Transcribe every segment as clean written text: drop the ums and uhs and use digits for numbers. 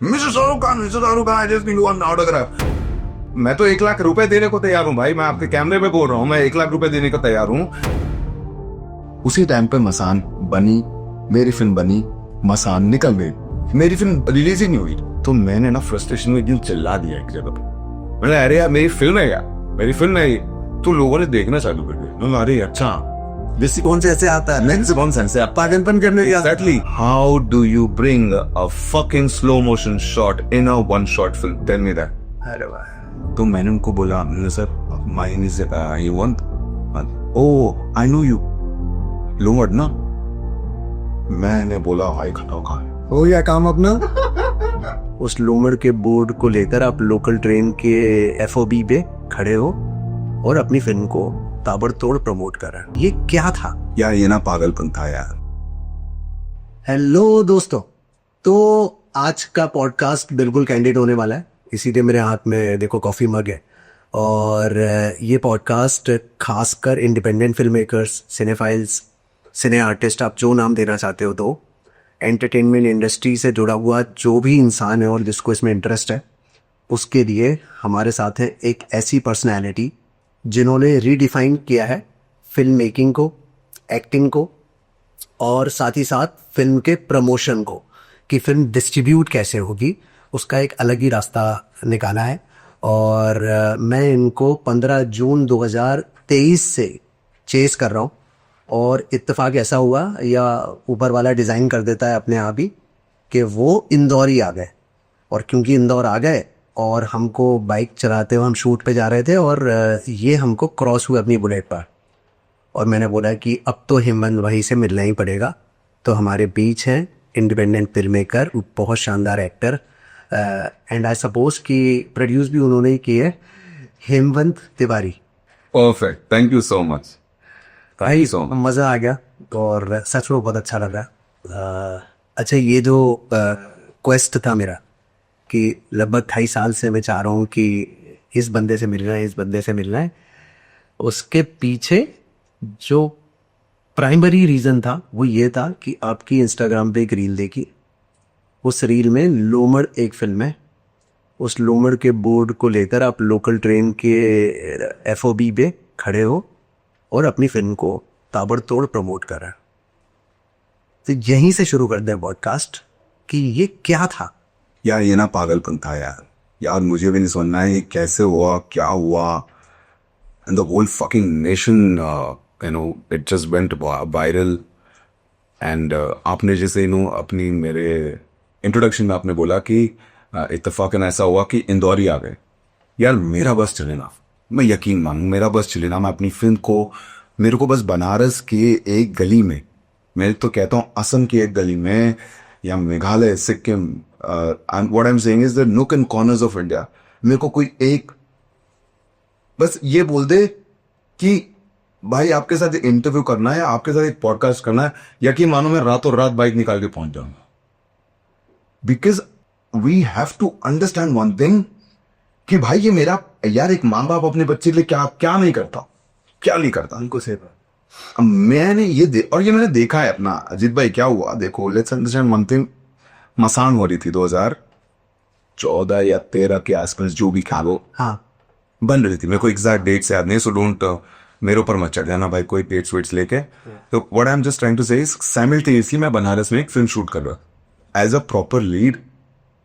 Mister Shahrukh Khan I just need one autograph. मैं तो 1 लाख रुपए देने को तैयार हूँ भाई, मैं आपके कैमरे पे बोल रहा हूँ, मैं 1 लाख रुपए देने को तैयार हूँ। उसी टाइम पे मसान बनी, मेरी फिल्म बनी, मसान निकल गई, मेरी फिल्म रिलीज ही नहीं हुई। तो मैंने ना फ्रस्ट्रेशन में एक दिन चिल्ला दिया एक जगह पे, मैंने अरे यार मेरी फिल्म है यार, मेरी फिल्म है। तो लोगों ने देखना चालू कर दिया। अरे अच्छा दृष्टिकोण से ऐसे आता है, लेंस कौन सेंस है, पागलपन करने का। Exactly. How do you bring a fucking slow motion shot in a one shot film? Tell me that. अरे वाह। तो मैंने उनको बोला, sir my name is you want, oh I know you लोमड़ ना। मैंने बोला भाई खटाओ खा हो गया काम अपना। उस लोमड़ के बोर्ड को लेकर आप लोकल ट्रेन के एफओबी पे खड़े हो और अपनी फिल्म को ताबड़तोड़ प्रमोट कर रहे हैं। ये क्या था यार, ये ना पागलपन था यार। हेलो दोस्तों, तो आज का पॉडकास्ट बिल्कुल कैंडिड होने वाला है, इसीलिए मेरे हाथ में देखो कॉफी मग है। और ये पॉडकास्ट खासकर इंडिपेंडेंट फिल्म मेकर्स, सिनेफाइल्स, सिने आर्टिस्ट, आप जो नाम देना चाहते हो, तो एंटरटेनमेंट इंडस्ट्री से जुड़ा हुआ जो भी इंसान है और जिसको इसमें इंटरेस्ट है, उसके लिए हमारे साथ है एक ऐसी पर्सनैलिटी जिन्होंने रीडिफाइन किया है फिल्म मेकिंग को, एक्टिंग को, और साथ ही साथ फिल्म के प्रमोशन को, कि फिल्म डिस्ट्रीब्यूट कैसे होगी, उसका एक अलग ही रास्ता निकाला है। और मैं इनको 15 जून 2023 से चेस कर रहा हूँ, और इत्तेफाक ऐसा हुआ या ऊपर वाला डिज़ाइन कर देता है अपने आप ही कि वो इंदौर ही आ गए। और क्योंकि इंदौर आ गए और हमको बाइक चलाते हुए हम शूट पे जा रहे थे, और ये हमको क्रॉस हुए अपनी बुलेट पर, और मैंने बोला कि अब तो हिम्मत वहीं से मिलना ही पड़ेगा। तो हमारे बीच हैं इंडिपेंडेंट फिल्म मेकर, बहुत शानदार एक्टर, एंड आई सपोज कि प्रोड्यूस भी उन्होंने ही की है, Hemwant Tiwari. Perfect, thank you so much भाई मज़ा आ गया और सच में बहुत अच्छा लगा। अच्छा, ये जो क्वेस्ट था मेरा कि लगभग 2.5 साल से मैं चाह रहा हूँ कि इस बंदे से मिलना है, इस बंदे से मिलना है, उसके पीछे जो प्राइमरी रीज़न था वो ये था कि आपकी इंस्टाग्राम पे एक रील देखी, उस रील में लोमड़ एक फिल्म है, उस लोमड़ के बोर्ड को लेकर आप लोकल ट्रेन के एफओबी पे खड़े हो और अपनी फिल्म को ताबड़तोड़ प्रमोट कर रहे हैं। तो यहीं से शुरू कर दें पॉडकास्ट कि ये क्या था। यार, ये ना पागलपन था यार मुझे भी नहीं सुनना है ये कैसे हुआ, क्या हुआ। And the whole fucking nation it just went viral. And आपने जैसे अपनी मेरे इंट्रोडक्शन में आपने बोला कि इत्तेफाकन ऐसा हुआ कि इंदौर ही आ गए। यार मेरा बस चले ना, मैं यकीन मानूं, मेरा बस चले ना, मैं अपनी फिल्म को, मेरे को बस बनारस के एक गली में, मैं तो कहता हूँ असम की एक गली में, या Meghalaya, Sikkim, what I am saying is the nook and corners of India, मेरे को कोई एक बस ये बोल दे कि भाई आपके साथ इंटरव्यू करना है, आपके साथ एक पॉडकास्ट करना है, यकीन मानो मैं रातों रात बाइक निकाल के पहुंच जाऊंगा। Because we have to understand one thing कि भाई ये मेरा, यार एक माँ बाप अपने बच्चे के लिए क्या नहीं करता, क्या नहीं करता उनको सेवा। मैंने ये और ये मैंने देखा है अपना। अजीत भाई क्या हुआ, देखो लेट्स अंडरस्टैंड वन थिंग, मसान हो रही थी 2014 या 13 के आसपास, जो भी खा लो, हाँ, बन रही थी। मेरे को एग्जैक्ट डेट्स याद नहीं, सो डोंट मेरे ऊपर मत चढ़ जाना भाई कोई डेट्स वेट्स लेके। तो what I am just trying to say is simultaneously मैं बनारस में एक फिल्म शूट कर रहा as a proper lead,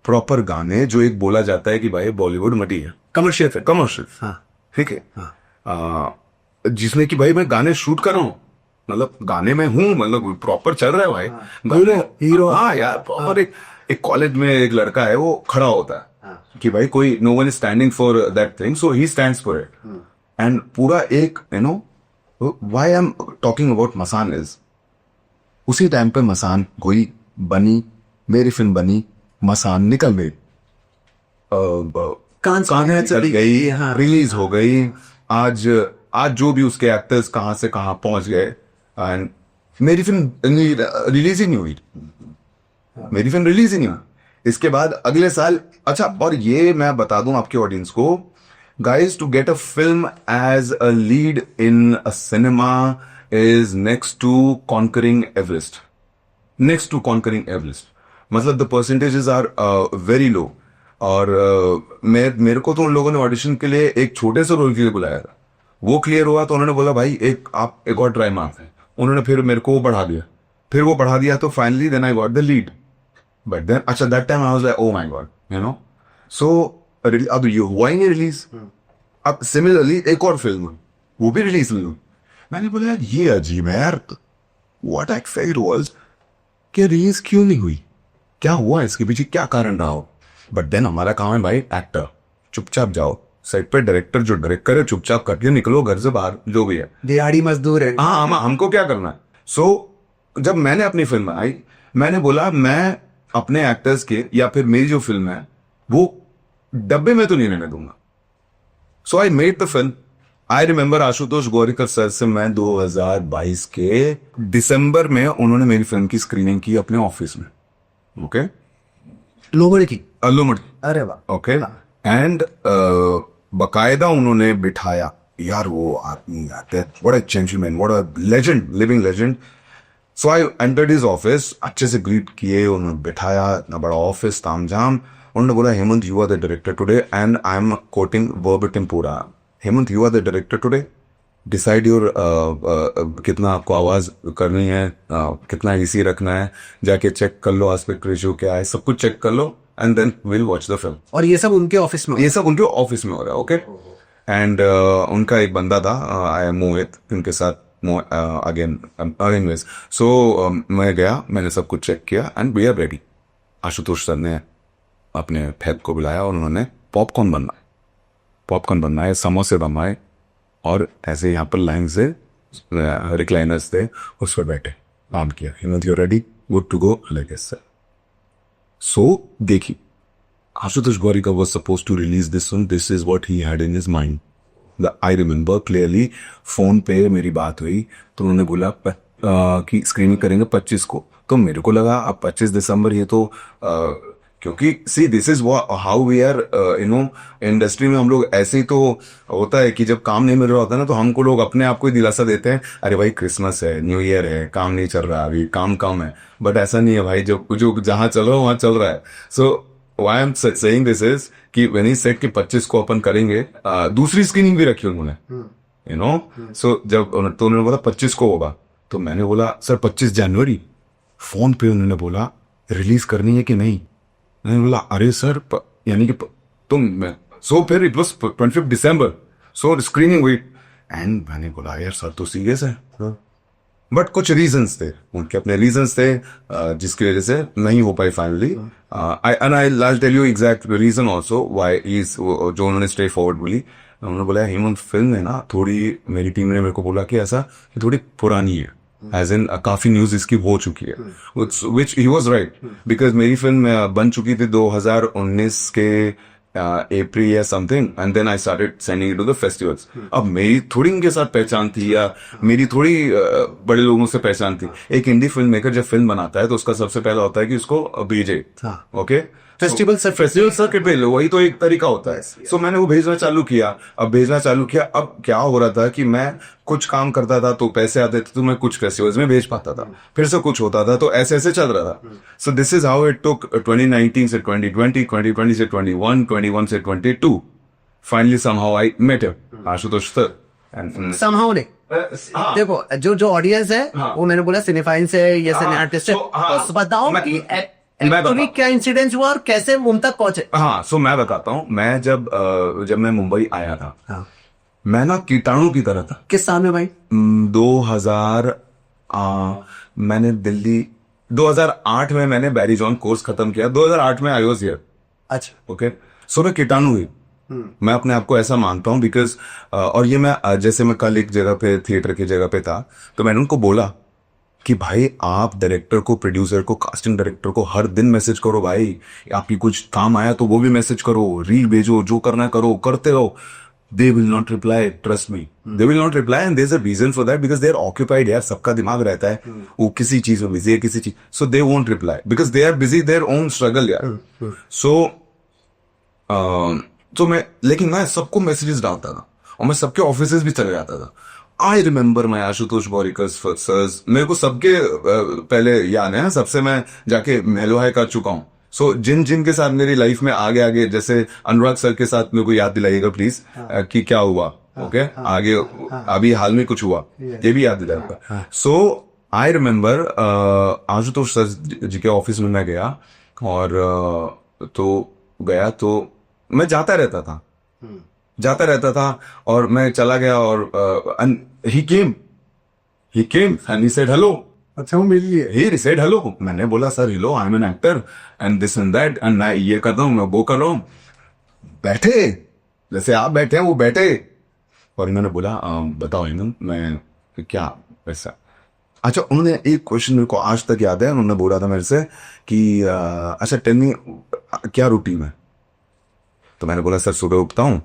proper गाने, जो एक बोला जाता है कि भाई बॉलीवुड मटी है, कमर्शियल फिल्म, कमर्शियल, हाँ, ठीक है, हाँ, जिसमें कि भाई मैं गाने शूट कर रहा हूँ, मतलब गाने में हूँ, मतलब प्रॉपर चल रहा है भाई, हीरो। हाँ यार प्रॉपर। एक कॉलेज में एक लड़का है, वो खड़ा होता है कि भाई कोई no one is standing for that thing, so he stands for it. And पूरा एक why I am talking about Masaan is, उसी टाइम पे मसान हुई, बनी, मेरी फिल्म बनी, मसान निकल गई, कहां चली गई, रिलीज हो गई। आज जो भी उसके एक्टर्स कहां से कहां पहुंच गए, एंड मेरी फिल्म रिलीज ही नहीं हुई, मेरी फिल्म रिलीज ही नहीं हुई। इसके बाद अगले साल, अच्छा, और ये मैं बता दूं आपके ऑडियंस को, guys, to get a film as a lead in a cinema is next to conquering Everest, next to conquering Everest. मतलब the percentages are very low. और मेरे को तो उन लोगों ने ऑडिशन के लिए एक छोटे से रोल के लिए बुलाया था, वो क्लियर हुआ तो उन्होंने बोला भाई आप एक और ट्राई मारते हैं। उन्होंने फिर मेरे को वो बढ़ा दिया, फिर वो बढ़ा दिया तो finally then I got the lead. But then अच्छा that time I was like oh my God you know. So अब ये हुआ ही नहीं रिलीज। अब सिमिलरली एक और फिल्म वो भी रिलीज हुई। मैंने बोला यार ये अजीब है यार, व्हाट आई फेल्ड वाज कि रिलीज क्यों नहीं हुई, क्या हुआ इसके पीछे, क्या कारण रहा हो। बट देन हमारा काम है भाई एक्टर, चुपचाप जाओ सेट पे, डायरेक्टर जो डायरेक्ट करे चुपचाप करके निकलो घर से बाहर, जो भी है दिहाड़ी मजदूर है। हाँ हमको क्या करना है। सो जब मैंने अपनी फिल्म आई, मैंने बोला मैं अपने एक्टर्स के या फिर मेरी जो फिल्म है वो डब्बे में तो नहीं रहने दूंगा। So I made the film. I remember Ashutosh Gowariker sir से मैं 2022 के दिसंबर में उन्होंने मेरी फिल्म की स्क्रीनिंग की अपने ऑफिस में। ओके लोगों की अल्लूमड़। अरे वाह। ओके एंड बकायदा उन्होंने बिठाया यार, वो आदमी आते हैं, what a gentleman, what a legend, living legend. So I entered his office, अच्छे से ग्रीट किए, उन्होंने बिठाया, इतना बड़ा ऑफिस तामझाम। उन्होंने बोला Hemant you are the director today, and I am quoting verbatim पूरा, Hemant you are the director today, decide your कितना आपको आवाज करनी है, कितना एसी रखना है, जाके चेक कर लो, आस्पेक्ट रेशियो क्या है, सब कुछ चेक कर लो and then will watch the film. और ये सब उनके ऑफिस में, ये सब उनके ऑफिस में हो रहा है। ओके एंड उनका एक बंदा था आई एम मोहित, उनके साथ अगेन एनीवेज। सो मैं गया, मैंने सब कुछ चेक किया and we are ready. Ashutosh sir ने अपने फैब को बुलाया और उन्होंने पॉपकॉर्न बनाए, समोसे बनाए, और ऐसे यहाँ पर लाइन से रिक्लाइनर्स थे, उस पर बैठे काम किया। Hemant you ready, good to go, like sir. सो देखिए Ashutosh Gorika was supposed to release this one. This is what he had in his mind. I remember clearly. Phone पे मेरी बात हुई तो उन्होंने बोला कि स्क्रीनिंग करेंगे 25 को। तो मेरे को लगा अब 25 दिसंबर, ये तो क्योंकि see this is how we are you know industry में हम लोग ऐसे ही तो होता है कि जब काम नहीं मिल रहा होता ना तो हमको लोग अपने आप को ही दिलासा देते हैं, अरे भाई क्रिसमस है, न्यू ईयर है, काम नहीं चल रहा, अभी काम कम है। बट ऐसा नहीं है भाई, जो जहां चल रहा है वहां चल रहा है। सो why I'm saying this is कि when he said कि 25 को अपन करेंगे, दूसरी स्क्रीनिंग भी रखी उन्होंने, यू नो। सो जब तो उन्होंने बोला 25 को होगा, तो मैंने बोला सर 25 जनवरी। फोन पे उन्होंने बोला रिलीज करनी है कि नहीं, मैंने बोला अरे सर यानी कि तुम, सो फिर it was 25 December, so screening हुई एंड मैंने बोला यार सर तो सीरियस है। बट कुछ रीजंस थे, उनके अपने रीजंस थे जिसकी वजह से नहीं हो पाई finally. I tell you exact reason also why is, जो उन्होंने स्टे फॉरवर्ड बोली, उन्होंने बोला हेमंत फिल्म है ना थोड़ी, मेरी टीम ने मेरे को बोला कि ऐसा कि थोड़ी पुरानी है, एज इन काफी न्यूज इसकी हो चुकी है, which he was right, because मेरी फिल्म बन चुकी थी 2019 के अप्रैल या something, and then I started sending it to the festivals. अब मेरी थोड़ी उनके साथ पहचान थी या मेरी थोड़ी बड़े लोगों से पहचान थी। एक इंडी फिल्म मेकर जब फिल्म बनाता है तो उसका सबसे पहला होता है कि उसको भेजे, ओके फेस्टिवल सर्किट पे, वही तो एक तरीका होता है। सो मैंने वो भेजना चालू किया। अब क्या हो रहा था कि मैं कुछ काम करता था तो पैसे आते थे, तो मैं कुछ फेस्टिवल्स में भेज पाता था, फिर से कुछ होता था, तो ऐसे ऐसे चल रहा था। So this is how it took 2019 से 2020, 2020 से 21, 21 से 22, finally somehow I met him, Ashutosh sir. Somehow ने देखो जो ऑडियंस है वो मैंने बोला सिनेफाइन से या सिने आर्टिस्ट है, तो बताओ कि एक्चुअली क्या इंसिडेंस हुआ और कैसे उन तक पहुंचे। हाँ सो मैं बताता हूँ। मैं जब मैं मुंबई आया था, मैं ना कीटाणु की तरह था। किस साल में भाई? 2000 मैंने दिल्ली 2008 में मैंने बैरी जॉन कोर्स खत्म किया, 2008 में आई वाज हियर। अच्छा ओके सो मैं कीटाणु हुई, मैं अपने आप को ऐसा मानता हूँ बिकॉज और ये मैं जैसे मैं कल एक जगह पे थिएटर की जगह पे था, तो मैंने उनको बोला कि भाई आप डायरेक्टर को, प्रोड्यूसर को, कास्टिंग डायरेक्टर को हर दिन मैसेज करो भाई, आपकी कुछ काम आया तो वो भी मैसेज करो, रील भेजो, जो करना करो, करते रहो। They will not reply, trust me. They will not reply and there's a reason for that because they are occupied. यार सबका दिमाग रहता है वो किसी चीज में बिजी है, किसी चीज, so they won't reply because they are busy their own struggle यार। so मैं लेकिन मैं सबको मैसेजेस डालता था और मैं सबके ऑफिसेज भी चले जाता था I remember my Ashutosh Gowariker sirs, मेरे को सबके पहले याद है, सबसे मैं जाके हेलो हाय कर चुका हूँ. सो जिन जिन के साथ मेरी लाइफ में आगे आगे, जैसे अनुराग सर के साथ मेरे को याद दिलाइएगा प्लीज कि क्या हुआ. ओके, आगे अभी हाल में कुछ हुआ ये भी याद दिलाएगा. सो आई रिमेम्बर आशुतोष सर जी के ऑफिस में मैं गया, और तो मैं जाता रहता था, और मैं चला गया, और he came and he said hello. अच्छा, वो मिल लिए. He said hello. मैंने बोला sir hello, I am an actor and this and that, and मैं ये करता हूँ, मैं वो कर रहा हूँ. बैठे जैसे आप बैठे हैं वो बैठे, और इन्होंने बोला बताओ इन्होंने, मैं क्या ऐसा. अच्छा, उन्होंने एक क्वेश्चन मेरे को आज तक याद है. उन्होंने बोला था मेरे से कि अच्छा टेल मी क्या रूटीन है. तो मैंने बोला सर सुबह उठता हूँ,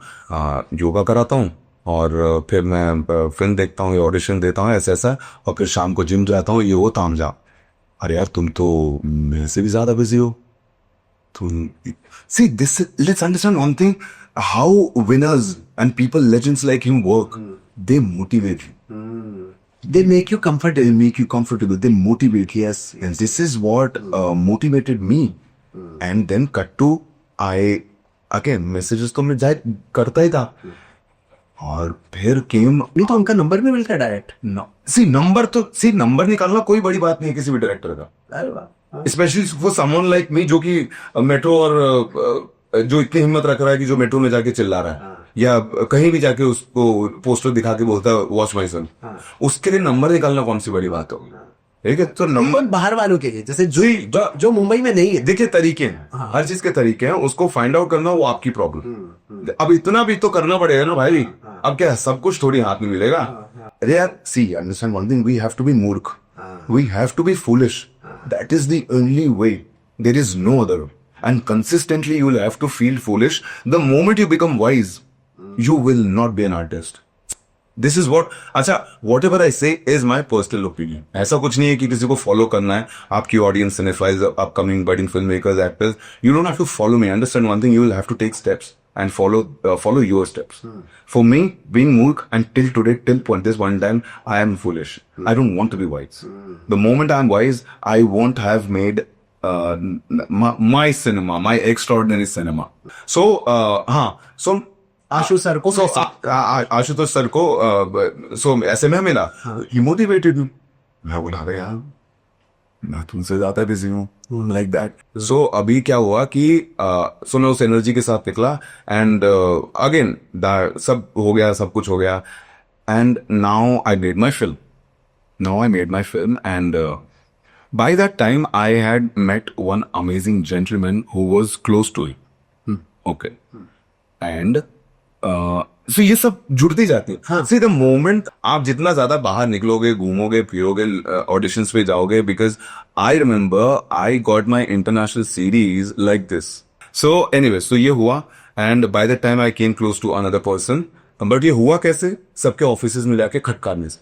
योगा कराता हूँ, और फिर मैं फिल्म देखता हूँ या ऑडिशन देता हूँ ऐसा ऐसा, और फिर शाम को जिम जाता हूँ, ये वो ताम जा. अरे यार तुम तो मेरे से भी ज्यादा बिजी हो. तुम see this, let's understand one thing, how winners and people legends like him work. They motivate you, they make you comfortable, they motivate. Yes, and this is what motivated me. And then cut to, I again messages तो मैं जाए करता ही था, और फिर came. नहीं तो उनका नंबर भी मिलता है डायरेक्ट. नंबर निकालना कोई बड़ी बात नहीं है किसी भी डायरेक्टर का, अरे वाह. स्पेशली फॉर समवन लाइक मी, जो कि मेट्रो और जो इतनी हिम्मत रख रहा है कि जो मेट्रो में जाके चिल्ला रहा है, या कहीं भी जाके उसको पोस्टर दिखा के बोलता है वॉच माई सन, उसके लिए नंबर निकालना कौन सी बड़ी बात होगी. ठीक है, तो नंबर बाहर वालों के लिए, जैसे जो मुंबई में नहीं है. देखिए तरीके हैं, हर चीज के तरीके हैं, उसको फाइंड आउट करना वो आपकी प्रॉब्लम. अब इतना भी तो करना पड़ेगा ना भाई. अब क्या सब कुछ थोड़ी हाथ में मिलेगा. अरे यार see understand one thing, we have to be मूर्ख, we have to be foolish. That is the only way, there is no other. And consistently you will have to feel foolish. The moment you become wise, you will not be an artist. This is what, अच्छा, whatever I say is my personal opinion. ऐसा कुछ नहीं है कि किसी को follow करना है. आपकी audience, cinephiles, upcoming budding filmmakers, actors, you don't have to follow me. Understand one thing, you will have to take steps and follow your steps. For me, being Moork, and till today, till this one time, I am foolish. I don't want to be wise. The moment I am wise, I won't have made my cinema, my extraordinary cinema. So so Ashu sir को, Ashutosh sir को so ऐसे में मिला, he motivated me. मैं बोला अरे यार मैं तुमसे ज्यादा बिजी हूँ, लाइक दैट. सो अभी क्या हुआ कि सो मैं उस एनर्जी के साथ निकला, एंड अगेन सब हो गया, सब कुछ हो गया, and now I made my film. And by that time I had met one amazing gentleman who was close to it. Okay. And so ये सब जुड़ती जाती है. See, the moment आप जितना ज्यादा बाहर निकलोगे, घूमोगे, फिरोगे, ऑडिशंस पे जाओगे, because I remember I got my international series like this. So anyway, so ये हुआ, and by that time I came close to another person. But ये हुआ कैसे? सबके ऑफिसेज में जाके खटकारने से.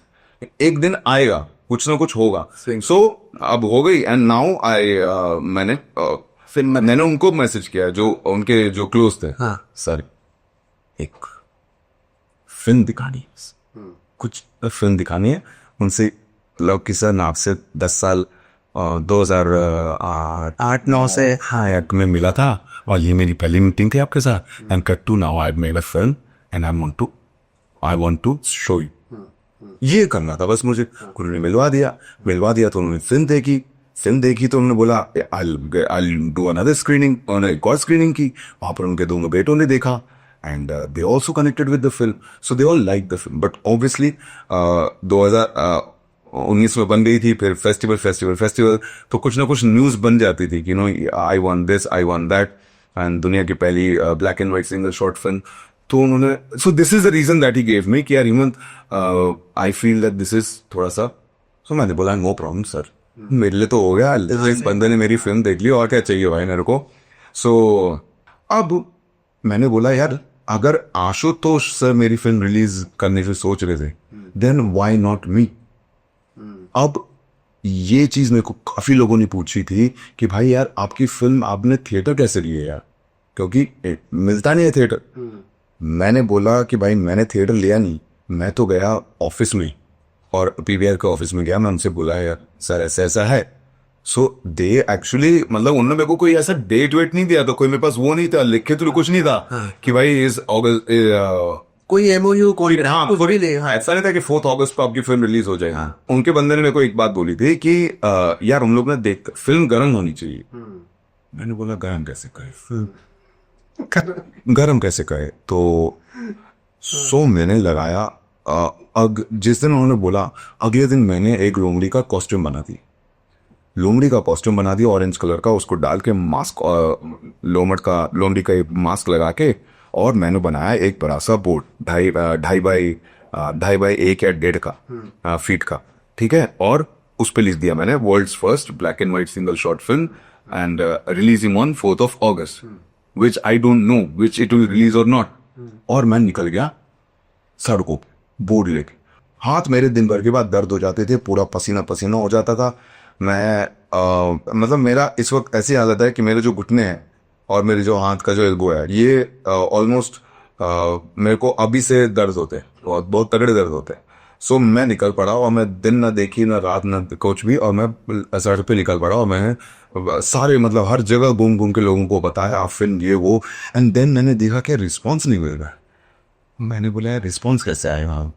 एक दिन आएगा, कुछ ना कुछ होगा. सो अब हो गई, एंड नाउ मैंने उनको मैसेज किया, जो उनके जो क्लोज थे. सर एक फिल्म दिखानी है, कुछ फिल्म दिखानी है. उनसे लोग कि सर आपसे 10 साल 2008-9 से में मिला था, और ये मेरी पहली मीटिंग थी आपके साथ. And cut to now I made a film and I want to show you. ये करना था बस मुझे. उन्होंने मिलवा दिया तो उन्होंने फिल्म देखी तो उन्होंने बोला I'll do another screening. उन्होंने एक और स्क्रीनिंग की, वहां पर उनके दोनों बेटों ने देखा, and they also connected with the film, so they all like the film. But obviously 2019 में बन गई थी, फिर फेस्टिवल तो कुछ ना कुछ न्यूज बन जाती थी कि I want this, I want that, and दुनिया की पहली black and white single short film. तो उन्होंने, so this is the reason that he gave me कि यार Hemant, I feel that this is थोड़ा सा. सो मैंने बोला नो प्रॉब्लम सर, मेरे लिए तो हो गया, इस बंदे ने मेरी फिल्म देख ली, और क्या चाहिए भाई मेरे को. सो अब मैंने बोला यार अगर आशुतोष सर मेरी फिल्म रिलीज करने की सोच रहे थे, देन व्हाई नॉट मी. अब ये चीज मेरे को काफी लोगों ने पूछी थी कि भाई यार आपकी फिल्म आपने थिएटर कैसे लिए यार, क्योंकि मिलता नहीं है थिएटर. मैंने बोला कि भाई मैंने थिएटर लिया नहीं, मैं तो गया ऑफिस में, और पीवीआर के ऑफिस में गया, मैं उनसे बोला यार सर ऐसा ऐसा है. सो दे एक्चुअली, मतलब उन्होंने मेरे को कोई ऐसा डेट वेट नहीं दिया, तो कोई मेरे पास वो नहीं था, लिखे तो कुछ नहीं था कि भाई इस अगस्त, कोई एमओयू कोई हाँ, कुछ भी नहीं. हाँ. ऐसा नहीं था कि 4 अगस्त को आपकी फिल्म रिलीज हो जाए. उनके बंदे ने मेरे को एक बात बोली थी कि यार हम लोग ने देख फिल्म गर्म होनी चाहिए. मैंने बोला गर्म कैसे कहे फिल्म, गर्म कैसे कहे. तो सो मैंने लगाया, जिस दिन उन्होंने बोला अगले दिन मैंने एक लोमड़ी का कॉस्ट्यूम बना दी. लोमड़ी का कॉस्ट्यूम बना दिया ऑरेंज कलर का, उसको डाल के मास्क, लोमड़ी का एक मास्क लगा के, और मैंने बनाया एक बड़ा सा बोर्ड, ढाई बाई 1 या 1.5 का फीट का, ठीक है. और उस पे लिख दिया मैंने world's first black and white single shot film and releasing on 4th August, which I don't know which it will release or not. और मैं निकल गया सड़कों पे बोर्ड लेके. हाथ मेरे दिन भर के बाद दर्द हो जाते थे, पूरा पसीना पसीना हो जाता था. मैं मतलब मेरा इस वक्त ऐसी हालत है कि मेरे जो घुटने हैं और मेरे जो हाथ का जो एल्बो है, ये ऑलमोस्ट मेरे को अभी से दर्द होते हैं, बहुत बहुत तगड़े दर्द होते हैं. सो मैं निकल पड़ा, और मैं दिन ना देखी ना रात ना कुछ भी, और मैं सड़क पे निकल पड़ा, और मैं सारे मतलब हर जगह घूम घूम के लोगों को बताया फिल्म ये वो. एंड देन मैंने देखा कि रिस्पॉन्स नहीं मिल रहा है. मैंने बोला यार रिस्पॉन्स कैसे आएगा.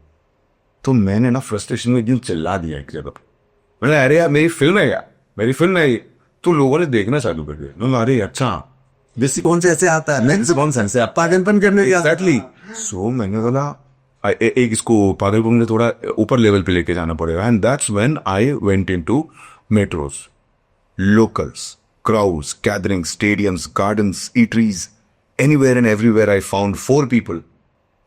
तो मैंने ना फ्रस्ट्रेशन में एकदम चिल्ला दिया एक जगह पे. मैंने अरे यार मेरी फिल्म है यार, मेरी फिल्म है ये. तो लोगों ने देखना चालू कर दिया. मैंने अरे अच्छा कौन से ऐसे आता है नहीं से कौन सेंस है पागलपन करने का. एग्जैक्टली. सो मैंने बोला एक इसको पागलपन ने थोड़ा ऊपर लेवल पे लेके जाना पड़ेगा. And that's when I went into metros, locals, crowds, gatherings, stadiums, gardens, eateries, anywhere and everywhere I found 4 people.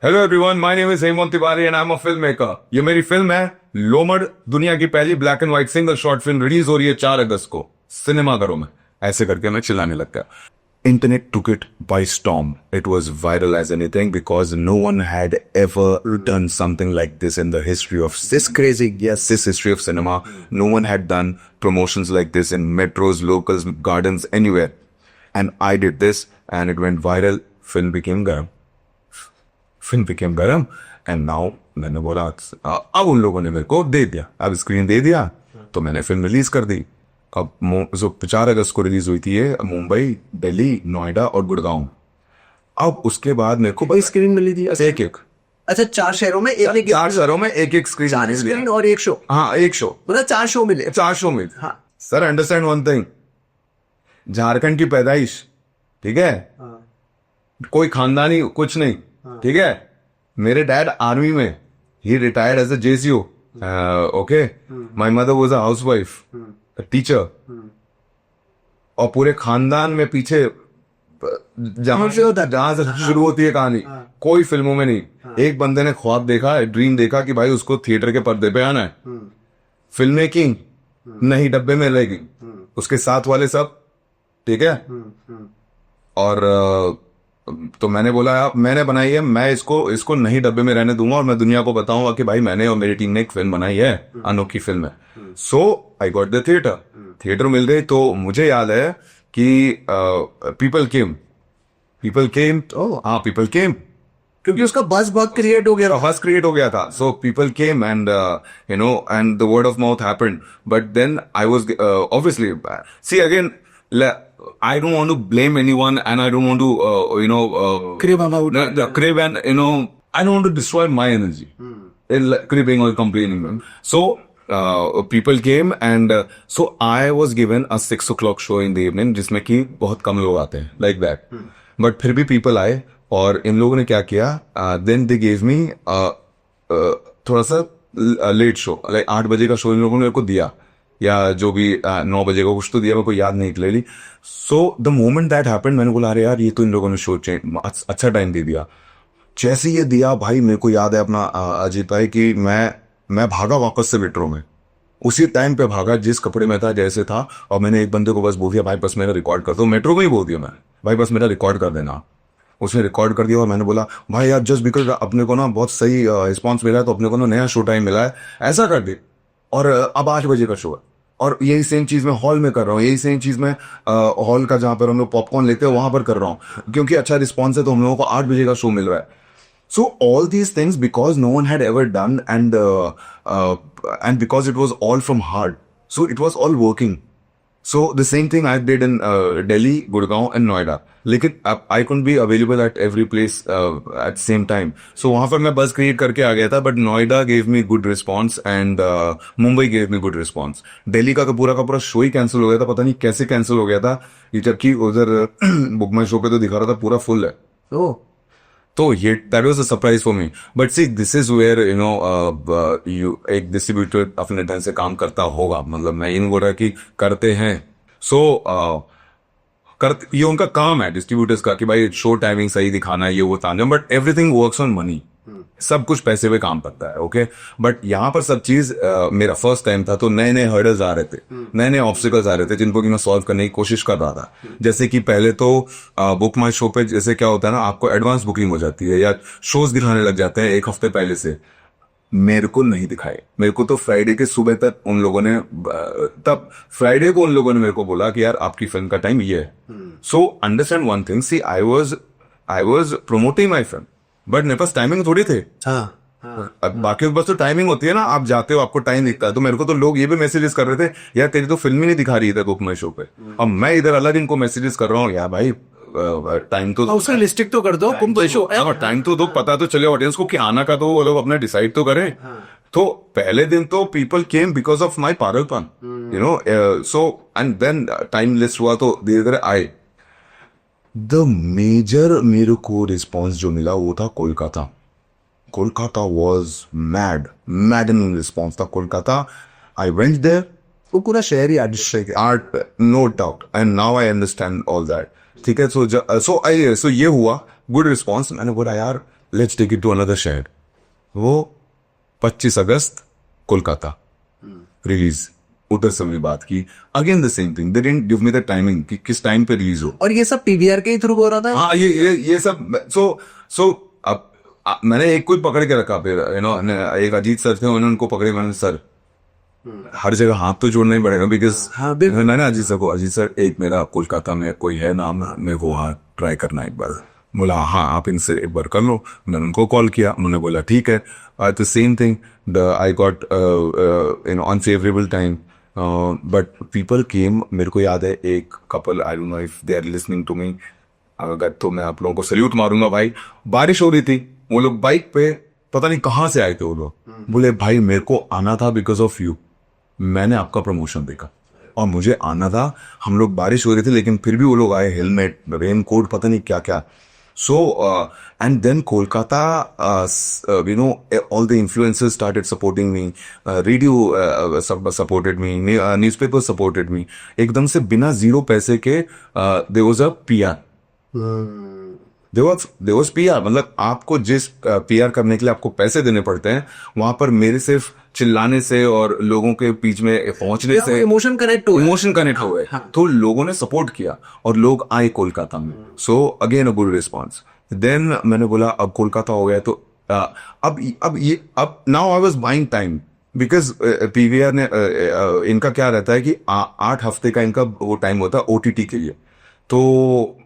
Hello everyone, my name is Hemant Tiwari and I'm a filmmaker. ये मेरी film है लोमड़, दुनिया की पहली black and white single shot film, release हो रही है 4 अगस्त को सिनेमाघरों में. ऐसे करके मैं चिल्लाने लग गया. Internet took it by storm. It was viral as anything because no one had ever done something like this in the history of This crazy. yes, this history of cinema. No one had done promotions like this in metros, locals, gardens, anywhere. And I did this and it went viral. Film became garam. And now मैंने बोला अब उन लोगों ने मेरे को दे दिया, अब स्क्रीन दे दिया, तो मैंने फिल्म रिलीज कर दी. अब जो 4 अगस्त को रिलीज हुई थी ये मुंबई, दिल्ली, नोएडा और गुड़गांव. अब उसके बाद मेरे को कोई स्क्रीन मिली थी एक एक, अच्छा 4 शहरों में एक 4 शहरों में एक स्क्रीन, 4 स्क्रीन और 1 शो. हाँ 1 शो, मतलब 4 शो मिले. 4 शो में. हाँ. Sir understand one thing, Jharkhand की पैदाइश, ठीक है, कोई खानदानी कुछ नहीं, ठीक है. मेरे डैड आर्मी में, he retired as a JCO, okay. My mother was a housewife, teacher, और पूरे खानदान में पीछे जहां से शुरू होती है कहानी, कोई फिल्मों में नहीं. एक बंदे ने ख्वाब देखा, ड्रीम देखा कि भाई उसको थिएटर के पर्दे पे आना है. फिल्म मेकिंग नहीं डब्बे में रहेगी, उसके साथ वाले सब, ठीक है. और तो मैंने बोला यार मैंने बनाई है, मैं इसको नहीं डब्बे में रहने दूंगा, और मैं दुनिया को बताऊंगा कि भाई मैंने और मेरी टीम ने एक फिल्म बनाई है, अनोखी फिल्म है. सो आई गॉट द थिएटर मिल गई. तो मुझे याद है कि पीपल केम, पीपल केम, क्योंकि उसका बस बहुत क्रिएट हो गया था. बस क्रिएट हो गया था. So people came and you know and the word of mouth happened. But then I was obviously, see again, I don't want to blame anyone and I don't want to Crib about crib, and I don't want to destroy my energy in cribbing or complaining. So people came and so I was given a 6 o'clock show in the evening, जिसमें कि बहुत कम लोग आते हैं like that. But फिर भी people आए, और इन लोगों ने क्या किया, then they gave me थोड़ा सा लेट शो, like 8 बजे का शो इन लोगों ने मेरे को दिया, या जो भी 9 बजे का कुछ तो दिया, मेरे को याद नहीं clearly. So the moment that happened, मैंने बोला अरे यार ये तो इन लोगों ने शो अच्छा टाइम दे दिया. जैसे ये दिया भाई, मेरे को याद है अपना अजीत भाई कि मैं भागा वापस से मेट्रो में, उसी टाइम पे भागा जिस कपड़े में था जैसे था, और मैंने एक बंदे को बस बोल दिया भाई बस मेरा रिकॉर्ड कर दो. मेट्रो में ही बोल दिया मैं, भाई बस मेरा रिकॉर्ड कर देना. उसने रिकॉर्ड कर दिया, और मैंने बोला भाई यार जस्ट बिकॉज अपने को ना बहुत सही रिस्पॉन्स मिला है, तो अपने को ना नया शो टाइम मिला है, ऐसा कर दे. और अब 8 बजे का शो है, और यही सेम चीज मैं हॉल में कर रहा हूँ, यही सेम चीज मैं हॉल का जहां पर हम लोग पॉपकॉर्न लेते हैं वहां पर कर रहा हूँ, क्योंकि अच्छा रिस्पॉन्स है तो हम लोगों को 8 बजे का शो मिल रहा है. So all these things, because no one had ever done, and because it was all from heart, so it was all working. So the same thing I did in Delhi, Gurgaon and Noida. लेकिन I couldn't be available at every place at same time. So वहाँ पर मैं बस create करके आ गया था, but Noida gave me good response and Mumbai gave me good response. Delhi का पूरा शो ही कैंसिल हो गया था, पता नहीं कैसे कैंसिल हो गया था, ये जबकि उधर बुक माई शो पे तो दिखा रहा था पूरा फुल है. ओह, तो ये that was a surprise for me. But see, this is where you know you एक डिस्ट्रीब्यूटर अपने ढंग से काम करता होगा, मतलब मैं ये नहीं बोल रहा कि करते हैं. सो ये उनका काम है डिस्ट्रीब्यूटर्स का कि भाई शो टाइमिंग सही दिखाना है, ये वो तांजम, but everything works on money. सब कुछ पैसे पे काम करता है. ओके, बट यहाँ पर सब चीज मेरा फर्स्ट टाइम था, तो नए नए हर्डल्स आ रहे थे, नए नए ऑब्स्टिकल्स आ रहे थे, जिनको कि मैं सॉल्व करने की कोशिश कर रहा था. जैसे कि पहले तो बुक माई शो पे जैसे क्या होता है ना, आपको एडवांस बुकिंग हो जाती है या शोज दिखाने लग जाते हैं एक हफ्ते पहले से. मेरे को नहीं दिखाए. मेरे को तो फ्राइडे के सुबह तक उन लोगों ने, तब फ्राइडे को उन लोगों ने मेरे को बोला कि यार आपकी फिल्म का टाइम ये है. So understand one thing, see I was promoting my film, but मेरे पास टाइमिंग थोड़ी थे. अब बाकी बस तो टाइमिंग होती है ना, आप जाते हो आपको टाइम दिखता है. तो मेरे को तो लोग ये भी मैसेजेस कर रहे थे, यार तेरी तो फिल्म ही नहीं दिखा रही है बुक माई शो पे. अब मैं इधर अलग इनको मैसेजेस कर रहा हूँ, यार भाई टाइम तो उसका लिस्टिक तो कर दो, तुम तो शो टाइम तो दो, पता तो चले ऑडियंस को कि आना का, तो वो लोग अपना डिसाइड तो करें. तो पहले दिन तो people came because of my पागलपन, you know. So and then time list हुआ तो धीरे धीरे आए. द मेजर मेरे को रिस्पॉन्स जो मिला वो था Kolkata. Kolkata was mad in response था कोलकाता. I went there. वो पूरा शहर ही artist art, no doubt, and now I understand all that. ठीक है. सो ये हुआ गुड रिस्पॉन्स. मैंने बोला यार let's take it to another शहर. वो 25 अगस्त कोलकाता रिलीज. उधर से मैंने बात की. Again the same thing, they didn't give me the timing कि किस टाइम पे रिलीज हो. और ये सब पीवीआर के थ्रू हो रहा था. हाँ, ये सब. सो अब मैंने एक कोई पकड़ के रखा फिर, यू नो, एक अजीत सर थे, उन्होंने उनको पकड़े. मैंने सर हर जगह हाथ तो जोड़ना ही पड़ेगा, बिकॉज मैंने अजीत सर को, अजीत सर एक मेरा कोलकाता में कोई है नाम, मेरे को वहाँ ट्राई करना एक बार. बोला हाँ आप इनसे एक बार कर लो. मैंने उनको कॉल किया, उन्होंने बोला ठीक है. The same thing, I got in unfavourable time, but people came. मेरे को याद है एक couple, I don't know if they are listening to me, अगर तो मैं आप लोगों को सल्यूट मारूंगा भाई. बारिश हो रही थी, वो लोग बाइक पे पता नहीं कहाँ से आए थे. वो लोग बोले भाई मेरे को आना था बिकॉज ऑफ यू, मैंने आपका प्रमोशन देखा और मुझे आना था. हम लोग, बारिश हो रही थी लेकिन फिर भी वो लोग आए, हेलमेट, रेन कोट, पता नहीं क्या क्या. So, and then Kolkata, you know, all the influencers started supporting me. Radio supported me. Newspaper supported me. एकदम से बिना zero पैसे के there was a PR. There was PR. मतलब आपको जिस PR करने के लिए आपको पैसे देने पड़ते हैं, वहां पर मेरे सिर्फ चिल्लाने से और लोगों के बीच में पहुंचने से इमोशन कनेक्ट हुए. तो लोगों ने सपोर्ट किया और लोग आए कोलकाता में. So again a good response. Then मैंने बोला अब कोलकाता हो गया तो अब now I was buying time, because PVR ने इनका क्या रहता है कि 8 हफ्ते का इनका वो टाइम होता है ओटीटी के लिए. तो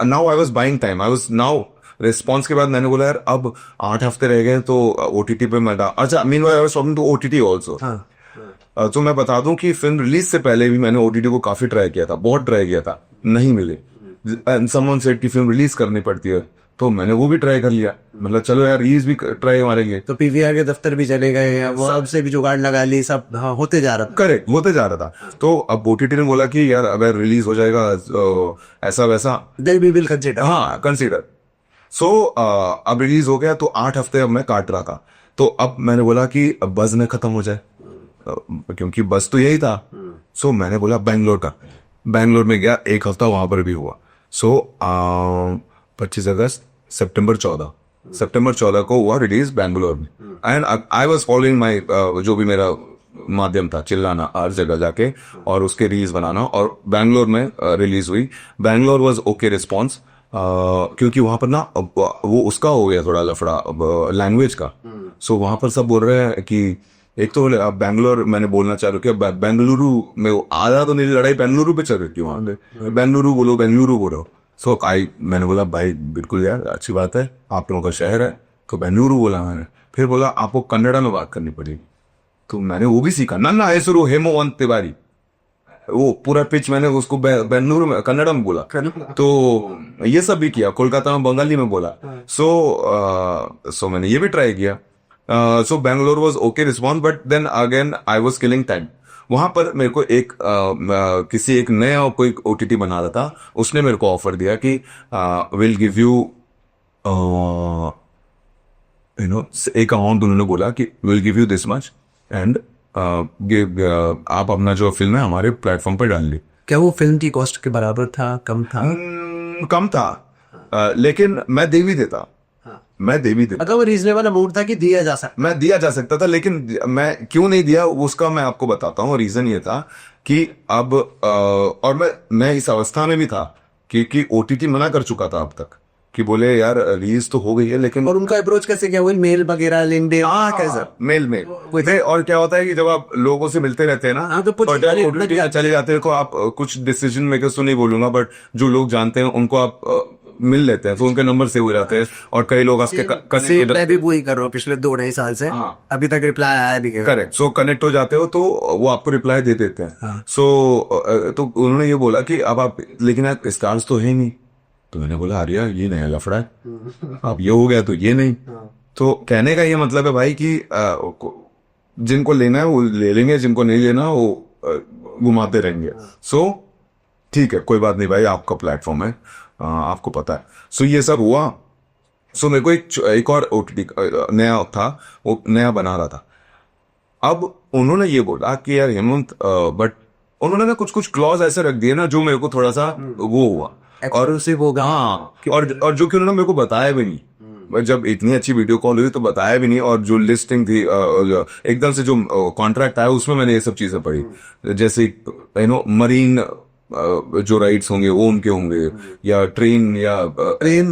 now I was buying time. I was now response के बाद मैंने बोला यार अब 8 हफ्ते रह गए तो ओटीटी पे मैं अच्छा, meanwhile I was talking to OTT also. तो मैं बता दूं कि फिल्म रिलीज से पहले भी मैंने ओटीटी को काफी ट्राई किया था, बहुत ट्राई किया था, नहीं मिले. समवन सेड कि फिल्म रिलीज करनी पड़ती है, तो मैंने वो भी ट्राई कर लिया. मतलब चलो यार रिलीज भी ट्राई मारेंगे. तो पीवीआर के दफ्तर भी चले गए, वो सबसे भी जुगाड़ लगा ली, सब होते जा रहा था. करेक्ट, होते जा रहा था. तो अब ओटीटी ने बोला कि यार अगर रिलीज हो जाएगा ऐसा वैसा, देन वी विल कंसीडर. हाँ, कंसीडर. सो अब रिलीज हो गया तो 8 हफ्ते अब मैं काट रहा था. तो अब मैंने बोला कि अब बस न खत्म हो जाए, क्योंकि बस तो यही था. सो मैंने बोला बैंगलोर में गया, 1 हफ्ता वहां पर भी हुआ. सो 25 अगस्त, सितंबर 14 को हुआ रिलीज बैंगलोर में. And I was following my जो भी मेरा माध्यम था, चिल्लाना हर जगह जाके और उसके रील्स बनाना, और बैंगलोर में रिलीज हुई. बैंगलोर वॉज ओके रिस्पॉन्स, क्योंकि वहां पर ना वो उसका हो गया थोड़ा लफड़ा लैंग्वेज का. सो वहां पर सब बोल रहे हैं कि एक तो अब बैंगलोर, मैंने बोलना चाह रहा हूँ बेंगलुरु में आधा तो मेरी लड़ाई बेंगलुरु पे चल रही थी. वहां पे बेंगलुरु बोलो. सो मैंने बोला भाई बिल्कुल यार अच्छी बात है, आप लोगों का शहर है, तो बेंगलुरु बोला मैंने, फिर बोला आपको कन्नड़ा में बात करनी पड़ेगी, तो मैंने वो भी सीखा, नन्ना हेसरू हेमोवंत तिवारी, वो पूरा पिच मैंने उसको बेंगलुरु में कन्नड़ा में बोला, तो ये सब भी किया, कोलकाता में बंगाली में बोला, सो मैंने ये भी ट्राई किया। So Bangalore was okay response, but then again I was killing time. वहां पर मेरे को किसी एक नया कोई ओटीटी बना रहा था, उसने मेरे को ऑफर दिया कि विल गिव यू एक अमाउंट, उन्होंने बोला कि will give you this much and आप अपना जो फिल्म है हमारे प्लेटफॉर्म पर डाल ली। क्या वो फिल्म की कॉस्ट के बराबर था, कम था? कम था, लेकिन मैं दे भी देता, मैं दे भी देता, मतलब वो रीजनेबल अमाउंट था कि दिया जा सकता, मैं दिया जा सकता था, लेकिन मैं क्यों नहीं दिया उसका मैं आपको बताता हूँ। रीजन ये था कि अब और मैं इस अवस्था में भी था कि ओटीटी मना कर चुका था अब तक, कि बोले यार रिलीज तो हो गई है, लेकिन और उनका अप्रोच कैसे किया? वो मेल वगैरह लिंक्डइन? हाँ कैसा मेल और क्या होता है कि जब आप लोगों से मिलते रहते हैं ना, हाँ, तो और जब OTT चले जाते हैं तो आप कुछ डिसीजन मेकर्स तो नहीं बोलूंगा, बट जो लोग जानते हैं उनको आप मिल लेते हैं, तो उनके नंबर सेव हो जाते हैं, और कई लोग आपके मैं भी वही कर रहा हूँ पिछले 2-2.5 साल से। हाँ। अभी तक रिप्लाई आया नहीं है। करेक्ट, सो कनेक्ट हो जाते हो तो वो आपको रिप्लाई दे देते हैं। हाँ। सो तो उन्होंने ये बोला कि अब आप, लेकिन आप स्टार्स तो है नहीं, तो मैंने बोला आर्या ये नया लफड़ा है, अब ये हो गया तो ये नहीं। तो कहने का ये मतलब है भाई कि जिनको लेना है वो ले लेंगे, जिनको नहीं लेना वो घुमाते रहेंगे। सो ठीक है, कोई बात नहीं भाई, आपका प्लेटफॉर्म है, आपको पता है। सो ये सब हुआ। सो मेरे को एक और ओटीटी नया था, वो नया बना रहा था। अब उन्होंने ये बोला कि यार हेमंत, बट उन्होंने ना कुछ कुछ क्लॉज ऐसे रख दिए ना जो मेरे को थोड़ा सा वो हुआ, और एक्सक्लूसिव होगा। हाँ, और जो कि उन्होंने मेरे को बताया भी नहीं, जब इतनी अच्छी वीडियो कॉल हुई तो बताया भी नहीं, और जो लिस्टिंग थी एकदम से जो कॉन्ट्रैक्ट आया उसमें मैंने ये सब चीजें पढ़ी, जैसे मरीन जो राइट्स होंगे वो उनके होंगे, या ट्रेन प्लेन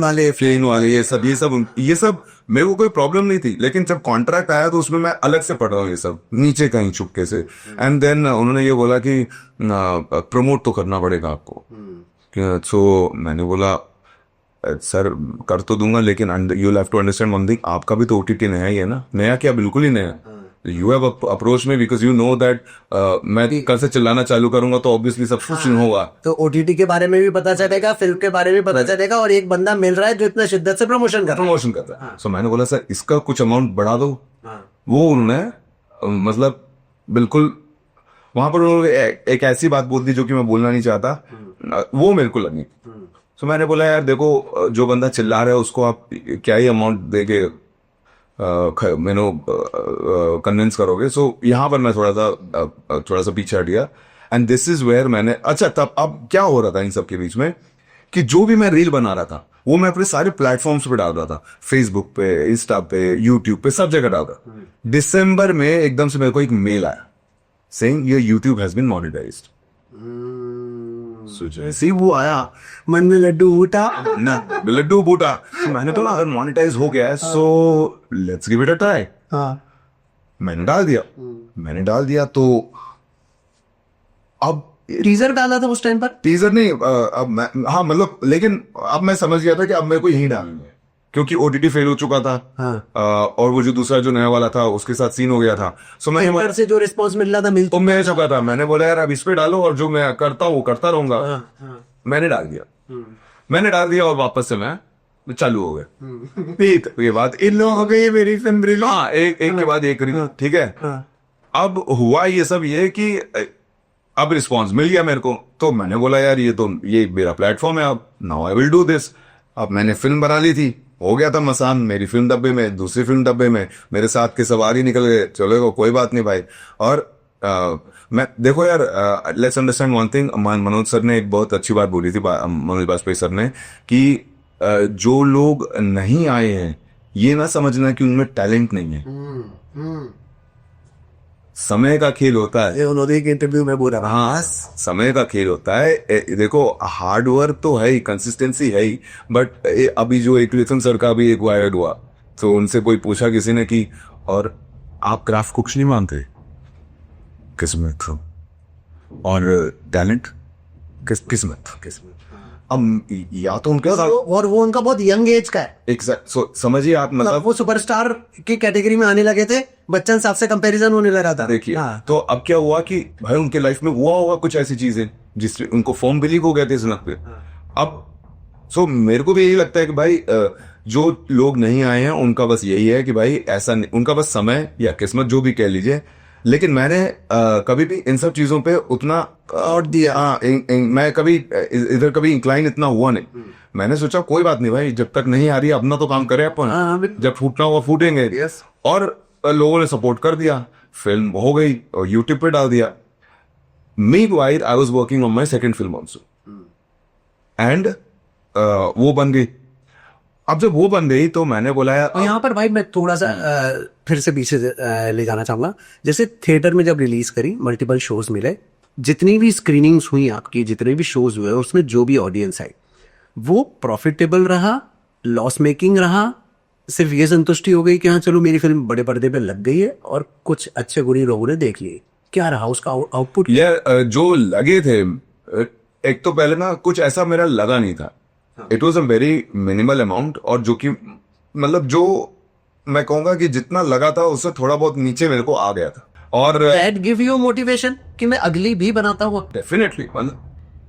वाले ये सब मेरे को कोई प्रॉब्लम नहीं थी, लेकिन जब कॉन्ट्रैक्ट आया तो उसमें मैं अलग से पढ़ रहा हूँ ये सब नीचे कहीं चुपके से। एंड देन उन्होंने ये बोला कि प्रमोट तो करना पड़ेगा आपको। सो मैंने बोला सर कर तो दूंगा, लेकिन you have to understand one thing, आपका भी तो ओटीटी नया ही है ना, नया क्या बिल्कुल ही नया। You have approach me because you know that मैं कल से चिल्लाना चालू करूंगा तो ऑब्वियसली सब कुछ होगा, तो ओटीटी के बारे में भी पता चलेगा, फिल्म के बारे में पता चलेगा, और एक बंदा मिल रहा है जो इतना शिद्दत से प्रमोशन करता है। सो मैंने बोला सर इसका कुछ अमाउंट बढ़ा दो। वो उन्होंने मतलब बिल्कुल वहां पर उन्होंने एक ऐसी बात बोल दी जो कि मैं बोलना नहीं चाहता, वो मेरे को लगी। तो मैंने बोला यार देखो, जो बंदा चिल्ला रहा है उसको आप क्या ही अमाउंट दे के कन्विंस करोगे। सो यहाँ पर मैं थोड़ा सा पीछे हट गया। एंड दिस इज वेयर मैंने, अच्छा तब अब क्या हो रहा था इन सब के बीच में, कि जो भी मैं रील बना रहा था वो मैं अपने सारे प्लेटफॉर्म्स पे डाल रहा था, फेसबुक पे, इंस्टा पे, यूट्यूब पे, सब जगह डाल रहा। दिसंबर में एकदम से मेरे को एक मेल आया saying your YouTube has been monetised. जैसे वो आया मन में लड्डू फूटा ना, लड्डू बूटा, मैंने तो ना अगर मोनेटाइज हो गया है so let's give it a try. मैंने डाल दिया तो अब टीजर डाला था उस टाइम पर? टीजर नहीं, अब मैं, हाँ मतलब, लेकिन अब मैं समझ गया था कि अब मेरे को यही डालना है, क्योंकि ओटीटी फेल हो चुका था। और वो जो दूसरा जो नया वाला था उसके साथ सीन हो गया था। सो मैं से जो रिस्पॉन्स मिल रहा था मैं चुका था, मैंने बोला यार अब इस पे डालो और जो मैं करता हूँ वो करता रहूंगा। मैंने डाल दिया और वापस से मैं चालू हो गया। ये बात इन लोगों हो गई मेरी फिल्म। हाँ, एक के बाद एक, ठीक है। अब हुआ ये सब ये कि अब रिस्पॉन्स मिल गया मेरे को, तो मैंने बोला यार ये मेरा प्लेटफॉर्म है, अब now I will do this. अब मैंने फिल्म बना ली थी, हो गया था मसान, मेरी फिल्म डब्बे में, दूसरी फिल्म डब्बे में, मेरे साथ के सवारी निकल गए, चलो कोई बात नहीं भाई। और मैं देखो यार, let's understand one thing, Manoj sir ने एक बहुत अच्छी बात बोली थी, मनोज बाजपेयी सर ने, कि जो लोग नहीं आए हैं ये ना समझना कि उनमें टैलेंट नहीं है। समय का खेल होता है, उन्होंने एक इंटरव्यू में बोला। हाँ, समय का खेल होता है। देखो हार्ड वर्क तो है ही, कंसिस्टेंसी है ही, बट अभी जो एक लिसन सर का भी एक वायरल हुआ, तो उनसे कोई पूछा किसी ने कि और आप क्राफ्ट कुछ नहीं मानते? किस्मत और टैलेंट, किस्मत। अब या तो उनके साथ और वो उनका बहुत यंग एज का है, एग्जैक्ट, सो समझिए आप, मतलब वो सुपरस्टार की कैटेगरी में आने लगे थे, बच्चन साहब से कंपैरिजन होने लगा था। देखिए हाँ। तो अब क्या हुआ कि भाई उनके लाइफ में हुआ होगा कुछ ऐसी चीजें जिससे उनको फॉर्म बिलीव हो गए थे इस वक्त पे। अब सो मेरे को भी यही लगता है कि भाई जो लोग नहीं आए हैं उनका बस यही है कि भाई ऐसा नहीं, उनका बस समय या किस्मत जो भी कह लीजिए, लेकिन मैंने कभी भी इन सब चीजों पे उतना और दिया। हाँ, मैं कभी इधर कभी इंक्लाइन इतना हुआ नहीं। मैंने सोचा कोई बात नहीं भाई, जब तक नहीं आ रही अपना तो काम करे हाँ, अपन, जब फूटना हुआ फूटेंगे। Yes. और लोगों ने सपोर्ट कर दिया, फिल्म हो गई और यूट्यूब पे डाल दिया। Meanwhile I was working on my second film also, and वो बन गई। अब जब वो बन गई तो मैंने बोला यार और यहाँ पर भाई मैं थोड़ा सा फिर से पीछे ले जाना चाहूंगा। जैसे थिएटर में जब रिलीज करी, मल्टीपल शोज मिले, जितनी भी स्क्रीनिंग्स हुई आपकी, जितने भी शोज हुए, उसमें जो भी ऑडियंस आई वो प्रॉफिटेबल रहा, लॉस मेकिंग रहा, सिर्फ ये संतुष्टि हो गई कि हाँ चलो मेरी फिल्म बड़े पर्दे पे लग गई है और कुछ अच्छे गुणी लोगों ने देख लिए, क्या रहा उसका आउटपुट? यार जो लगे थे, एक तो पहले ना कुछ ऐसा मेरा लगा नहीं था, it was a very minimal amount, और जो कि मतलब जो मैं कहूंगा कि जितना लगा था उससे थोड़ा बहुत नीचे मेरे को आ गया था। और दैट गिव यू मोटिवेशन कि मैं अगली भी बनाता हूँ। डेफिनेटली, मतलब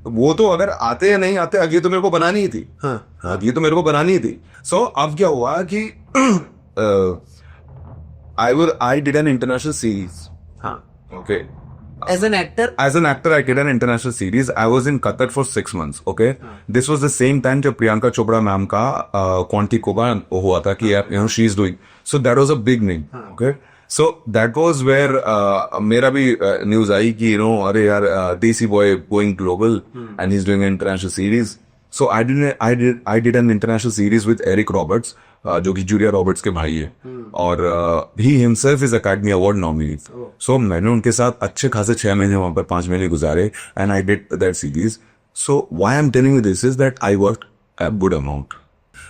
वो तो अगर आते या नहीं आते, अगली तो मेरे को बनानी ही थी। हाँ। अगली तो मेरे को बनानी ही थी। सो अब क्या हुआ कि I did an international series. हाँ। Okay, As an actor, I did an international series. I was in Qatar for 6 months. Okay, this was the same time जब प्रियंका चोपड़ा मैम का क्वांटिकोबा हुआ था कि you know she is doing. So that was a big name. Okay, so that was where मेरा भी news आई कि you know अरे यार देसी boy going global and he's doing an international series. So I did an international series with Eric Roberts, जो कि Julia Roberts के भाई है, और ही himself is academy award nominee. So मैंने उनके साथ अच्छे खासे 6 महीने वहां पर 5 महीने गुजारे, and I did that series. So why I am telling you this is that I work a good amount.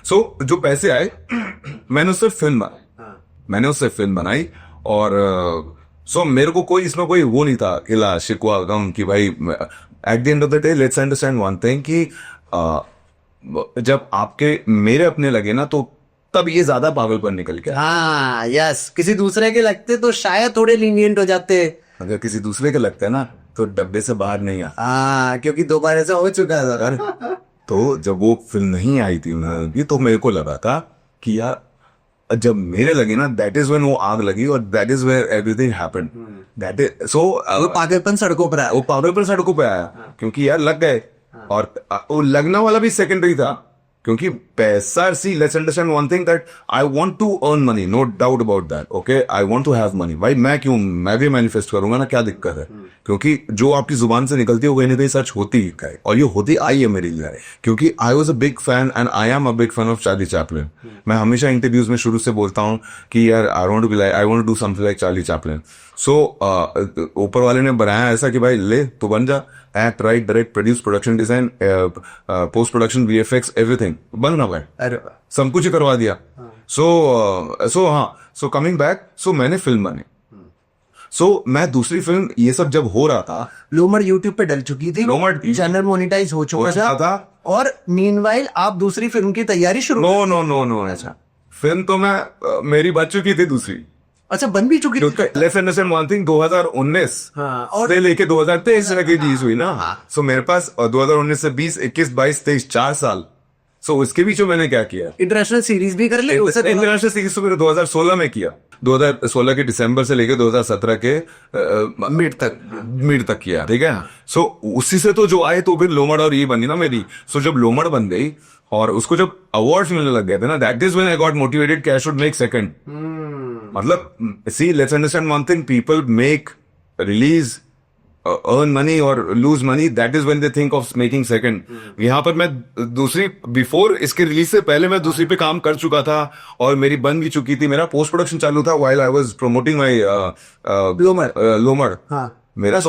So जो पैसे आए मैंने उससे फिल्म बनाई, और सो मेरे को कोई इसमें कोई वो नहीं था गिला शिकवा गम कि भाई, at the end of the day let's understand one thing कि जब आपके मेरे अपने लगे ना तो तब ये ज्यादा पागलपन निकल गया। हाँ यस, किसी दूसरे के लगते तो शायद थोड़े लीनियंट हो जाते। अगर किसी दूसरे के लगता है ना तो डब्बे से बाहर नहीं आ। हाँ, क्योंकि 2 बार ऐसा हो चुका है सर। तो जब वो फिल्म नहीं आई थी उन्होंने, तो मेरे को लगा था कि यार जब मेरे लगी ना, दैट इज व्हेन वो आग लगी, और that is where everything happened. That is so वो पागलपन सड़कों पर आया। वो पागलपन सड़कों पे आया, क्योंकि यार लग गए, और वो लगना वाला भी सेकेंडरी था, क्योंकि पैसा, see let's understand one thing that I want to earn money, no doubt about that. Okay, I want to have money. भाई मैं भी मैनिफेस्ट करूंगा ना, क्या दिक्कत है? क्योंकि जो आपकी जुबान से निकलती है वो कहीं ना कहीं सच होती है, और ये होती आई है मेरी लिए, क्योंकि I was a big fan and I am a big fan of Charlie Chaplin. मैं हमेशा इंटरव्यूज में शुरू से बोलता हूँ कि यार I want to do something like Charlie Chaplin. So ऊपर वाले ने बनाया ऐसा कि भाई ले तो बन जा, act, right, direct, produce, production, design, post production, VFX, everything बन रहा है, अरे सब कुछ ही करवा दिया। सो कमिंग बैक, सो मैंने फिल्म बनी। सो मैं दूसरी फिल्म, ये सब जब हो रहा था, लोमड़ यूट्यूब पे डल चुकी थी, लोमड़ चैनल मोनेटाइज हो चुका था, और मीनवाइल आप दूसरी फिल्म की तैयारी शुरू। नो ऐसा फिल्म तो मैं मेरी बच चुकी थी दूसरी। अच्छा, बन भी चुकी थी। लेट्स अंडरस्टैंड वन थिंग, 2019 और से लेके 2023 तक की रिलीज हुई ना। सो मेरे पास 2019 से 20, 21, 22, 23 4 साल। सो उसके बीच में मैंने क्या किया, इंटरनेशल सीरीज भी कर ली। इंटरनेशनल सीरीज तो मैंने 2016 में किया, 2016 के दिसंबर से लेके 2017 के मिड तक किया, ठीक है। सो उसी से तो जो आए तो फिर लोमड़ और ये बनी ना मेरी। सो जब लोमड़ बन गई और उसको जब अवार्ड्स मिलने लग गए थे ना, that is when I got motivated कि आई शुड मेक सेकंड। मतलब सी let's understand one thing, people make release, earn money or lose money, that is when they think of making second. यहाँ पर मैं दूसरी, बिफोर इसके release से पहले मैं दूसरी पे काम कर चुका था और मेरी बन भी चुकी थी, मेरा पोस्ट प्रोडक्शन चालू था while I was promoting my लोमड़। मेरा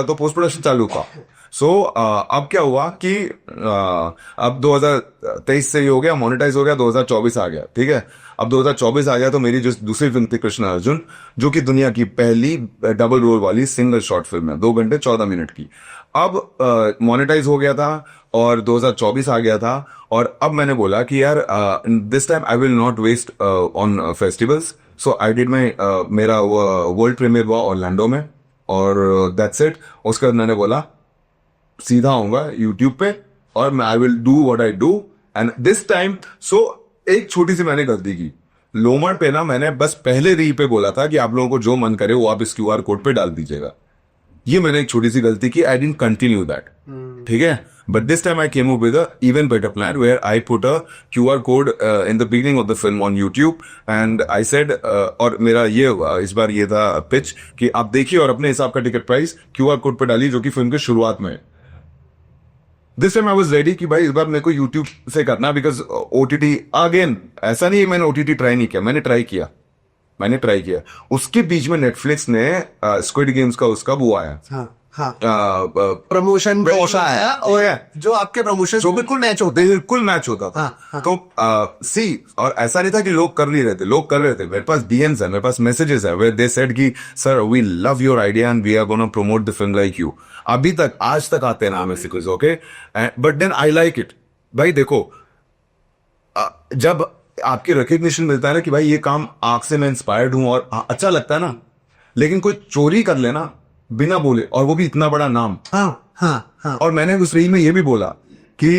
तो पोस्ट प्रोडक्शन चालू था। सो अब क्या हुआ कि अब 2023 से ये हो गया, मोनेटाइज हो गया, 2024 आ गया, ठीक है। अब 2024 आ गया तो मेरी जो दूसरी फिल्म थी कृष्ण अर्जुन, जो कि दुनिया की पहली डबल रोल वाली सिंगल शॉट फिल्म है, 2 घंटे 14 मिनट की। अब मोनेटाइज हो गया था और 2024 आ गया था, और अब मैंने बोला कि यार this time I will not waste on festivals, so I did my मेरा वर्ल्ड प्रीमियर हुआ ऑर्लैंडो में, और दैट्स इट। उसके बाद मैंने बोला सीधा आऊंगा यूट्यूब पे और I will do what I do, and this time so एक छोटी सी मैंने गलती की, लोमड़ पे ना मैंने बस पहले रील पे बोला था कि आप लोगों को जो मन करे वो आप इस क्यूआर कोड पे डाल दीजिएगा। ये मैंने एक छोटी सी गलती की, आई डिडंट कंटिन्यू दैट, ठीक है। But this time I came up with a even better plan where I put a QR code in the beginning of the film on YouTube, and I said, और मेरा ये इस बार ये था pitch कि आप देखिए और अपने हिसाब का टिकट प्राइस क्यूआर कोड पे डालिए, जो कि फिल्म के शुरुआत में है। This time I was ready कि भाई इस बार मेरे को यूट्यूब से करना, बिकॉज ओटीटी अगेन, ऐसा नहीं है मैंने ओटीटी ट्राई नहीं किया, मैंने ट्राई किया। उसके बीच में नेटफ्लिक्स ने स्क्विड गेम्स का उसका वो आया, हाँ प्रमोशन आया, ओ या जो आपके प्रमोशन जो बिल्कुल मैच होते हैं। बिल्कुल मैच होता था। हाँ। तो सी, और ऐसा नहीं था कि लोग कर नहीं रहे थे, लोग कर रहे थे। मेरे पास डीएम्स है, मेरे पास मैसेजेस है वेयर दे सेड कि sir we love your idea and we are gonna promote the film like you. अभी तक आज तक आते हैं ना messages, okay, but then I like it. भाई देखो, जब आपकी रिकग्निशन मिलता है ना कि भाई ये काम आंख से मैं इंस्पायर्ड हूं और अच्छा लगता है ना, लेकिन कोई चोरी कर लेना बिना बोले, और वो भी इतना बड़ा नाम। हाँ। और मैंने उस रील में ये भी बोला कि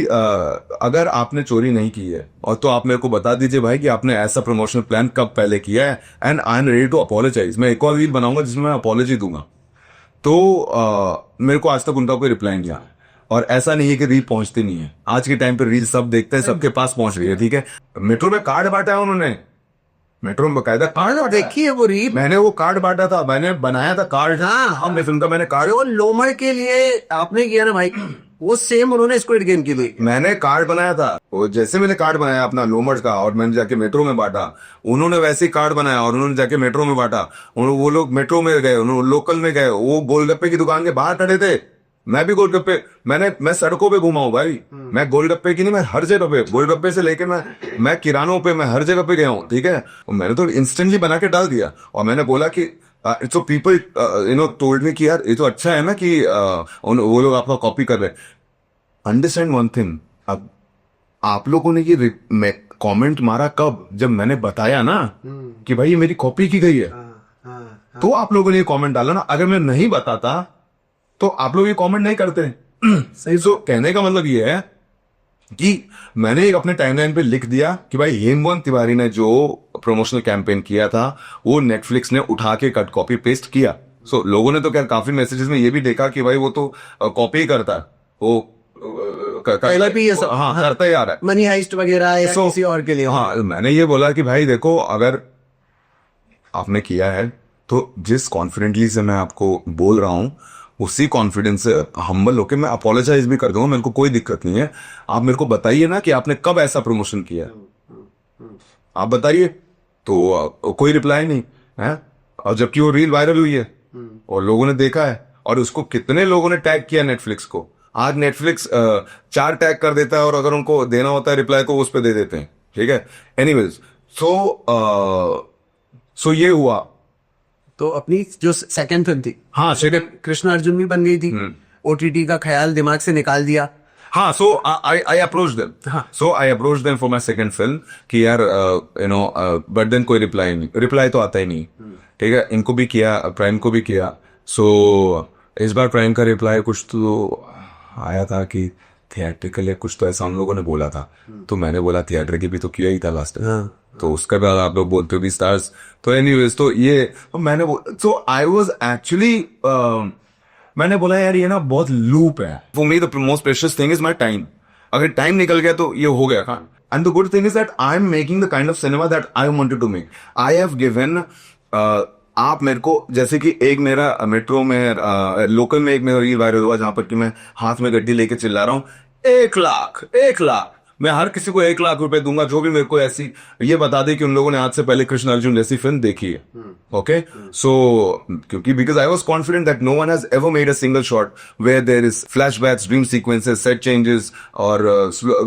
अगर आपने चोरी नहीं की है और तो आप मेरे को बता दीजिए भाई कि आपने ऐसा प्रमोशनल प्लान कब पहले किया है, and I am ready to apologize. मैं एक और रील बनाऊंगा जिसमें मैं अपोलॉजी दूंगा। तो मेरे को आज तक उनका कोई रिप्लाई नहीं आया, और ऐसा नहीं है कि रील पहुंचती नहीं है। आज के टाइम पे रील सब देखते हैं, सबके पास पहुंच रही है, ठीक है। मेट्रो में कार्ड बांटा है उन्होंने, मेट्रो में बकायदा कार्ड देखिए वो रील, मैंने वो कार्ड बांटा था, मैंने बनाया था कार्ड। हाँ। हमने फिल्म का मैंने कार्ड, जो लोमड़ के लिए आपने किया ना भाई, वो सेम उन्होंने स्क्विड गेम की थी। मैंने कार्ड बनाया था, वो जैसे मैंने कार्ड बनाया अपना लोमड़ का और मैंने जाके मेट्रो में बांटा, उन्होंने वैसे ही कार्ड बनाया और उन्होंने जाके मेट्रो में बांटा। वो लोग मेट्रो में गए, उन्होंने लोकल में गए, वो गोलगप्पे की दुकान के बाहर खड़े थे, मैं भी गोलगप्पे, मैं सड़कों पे घुमा हूं भाई, मैं गोलगप्पे की नहीं, मैं हर जगह पे, गोलगप्पे से लेके मैं किरानों पे, मैं हर जगह पे गया हूं, ठीक है। मैंने तो इंस्टेंटली बना के डाल दिया, और मैंने बोला कि सो पीपल टोल्ड मी कि यार ये तो अच्छा है ना कि वो लोग आपका कॉपी कर रहे हैं। अंडरस्टैंड वन थिंग, अब आप लोगों ने ये कमेंट मारा कब, जब मैंने बताया ना कि भाई ये मेरी कॉपी की गई है, तो आप लोगों ने ये कमेंट डाला ना। अगर मैं नहीं बताता तो आप लोग ये कमेंट नहीं करते। सही। सो कहने का मतलब ये है कि मैंने एक अपने टाइमलाइन पे लिख दिया कि भाई हेमवंत तिवारी ने जो प्रमोशनल कैंपेन किया था वो नेटफ्लिक्स ने उठा के कट कॉपी पेस्ट किया। सो लोगों ने तो क्या काफी मैसेजेस में ये भी देखा कि भाई वो तो कॉपी ही करता है, वो पहले भी ये सब हाँ करता ही आ रहा है, मनी हाइस्ट वगैरह या किसी और के लिए। हाँ, मैंने ये बोला कि भाई देखो, अगर आपने किया है तो जिस कॉन्फिडेंटली से मैं आपको बोल रहा हूं उसी कॉन्फिडेंस से हम्बल होके मैं अपोलोजाइज भी कर दूंगा, मेरे को कोई दिक्कत नहीं है। आप मेरे को बताइए ना कि आपने कब ऐसा प्रमोशन किया, आप बताइए। तो कोई रिप्लाई नहीं है, और जबकि वो रील वायरल हुई है और लोगों ने देखा है, और उसको कितने लोगों ने टैग किया नेटफ्लिक्स को। आज नेटफ्लिक्स 4 टैग कर देता है और अगर उनको देना होता है रिप्लाई को उस पर दे देते हैं, ठीक है। एनीवेज, सो ये हुआ। तो अपनी जो सेकंड फिल्म थी, हाँ सेकंड, कृष्ण अर्जुन भी बन गई थी, ओटीटी का ख्याल दिमाग से निकाल दिया। हाँ, so I approach them, so I approach them for my second film कि यार बट देन कोई रिप्लाई तो आता ही नहीं, ठीक है। इनको भी किया, प्राइम को भी किया। सो इस बार प्राइम का रिप्लाई कुछ तो आया था कि थिएट्रिकल या कुछ तो ऐसा हम लोगों ने बोला था, तो मैंने बोला थिएटर की भी तो किया ही था लास्ट टाइम, तो उसके बाद आप लोग बोलते हो भी स्टार्स। तो एनीवेज, तो ये तो मैंने सो आई वाज एक्चुअली मैंने बोला यार ये ना बहुत लूप है। For me the most precious thing is my time. अगर टाइम निकल गया तो ये हो गया। And the good thing is that I am making the kind of cinema that I wanted to make. I have given, आप मेरे को, जैसे कि एक मेरा मेट्रो में लोकल में एक मेरा रील वायरल हुआ जहां पर कि मैं हाथ में गड्डी लेके चिल्ला रहा हूं 1 लाख, मैं हर किसी को 1 लाख रुपए दूंगा जो भी मेरे को ऐसी ये बता दे कि उन लोगों ने आज से पहले कृष्ण अर्जुन जैसी फिल्म देखी है। ओके, सो क्योंकि because I was confident that no one has ever made a single shot where there is flashbacks, dream sequences, set changes और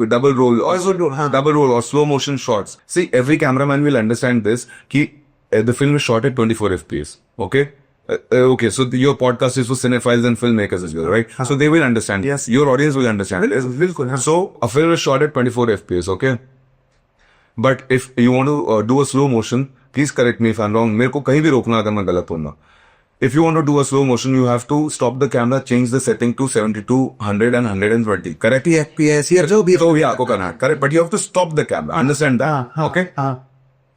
डबल रोल और slow motion shots. See, every cameraman will understand this कि the film is shot at 24 FPS. Okay, Okay, so your podcast is for cinephiles and filmmakers as well, right? So they will understand. Yes. Your audience will understand. बिल्कुल, हाँ. So a film is shot at 24 FPS, okay? But if you want to do a slow motion, please correct me if I'm wrong. मेरे को कहीं भी रोकना अगर मैं गलत हूँ ना. If you want to do a slow motion, you have to stop the camera, change the setting to 72, 100 and 120. Correct? FPS या जो भी So yeah, आपको करना है. Correct. But you have to stop the camera. Understand that? Okay? हाँ.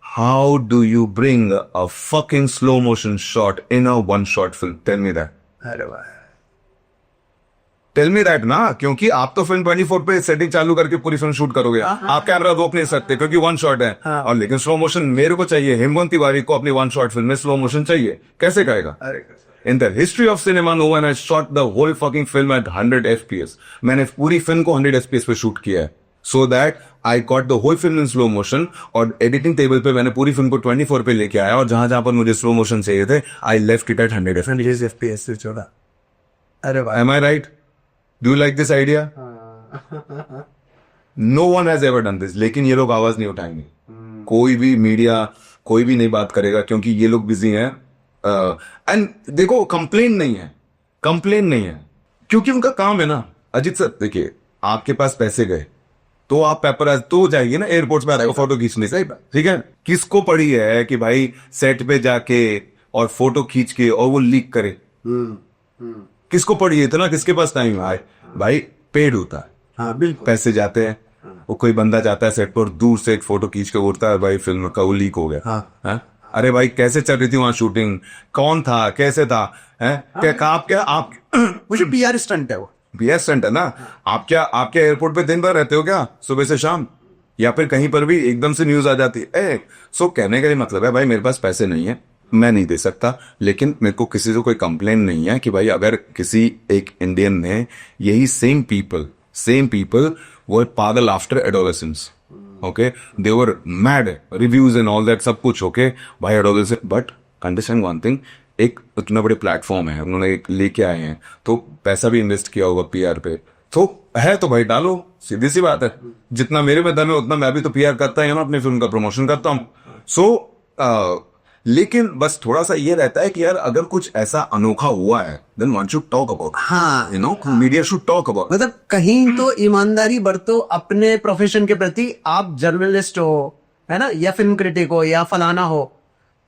How do you bring a fucking slow motion shot in a one shot film? Tell me that. अरे वाह. Tell me that ना, क्योंकि आप तो film 24 पे setting चालू करके पूरी फिल्म शूट करोगे. आप कैमरा रोक नहीं सकते क्योंकि वन शॉट है. और लेकिन स्लो मोशन मेरे को चाहिए. हेमंत तिवारी को अपनी वन शॉट फिल्म में स्लो मोशन चाहिए. कैसे करेगा? In the history of cinema no one has shot the whole fucking film at 100 FPS. मैंने पूरी फिल्म को 100 FPS पे शूट किया है. So that I got the whole film in slow motion. और एडिटिंग टेबल पे मैंने पूरी फिल्म को 24 पे लेके आया. और जहां जहां पर मुझे स्लो मोशन चाहिए थे, I left it at 100 FPS से छोड़ा. अरे वाह. Am I right? Do you like this idea? No one has ever done this. लेकिन ये लोग आवाज नहीं उठाएंगे. कोई भी मीडिया, कोई भी नहीं बात करेगा क्योंकि ये लोग बिजी हैं. एंड देखो, कंप्लेन नहीं है. कंप्लेन नहीं है क्योंकि उनका काम है ना. अजीत सर देखिए, आपके पास पैसे गए तो आप पेपर तो जाएगी ना एयरपोर्ट पे आएगा फोटो खींचने से. ठीक है. किसको पड़ी है कि भाई सेट पे जाके और फोटो खींच के और वो लीक करे? किसको पड़ी है इतना? किसके पास टाइम है? भाई पेड होता है. हाँ बिल्कुल. पैसे जाते हैं. वो कोई बंदा जाता है सेट पर, दूर से एक फोटो खींच के उड़ता है, भाई फिल्म का वो लीक हो गया. हाँ. अरे भाई कैसे चल रही थी वहां शूटिंग? कौन था? कैसे था? क्या आप मुझे PR स्टंट है वो. बीएस स्टंट है ना. आप क्या आपके एयरपोर्ट पे दिन भर रहते हो क्या, सुबह से शाम? या फिर कहीं पर भी एकदम से न्यूज आ जाती है? सो कहने का ये मतलब है भाई मेरे पास पैसे नहीं है, मैं नहीं दे सकता. लेकिन मेरे को किसी से कोई कंप्लेन नहीं है कि भाई अगर किसी एक इंडियन ने यही सेम पीपल वो पागल after adolescence. Okay, they were mad reviews and all that सब कुछ. ओके भाई adolescence. But understand one thing, एक इतना बड़े प्लेटफॉर्म है, उन्होंने एक लेके आए हैं तो पैसा भी इन्वेस्ट किया होगा PR पे. तो है तो भाई डालो, सीधी सी बात है. जितना मेरे में दम है उतना मैं भी तो PR करता ही ना, अपनी फिल्म का प्रमोशन करता हूँ. सो लेकिन बस थोड़ा सा ये रहता है कि यार अगर कुछ ऐसा अनोखा हुआ है then one should talk about. हाँ. You know, media should talk about. मतलब कहीं तो ईमानदारी बरतो अपने प्रोफेशन के प्रति. आप जर्नलिस्ट हो, है ना, या फिल्म क्रिटिक हो या फलाना हो,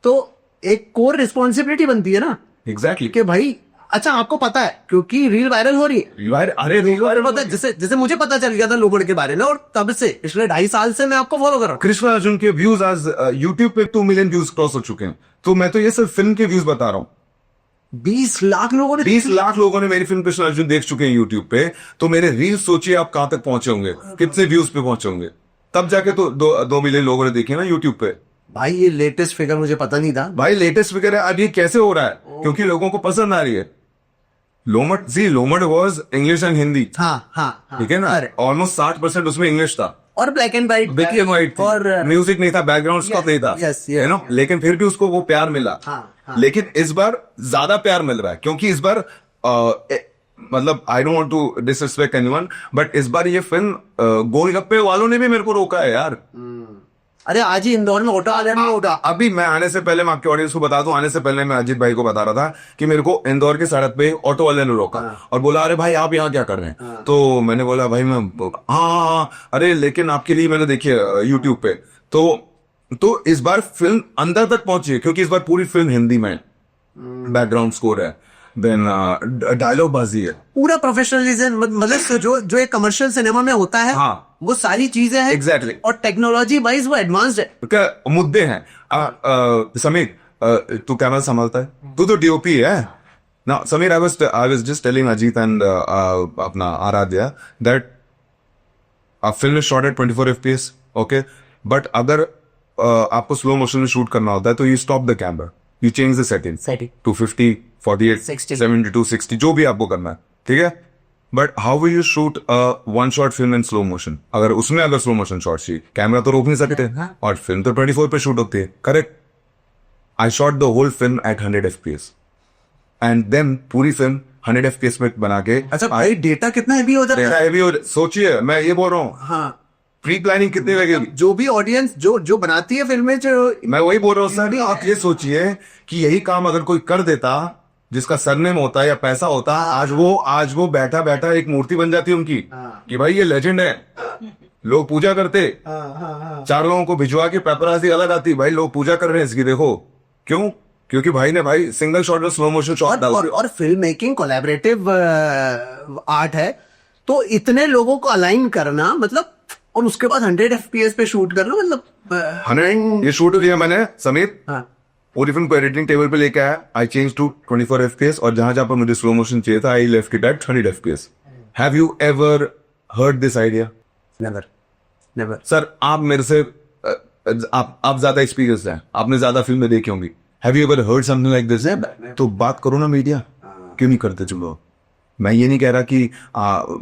तो एक कोर रिस्पॉन्सिबिलिटी बनती है ना. एग्जैक्टली. कि भाई अच्छा आपको पता है क्योंकि रील वायरल हो रही है. अरे रील वायरल पता है, जैसे मुझे पता चल गया था लोमड़ के बारे में, और तब से पिछले 2.5 साल से मैं आपको फॉलो कर रहा हूँ. कृष्णा अर्जुन के व्यूज आज यूट्यूब पे 2 मिलियन व्यूज क्रॉस हो चुके हैं. तो मैं तो ये सिर्फ फिल्म के व्यूज बता रहा हूँ. 20 लाख लोगों ने 20 लाख लोगों ने मेरी फिल्म कृष्णा अर्जुन देख चुके हैं यूट्यूब पे. तो मेरे रील सोचिए आप कहां तक पहुंचे होंगे, कितने व्यूज पे पहुंचे होंगे. तब जाके तो 2 मिलियन लोगों ने देखे ना यूट्यूब पे. भाई ये लेटेस्ट फिगर मुझे पता नहीं था. भाई लेटेस्ट फिगर है. अब ये कैसे हो रहा है? क्योंकि लोगों को पसंद आ रही है. लोमड़ वॉज इंग्लिश एंड हिंदी. हाँ. ठीक है ना. ऑलमोस्ट 60% उसमें इंग्लिश था और ब्लैक एंड व्हाइट और म्यूजिक नहीं था, बैकग्राउंड स्कोर नहीं था. यू नो, लेकिन फिर भी उसको वो प्यार मिला. लेकिन इस बार ज्यादा प्यार मिल रहा है क्योंकि इस बार मतलब I don't want to disrespect anyone, but इस बार ये फिल्म गोलगप्पे वालों ने भी मेरे को रोका है यार. अरे आज ही इंदौर में होटा. अभी मैं आने से पहले, मैं आपके ऑडियंस को बता दूं, आने से पहले मैं अजीत भाई को बता रहा था कि मेरे को इंदौर की सड़क पे ऑटो वाले ने रोका और बोला अरे भाई आप यहाँ क्या कर रहे हैं. तो मैंने बोला भाई मैं हाँ अरे लेकिन आपके लिए मैंने देखी यूट्यूब पे. तो इस बार फिल्म अंदर तक पहुंची क्योंकि इस बार पूरी फिल्म हिंदी में. बैकग्राउंड स्कोर है, देन डायलॉग बाजी है, पूरा प्रोफेशनलिज्म. मतलब जो एक कमर्शियल सिनेमा में होता है, हाँ, वो सारी चीजें हैं. एग्जैक्टली. और टेक्नोलॉजी वाइज वो एडवांस्ड है. क्या मुद्दे हैं. समीर तू कैमरा संभालता है, तू तो DOP है ना. Sameer I was just telling Ajit and अपना Aradhya that film is shot at 24 FPS. Okay, but अगर आपको स्लो मोशन में शूट करना होता है तो you stop the camera, you change the setting to 50, 48, 72, 60, जो भी आपको करना है. ठीक है. But how will you shoot one shot film in slow motion? अगर स्लो मोशन शॉट चाहिए, कैमरा तो रोक नहीं सकते. और फिल्म तो 24 पे शूट होती है. Correct. I shot the whole film at 100 FPS and then पूरी फिल्म 100 FPS में बना के. अच्छा भाई डेटा कितना हैवी हो जाता है. सोचिए, मैं ये बोल रहा हूँ. हाँ. प्री प्लानिंग कितनी लगेगी? जो भी ऑडियंस जो जो बनाती है फिल्में, जो मैं वही बोल रहा हूँ सर, आप ये सोचिए कि यही काम अगर कोई कर देता जिसका सरनेम होता है या पैसा होता, आज वो बैठा बैठा एक मूर्ति बन जाती उनकी कि भाई ये लेजेंड है, लोग पूजा करते, चार लोगों को भिजवा के पेपराज़ी अलग आती, भाई लोग पूजा कर रहे हैं इसकी, देखो क्यों? क्योंकि भाई ने भाई सिंगल शॉट में स्लो मोशन शॉट डाल और फिल्म मेकिंग कोलैबोरेटिव आर्ट है, तो इतने लोगों को अलाइन करना मतलब, और उसके बाद 100 FPS पे शूट करना मतलब 100 ये शूट किया मैंने समीर, हाँ पूरी फिल्म को एडिटिंग टेबल पे लेके आया, आई चेंज टू 24 FPS, और जहां जहां पर मुझे स्लो मोशन चाहिए था I left it at 100 FPS. Have you ever heard this idea? Never never sir आप मेरे से आप ज्यादा एक्सपीरियंस हैं, आपने ज्यादा फिल्में देखी होंगी, have you ever heard something like this? तो बात करो ना मीडिया, क्यों नहीं करते तुम लोग? मैं ये नहीं कह रहा कि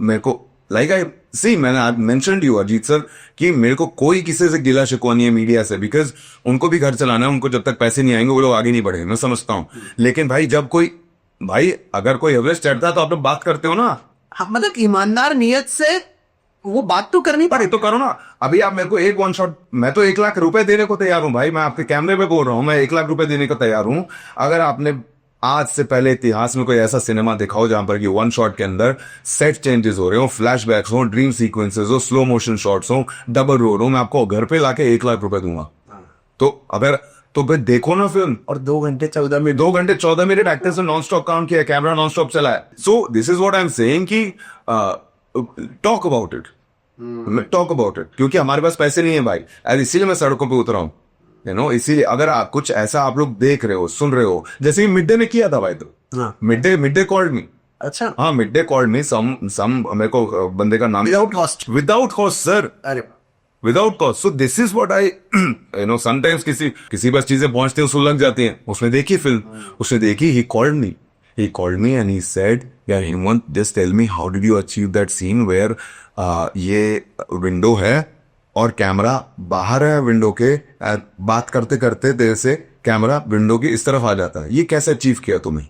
मेरे को लाइक आई सी, मैंने मेंशन्ड यू अजीत सर कि मेरे को कोई किसी से गिला शिकवा नहीं है मीडिया से, बिकॉज उनको भी घर चलाना है, उनको जब तक पैसे नहीं आएंगे वो लोग आगे नहीं बढ़ेंगे, मैं समझता हूँ। लेकिन भाई जब कोई भाई अगर कोई एवरेस्ट चढ़ता है तो आप लोग बात करते हो ना। हाँ, मतलब ईमानदार नियत से वो बात तो करनी पर तो करो ना। अभी आप मेरे को एक वन शॉट, मैं तो 1 लाख रुपए देने को तैयार हूं भाई, मैं आपके कैमरे पे बोल रहा हूं, मैं 1 लाख रुपए देने को तैयार हूं। अगर आपने आज से पहले इतिहास में कोई ऐसा सिनेमा दिखाओ जहां पर कि वन शॉट के अंदर सेट चेंजेस हो रहे हो, फ्लैशबैक्स हो, ड्रीम सीक्वेंसेस हो, स्लो मोशन शॉट्स हो, डबल रोल हो, मैं आपको घर पे लाके 1 लाख रुपए दूंगा। तो अगर तो फिर देखो ना फिल्म। और 2 घंटे 14 मिनट 2 घंटे 14 मिनट एक्टर्स ने नॉन स्टॉप काम किया, कैमरा नॉन स्टॉप चला है। So this is what I am saying कि talk about it, talk about it, क्योंकि हमारे पास पैसे नहीं है भाई, और इसीलिए मैं सड़कों पे उतरा हूँ, यू नो। इसीलिए अगर आप कुछ ऐसा आप लोग देख रहे हो, सुन रहे हो, जैसे मिड डे में किया था भाई, तो मिड डे कॉल्ड मी। अच्छा, हाँ, मिड डे कॉल्ड मी, सम मेरे को बंदे का नाम विदाउट कॉस्ट सर, अरे without cost. So this is what I you know, sometimes किसी बस चीजें पहुंचती हैं, उसको लग जाती हैं। उसने देखी फिल्म, उसने देखी, he called me and he said, यार Hemant, just tell me how did you achieve that scene where ये विंडो है और कैमरा बाहर है विंडो के, बात करते करते देर से कैमरा विंडो की इस तरफ आ जाता है, ये कैसे अचीव किया तुमने?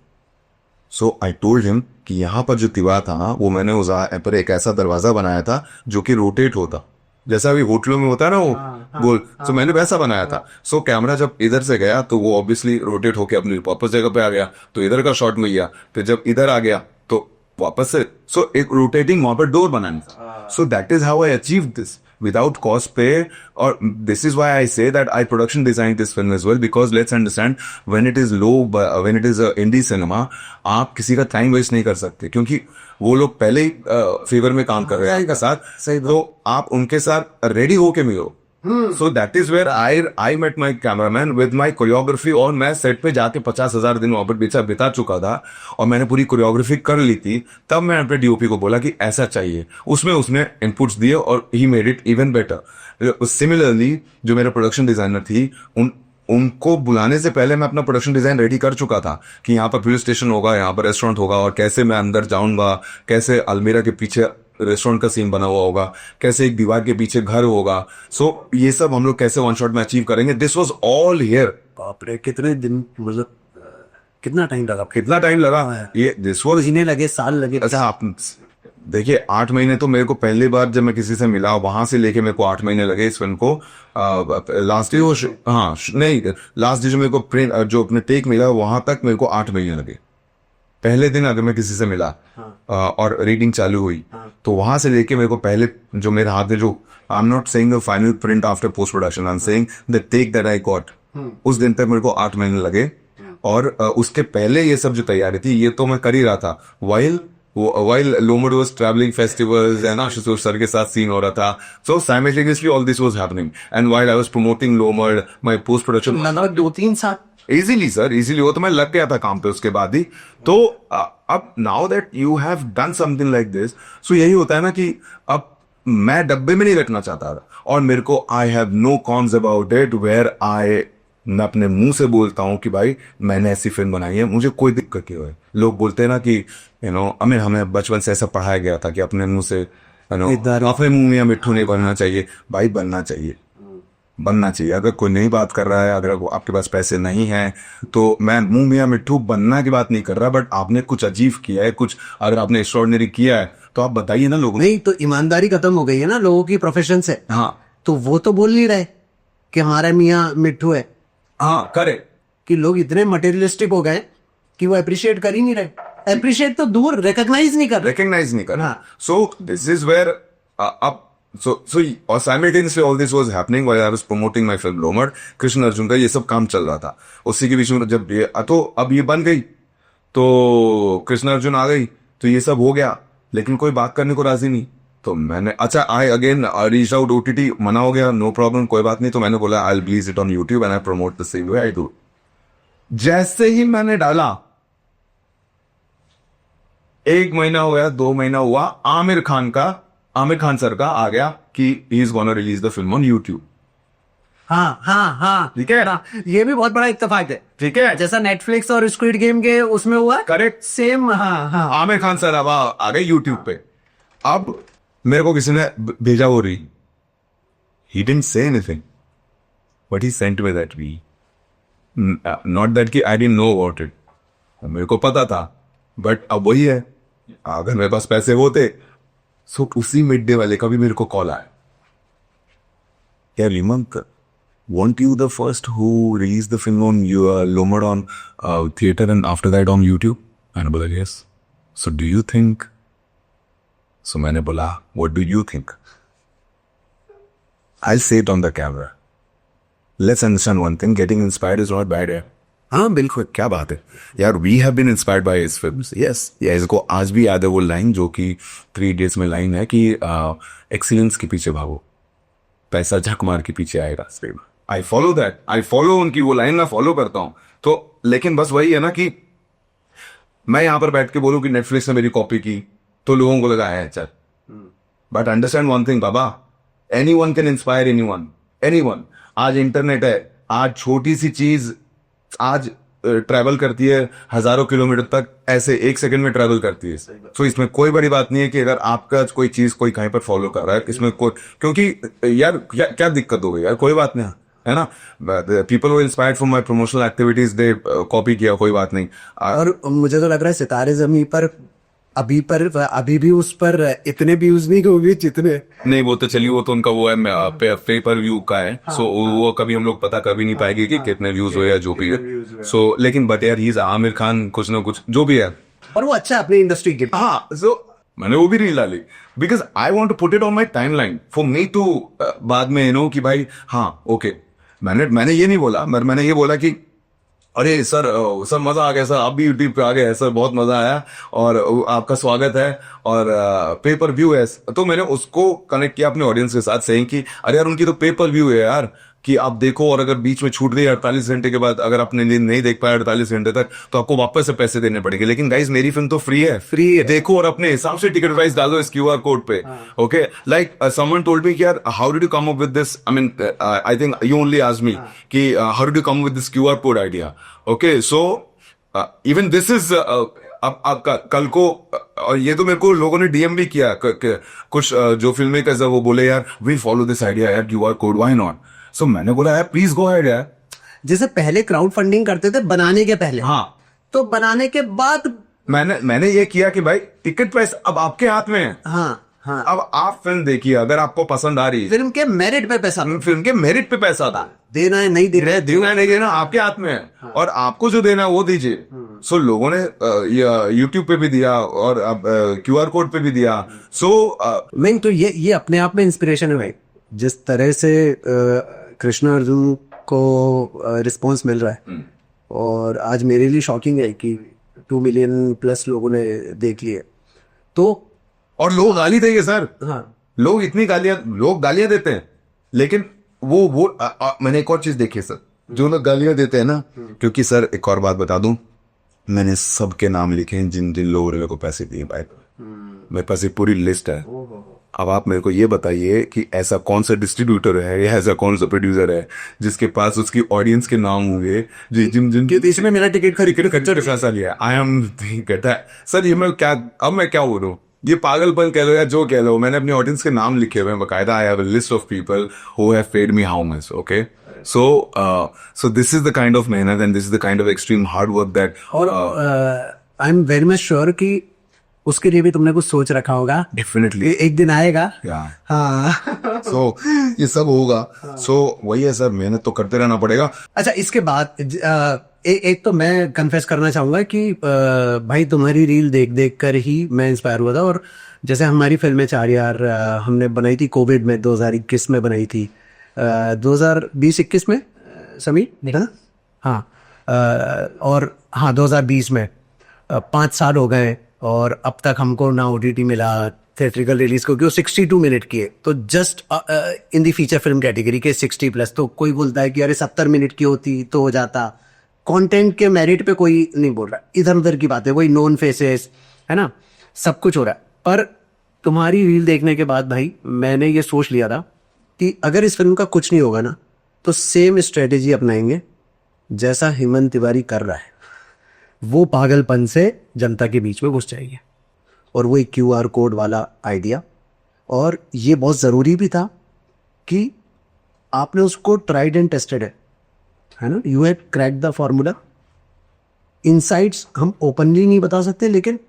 सो आई टोल्ड हिम कि यहाँ पर जो दीवार था ना, वो मैंने उस पर एक ऐसा दरवाजा बनाया था जो कि रोटेट होता, जैसा अभी होटलों में होता है ना वो गोल। सो मैंने वैसा बनाया था। सो कैमरा जब इधर से गया तो वो ऑब्वियसली रोटेट होके अपनी वापस जगह पे आ गया, तो इधर का शॉट में गया, फिर जब इधर आ गया तो वापस से। सो एक रोटेटिंग वहां पर डोर बनाना था। सो that is how I achieve this without cost pay, or this is why I say that I production designed this film as well, because let's understand, when it is low, when it is a indie cinema, आप किसी का time waste नहीं कर सकते, क्योंकि वो लोग पहले ही फेवर में काम कर रहे हैं आपके साथ, तो आप उनके साथ रेडी होके मिलो। So that is where I met my cameraman with my choreography, और मैं सेट पे जाके 50,000 दिन वहां पर बिता चुका था और मैंने पूरी कोरियोग्राफी कर ली थी। तब मैं अपने डीओपी को बोला कि ऐसा चाहिए, उसमें उसने इनपुट्स दिए और he made it even better. Similarly जो मेरा प्रोडक्शन डिजाइनर थी, उनको बुलाने से पहले मैं अपना प्रोडक्शन डिजाइन रेडी कर चुका था कि यहाँ पर पुलिस स्टेशन होगा, यहाँ पर रेस्टोरेंट होगा, और कैसे मैं अंदर जाऊंगा, कैसे अलमीरा के पीछे रेस्टोरेंट का सीन बना हुआ होगा, कैसे एक दीवार के पीछे घर होगा। सो ये सब हम लोग कैसे वन शॉट में अचीव करेंगे, दिस वाज ऑल हियर। बाप रे, कितने दिन, मतलब कितना टाइम लगा? ये दिस वाज, महीने लगे, साल लगे? अच्छा आप देखिए, 8 महीने तो मेरे को पहली बार जब मैं किसी से मिला वहां से लेके मेरे को 8 महीने लगे इस फिल्म को। लास्ट डे हाँ नहीं, लास्ट डे जो मेरे को प्रिंट जो अपने टेक मिला वहां तक मेरे को 8 महीने लगे। पहले दिन अगर मैं किसी से मिला और रीडिंग चालू हुई, तो वहां से लेके मेरे को पहले जो मेरे हाथ में जो, I am not saying the final print after post production, I am saying the take that I got, उस दिन तक मेरे को 8 महीने लगे। और उसके पहले ये सब जो तैयारी थी ये तो मैं कर ही रहा था while Lomad was traveling festivals and Ashutosh sir के साथ सीन हो रहा था। So simultaneously all this was happening, and while I was promoting Lomad, my post production 2-3 साल इजीली सर, इजीली, वो तो मैं लग गया था काम पे उसके बाद ही। तो अब now that you have done something like this, so यही होता है ना कि अब मैं डब्बे में नहीं रखना चाहता था, और मेरे को I have no cons about it, where मैं अपने मुंह से बोलता हूं कि भाई मैंने ऐसी फिल्म बनाई है, मुझे कोई दिक्कत नहीं हुई। लोग बोलते हैं ना कि यू नो, हमें बचपन से ऐसा पढ़ाया गया था कि अपने मुंह से, यू नो, अपने मुंह में मिट्ठू नहीं बनना चाहिए। भाई बनना चाहिए। अगर कोई नहीं बात कर रहा है, अगर आपके पास पैसे नहीं है, तो मैं मुंह मियां मिट्ठू बनना की बात नहीं कर रहा, बट आपने कुछ अचीव किया है, कुछ अगर आपने एक्स्ट्राऑर्डिनरी किया है, तो आप बताइए ना लोगों नहीं तो ईमानदारी खत्म हो गई है ना लोगों की प्रोफेशन से। हाँ तो वो तो बोल नहीं रहे कि हमारा मियाँ मिट्ठू है, हाँ करेक्ट। कि लोग इतने मटेरियलिस्टिक हो गए कि वो अप्रिशिएट कर ही नहीं रहे। अप्रिशिएट तो दूर, रिकॉग्नाइज नहीं कर रहे। recognize नहीं कर रहा. हाँ. So this is where up so or simultaneously all this was happening while I was promoting my film Lomar. Krishna Arjun का ये सब काम चल रहा था. उसी के बीच में जब ये तो अब ये बन गई तो कृष्ण अर्जुन आ गई तो ये सब हो गया, लेकिन कोई बात करने को राजी नहीं. तो मैंने अच्छा I again reach out OTT, मना हो गया, नो प्रॉब्लम, कोई बात नहीं. तो मैंने बोला I will release it on YouTube and I promote the same way I do. जैसे ही मैंने डाला, 1 महीना हो गया, 2 महीना हुआ, आमिर खान सर का आ गया कि he is gonna release the film on YouTube. हाँ हाँ हाँ, ठीक है. हाँ, ये भी बहुत बड़ा इत्तेफाक है, ठीक है, जैसा नेटफ्लिक्स और स्क्विड गेम के उसमें हुआ। Correct same. हाँ हाँ, आमिर खान सर अब आ गए यूट्यूब पे. अब मेरे को किसी ने भेजा वो reel. He didn't say anything but he sent me that reel. Not that कि I didn't know about it, मेरे को पता था. बट अब वही है, अगर मेरे पास पैसे होते सो उसी मिड डे वाले का भी मेरे को कॉल आया, क्या रीमंक weren't you the first who released the film on Lomar on theater and after that on YouTube? मैंने बोला yes. So do you think? So मैंने बोला what do you think? I'll say it on the camera. Let's understand one thing, getting inspired is not bad. हाँ बिल्कुल, क्या बात है यार. We have been inspired by his films. Yes, इसको आज भी याद है वो लाइन जो कि 3 Idiots में लाइन है कि एक्सीलेंस के पीछे भागो, पैसा झक मार के पीछे आएगा. I follow that, I follow उनकी वो लाइन, मैं फॉलो करता हूं. तो लेकिन बस वही है ना कि मैं यहां पर बैठ के बोलूं कि नेटफ्लिक्स ने मेरी कॉपी की तो लोगों को लगा है चल. But understand one thing Baba, any one can inspire any one. आज इंटरनेट है, आज छोटी सी चीज आज ट्रैवल करती है हजारों किलोमीटर तक, ऐसे 1 सेकंड में ट्रैवल करती है. तो इसमें कोई बड़ी बात नहीं है कि अगर आपका कोई चीज कोई कहीं पर फॉलो कर रहा है, इसमें कोई, क्योंकि यार क्या दिक्कत हो गई यार, कोई बात नहीं है ना. People were inspired from my promotional activities, they copy किया, कोई बात नहीं. और मुझे तो लग रहा है सितारे जमी पर अभी भी उस पर इतने व्यूज नहीं होंगे जितने. नहीं वो तो चलिए, वो तो उनका वो है पे पर व्यू का है. सो वो कभी हम लोग पता कर भी नहीं पाएंगे कि कितने व्यूज हुए या जो भी है. सो लेकिन बट यार ही इज आमिर खान, कुछ ना कुछ जो भी है, और वो अच्छा है अपनी इंडस्ट्री के. हाँ. सो मैंने वो भी रील डाली because I want to put it on my timeline for me to बाद में यू नो कि भाई हाँ ओके. मैंने ये नहीं बोला, मैंने ये बोला कि अरे सर मजा आ गया सर, आप भी यूट्यूब पे आ गए सर, बहुत मजा आया और आपका स्वागत है और पे पर व्यू है. तो मैंने उसको कनेक्ट किया अपने ऑडियंस के साथ, सेइंग कि अरे यार उनकी तो पे पर व्यू है यार, कि आप देखो, और अगर बीच में छूट गई 48 घंटे के बाद, अगर आपने नहीं देख पाया 48 घंटे तक, तो आपको वापस से पैसे देने पड़ेंगे. लेकिन गाइस मेरी फिल्म तो फ्री है, देखो और अपने हिसाब से टिकट प्राइस डालो इस QR कोड पे. Okay, like someone told me कि यार how did you come up with this, I mean I think you only asked me कि how did you come with this QR code idea. Okay, so even this is अब कल को और ये तो मेरे को लोगों ने DM भी किया, कुछ जो फिल्म मेकर्स है वो बोले यार वी फॉलो दिस आइडिया यार, QR कोड व्हाई नॉट. सो मैंने बोला यार प्लीज गो अहेड यार. जैसे पहले क्राउड फंडिंग करते थे बनाने के पहले, हाँ, तो बनाने के बाद मैंने ये किया कि भाई टिकट प्राइस अब आपके हाथ में है. हाँ हाँ, अब आप फिल्म देखिए, अगर आपको पसंद आ रही है, फिल्म के मेरिट पे पैसा, फिल्म के मेरिट पे पैसा था, देना है नहीं देना है नहीं देना आपके हाथ में है. हाँ. और आपको जो देना है वो दीजिए. सो लोगों ने YouTube पे भी दिया और अब QR कोड पे भी दिया. सो नहीं तो ये अपने आप में इंस्पिरेशन है भाई, जिस तरह से कृष्ण अर्जुन को रिस्पॉन्स मिल रहा है. और आज मेरे लिए शॉकिंग है कि 2 मिलियन प्लस लोगों ने देख लिए. तो और लोग गाली देंगे सर. हाँ, लोग इतनी लोग गालियां देते हैं, लेकिन वो मैंने एक और चीज देखी है सर, जो लोग गालियां देते हैं ना, क्योंकि सर एक और बात बता दूं, मैंने सबके नाम लिखे हैं जिन जिन लोगों ने मेरे को पैसे दिए भाई. मेरे पास एक पूरी लिस्ट है. अब आप मेरे को ये बताइए कि ऐसा कौन सा डिस्ट्रीब्यूटर है या ऐसा कौन सा प्रोड्यूसर है जिसके पास उसकी ऑडियंस के नाम होंगे जिनके देश में मेरा टिकट खरीद कच्चा पैसा लिया. आई एम कहता है सर ये मैं क्या बोलूं, ये पागलपन कह लो या जो कह लो, मैंने अपनी ऑडियंस के नाम लिखे हुए हैं बकायदा. I have a list of people who have paid me how much. Okay, so this is the kind of मेहनत and this is the kind of extreme hard work that और I am very much sure कि उसके लिए भी तुमने कुछ सोच रखा होगा, डेफिनेटली एक दिन आएगा। या हाँ। सो ये सब होगा। सो वही है सर, मेहनत तो करते रहना पड़ेगा। अच्छा, इसके बाद एक तो मैं कन्फेस करना चाहूंगा कि भाई तुम्हारी रील देख देख कर ही मैं इंस्पायर हुआ था। और जैसे हमारी फिल्में चार यार हमने बनाई थी कोविड में, 2021 में बनाई थी, 2020-21 में समीर, है ना? हाँ, और हाँ 2020 में 5 साल हो गए और अब तक हमको ना ओटीटी मिला थिएट्रिकल रिलीज को, क्योंकि वो 62 मिनट की है। तो just in the feature film category के 60+। तो कोई बोलता है कि अरे 70 मिनट की होती तो हो जाता। कंटेंट के मेरिट पे कोई नहीं बोल रहा, इधर उधर की बातें, वही नॉन फेसेस, है ना, सब कुछ हो रहा है। पर तुम्हारी रील देखने के बाद भाई मैंने ये सोच लिया था कि अगर इस फिल्म का कुछ नहीं होगा ना, तो सेम स्ट्रेटेजी अपनाएंगे जैसा हेमंत तिवारी कर रहा है। वो पागलपन से जनता के बीच में घुस जाएगी, और वो एक QR कोड वाला आइडिया। और ये बहुत ज़रूरी भी था कि आपने उसको ट्राइड एंड टेस्टेड है ना, you have crack the formula. Insights हम ओपनली नहीं बता सकते, लेकिन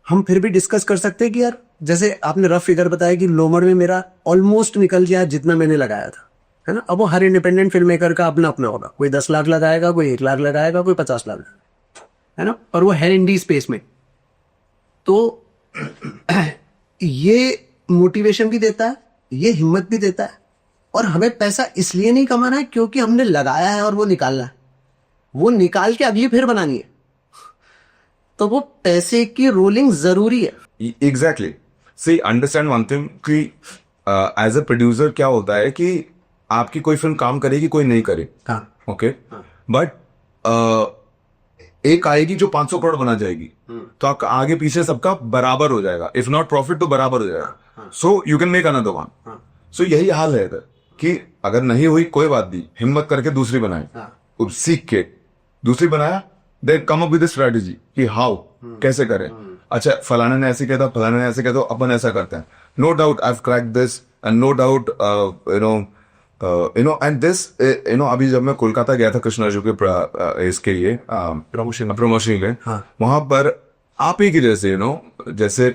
हम फिर भी डिस्कस कर सकते हैं कि यार जैसे आपने रफ फिगर बताया कि लोमड़ में मेरा ऑलमोस्ट निकल गया जितना मैंने लगाया था, है ना। अब वो हर इंडिपेंडेंट फिल्म मेकर का अपना अपना होगा, कोई 10 लाख लगाएगा, कोई 1 लाख लगाएगा, कोई 50 लाख, है ना। और वो है इंडी स्पेस में, तो ये मोटिवेशन भी देता है, ये हिम्मत भी देता है। और हमें पैसा इसलिए नहीं कमाना है क्योंकि हमने लगाया है और वो निकालना है, वो निकाल के अगली फिर बनानी है। तो वो पैसे की रोलिंग जरूरी है। एग्जैक्टली। सी अंडरस्टैंड वन थिंग कि एज अ प्रोड्यूसर क्या होता है कि आपकी कोई फिल्म काम करेगी, कोई नहीं करे, हाँ, ओके, बट एक आएगी जो 500 करोड़ बना जाएगी, तो आपका आगे पीछे सबका बराबर हो जाएगा, इफ नॉट प्रॉफिट तो बराबर हो जाएगा। So you can make another one. So यही हाल है इधर कि अगर नहीं हुई कोई बात नहीं, हिम्मत करके दूसरी बनाए, सीख के दूसरी बनाया, then come up with strategy कि हाउ कैसे करें। अच्छा, फलाने ने ऐसे कहता, फलाने ने ऐसे कहता, अपन ऐसा करते हैं। No doubt I have cracked this and no doubt and this अभी जब मैं कोलकाता गया था कृष्ण अर्जुन के इसके लिए प्रमोशन के लिए, वहां पर आप ही की जैसे जैसे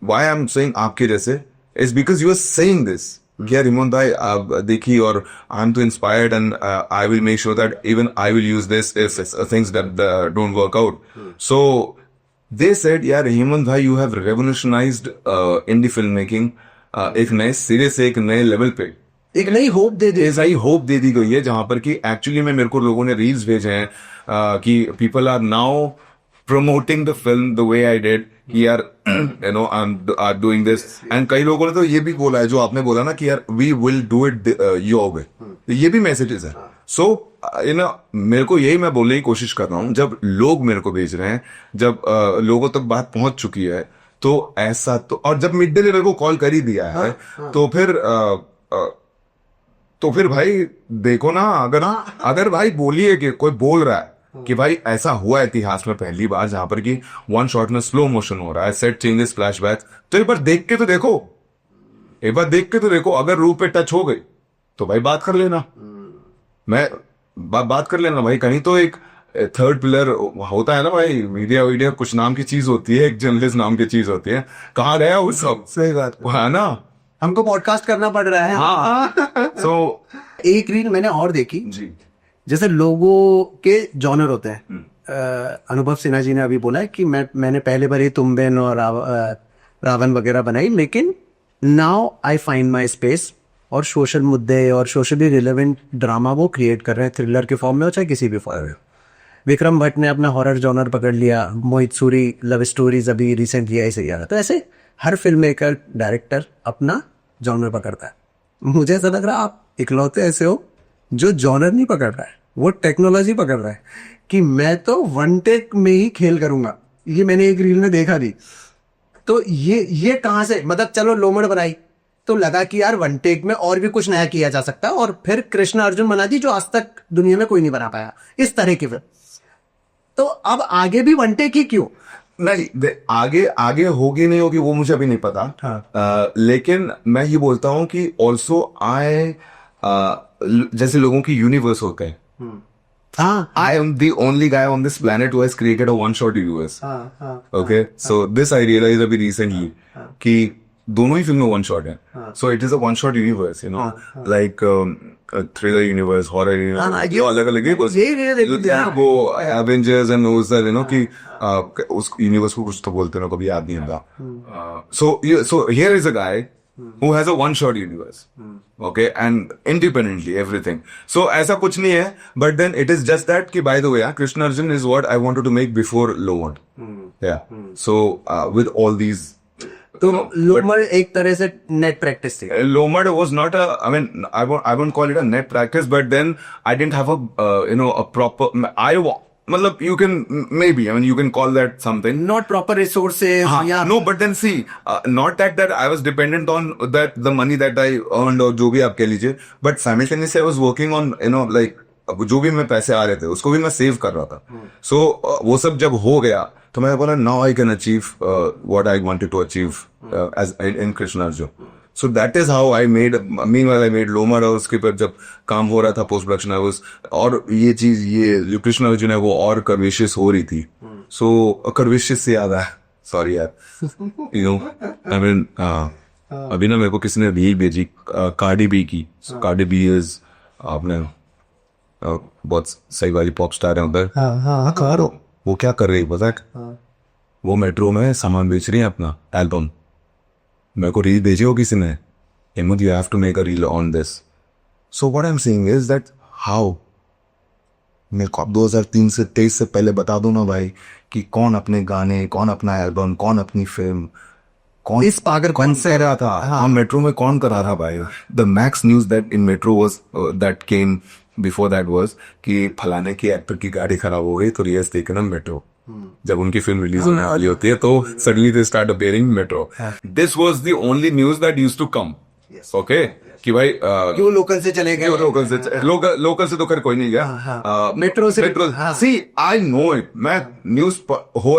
व्हाई आई एम सेइंग आपके जैसे is because you are saying this यार हिमंत भाई आप देखिए, और I am too inspired and I will make sure that even I will use this if things that don't work out. So they said यार हेमंत भाई you have revolutionised indie film making, एक नए सिरे से एक नए लेवल पे एक नई होप दे दे, ऐसा ही होप दे दी गई है, जहां पर कि एक्चुअली में मेरे को लोगों ने रील्स भेजे हैं कि people are now promoting the film the way I did कि यार I'm doing this, and कई लोगों ने तो ये भी बोला है जो आपने बोला ना कि यार we will do it your way, ये भी मैसेजेस है। सो मेरे को यही मैं बोलने की कोशिश कर रहा हूँ, जब लोग मेरे को भेज रहे हैं, जब लोगों तक बात पहुंच चुकी है, तो ऐसा तो, और जब मिड डे ने मेरे को कॉल कर ही दिया है, तो फिर भाई देखो ना, अगर भाई बोलिए कि कोई बोल रहा है कि भाई ऐसा हुआ इतिहास में पहली बार जहां पर कि वन शॉट में स्लो मोशन हो रहा है, सेट चेंजेस, फ्लैशबैक, तो एक बार देख के तो देखो, एक बार देख के तो देखो। अगर रूह पे टच हो गई तो भाई बात कर लेना, मैं बात कर लेना भाई। कहीं तो एक थर्ड पिलर होता है ना भाई, मीडिया कुछ नाम की चीज होती है, एक जर्नलिस्ट नाम की चीज होती है, कहाँ गया वो सब? सही बात है ना, हमको पॉडकास्ट करना पड़ रहा है। हाँ। सो एक रील मैंने और देखी जी, जैसे लोगों के जॉनर होते हैं। अनुभव सिन्हा जी ने अभी बोला है कि मैंने पहले बार ही तुम्बेन और रावण वगैरह बनाई, लेकिन now I find my space, और सोशल मुद्दे और सोशली रिलेवेंट ड्रामा वो क्रिएट कर रहे हैं, थ्रिलर के फॉर्म में हो चाहे किसी भी फॉर्म में। विक्रम भट्ट ने अपना हॉरर जॉनर पकड़ लिया, मोहित सूरी लव स्टोरीज अभी रिसेंटली ऐसे ही आ रहा। तो ऐसे हर फिल्म मेकर डायरेक्टर अपना जॉनर पकड़ता है। मुझे ऐसा लग रहा है आप इकलौते ऐसे हो जो जॉनर नहीं पकड़ रहा है, वो टेक्नोलॉजी पकड़ रहा है कि मैं तो वन टेक में ही खेल करूंगा। ये मैंने एक रील में देखा थी। तो ये कहां से, मतलब चलो लोमड़ बनाई तो लगा कि यार वन टेक में और भी कुछ नया किया जा सकता है, और फिर कृष्ण अर्जुन बना दी जो आज तक दुनिया में कोई नहीं बना पाया इस तरह की फिल्म। तो अब आगे भी वन टेक ही क्यों? नहीं, आगे होगी नहीं होगी वो मुझे अभी नहीं पता। हाँ। लेकिन मैं ये बोलता हूं कि ऑल्सो जैसे लोगों की यूनिवर्स होते हैं, हाँ I am the only guy on this planet who has created a one-shot universe. हाँ हाँ Okay, so this I realized अभी recently कि दोनों ही फिल्में one shot हैं. So it is a one shot universe, you know, like thriller universe, horror universe. ये अलग अलग है. वो Avengers and those that, you know, कि उस universe को कुछ तो बोलते हैं ना, कभी याद नहीं आता. So here is a guy who has a one shot universe. Okay, and independently everything. So ऐसा कुछ नहीं है, but then it is just that कि by the way, Krishna Arjun is what I wanted to make before Lomad. Yeah. So with all these. तो लोमड़ एक तरह से net practice थी. Lomad was not a, I mean, I won't call it a net practice, but then I didn't have a, a proper, मतलब you can, maybe, I mean, you can call that something. Not proper resources. हाँ, no, but then see, not that I was dependent on that, the money that I earned or जो भी आप कह लीजिए, but simultaneously I was working on, like, जो भी मैं पैसे आ रहे थे, उसको भी मैं सेव कर रहा था. So, वो सब जब हो गया, तो मैं बोला now I can achieve what I wanted to achieve as in Krishna Arjun. So that is how I made. Meanwhile, I made Lomar, और उसके पर जब काम हो रहा था पोस्ट प्रोडक्शन, I was, और ये चीज ये जो कृष्ण अर्जुन है वो और कर्विशियस हो रही थी. So कर्विशियस से याद आया, सॉरी यार, I mean अभी ना मेरे को किसी ने रील भेजी कार्डी बी की. कार्डी बी इज आपने बहुत सही वाली पॉप स्टार है उधर. हाँ करो. वो क्या कर रही है पता है? वो मेट्रो में सामान बेच रही है अपना एल्बम. मेरे को रील भेजी हो किसी ने, हिम्मत, you have to make a reel on this. So what I am saying is that how मेरे को अब 2003 से 23 से पहले बता दो ना भाई कि कौन अपने गाने, कौन अपना एल्बम, कौन अपनी फिल्म, कौन इस पागल कौन से रहा था. हाँ, मेट्रो में कौन करा था भाई. The max news that in metro was that came before that was कि फलाने की एक्टर की गाड़ी खराब हो गई तो रियस टेकन अ मेट्रो. जब उनकी फिल्म रिलीज होने वाली होती है तो suddenly they start appearing metro. This was the only news that used to come. Okay, कि भाई क्यों लोकल से चले गए. लोकल से तो खैर कोई नहीं गया. मेट्रो से. सी आई नो इट. मैं न्यूज हो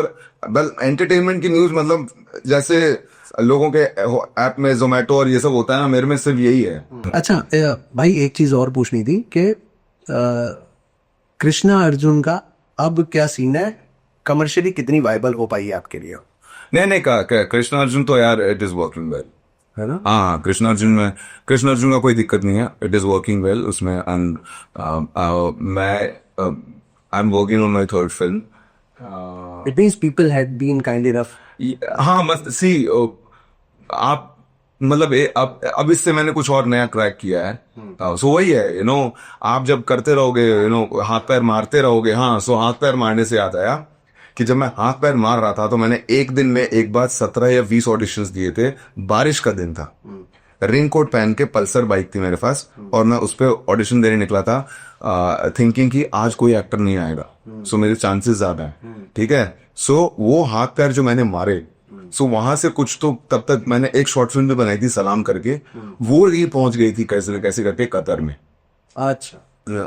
वेल एंटरटेनमेंट की न्यूज, मतलब जैसे लोगों के ऐप में जोमेटो और ये सब होता है ना, मेरे में सिर्फ यही है. अच्छा भाई, एक चीज और पूछनी थी कि कृष्णा अर्जुन का अब क्या सीन है, कमर्शियली कितनी वायबल हो पाई है आपके लिए? नहीं कृष्ण अर्जुन तो यार इट इज वर्किंग वेल, है ना. हाँ, कृष्ण अर्जुन का कोई दिक्कत नहीं है. इट इज वर्किंग वेल उसमें. एंड मैं I am working on my third film. It means people had been kind enough. हाँ, मस्त सी आप, मतलब अब इससे मैंने कुछ और नया क्रैक किया है. सो वही है, आप जब करते रहोगे, हाथ पैर मारते रहोगे. हाँ, सो हाथ पैर मारने से याद आया कि जब मैं हाथ पैर मार रहा था तो मैंने एक दिन में एक बार 17 या 20 ऑडिशंस दिए थे. बारिश का दिन था, रेन कोट पहन के, पल्सर बाइक थी मेरे पास, और मैं उस पर ऑडिशन देने निकला था थिंकिंग कि आज कोई एक्टर नहीं आएगा, सो मेरे चांसेस ज्यादा हैं. ठीक है. सो वो हाथ पैर जो मैंने मारे, सो वहां से कुछ तो, तब तक मैंने एक शॉर्ट फिल्म भी बनाई थी सलाम करके, वो रील पहुंच गई थी कैसे न कैसे करके कतर में. अच्छा.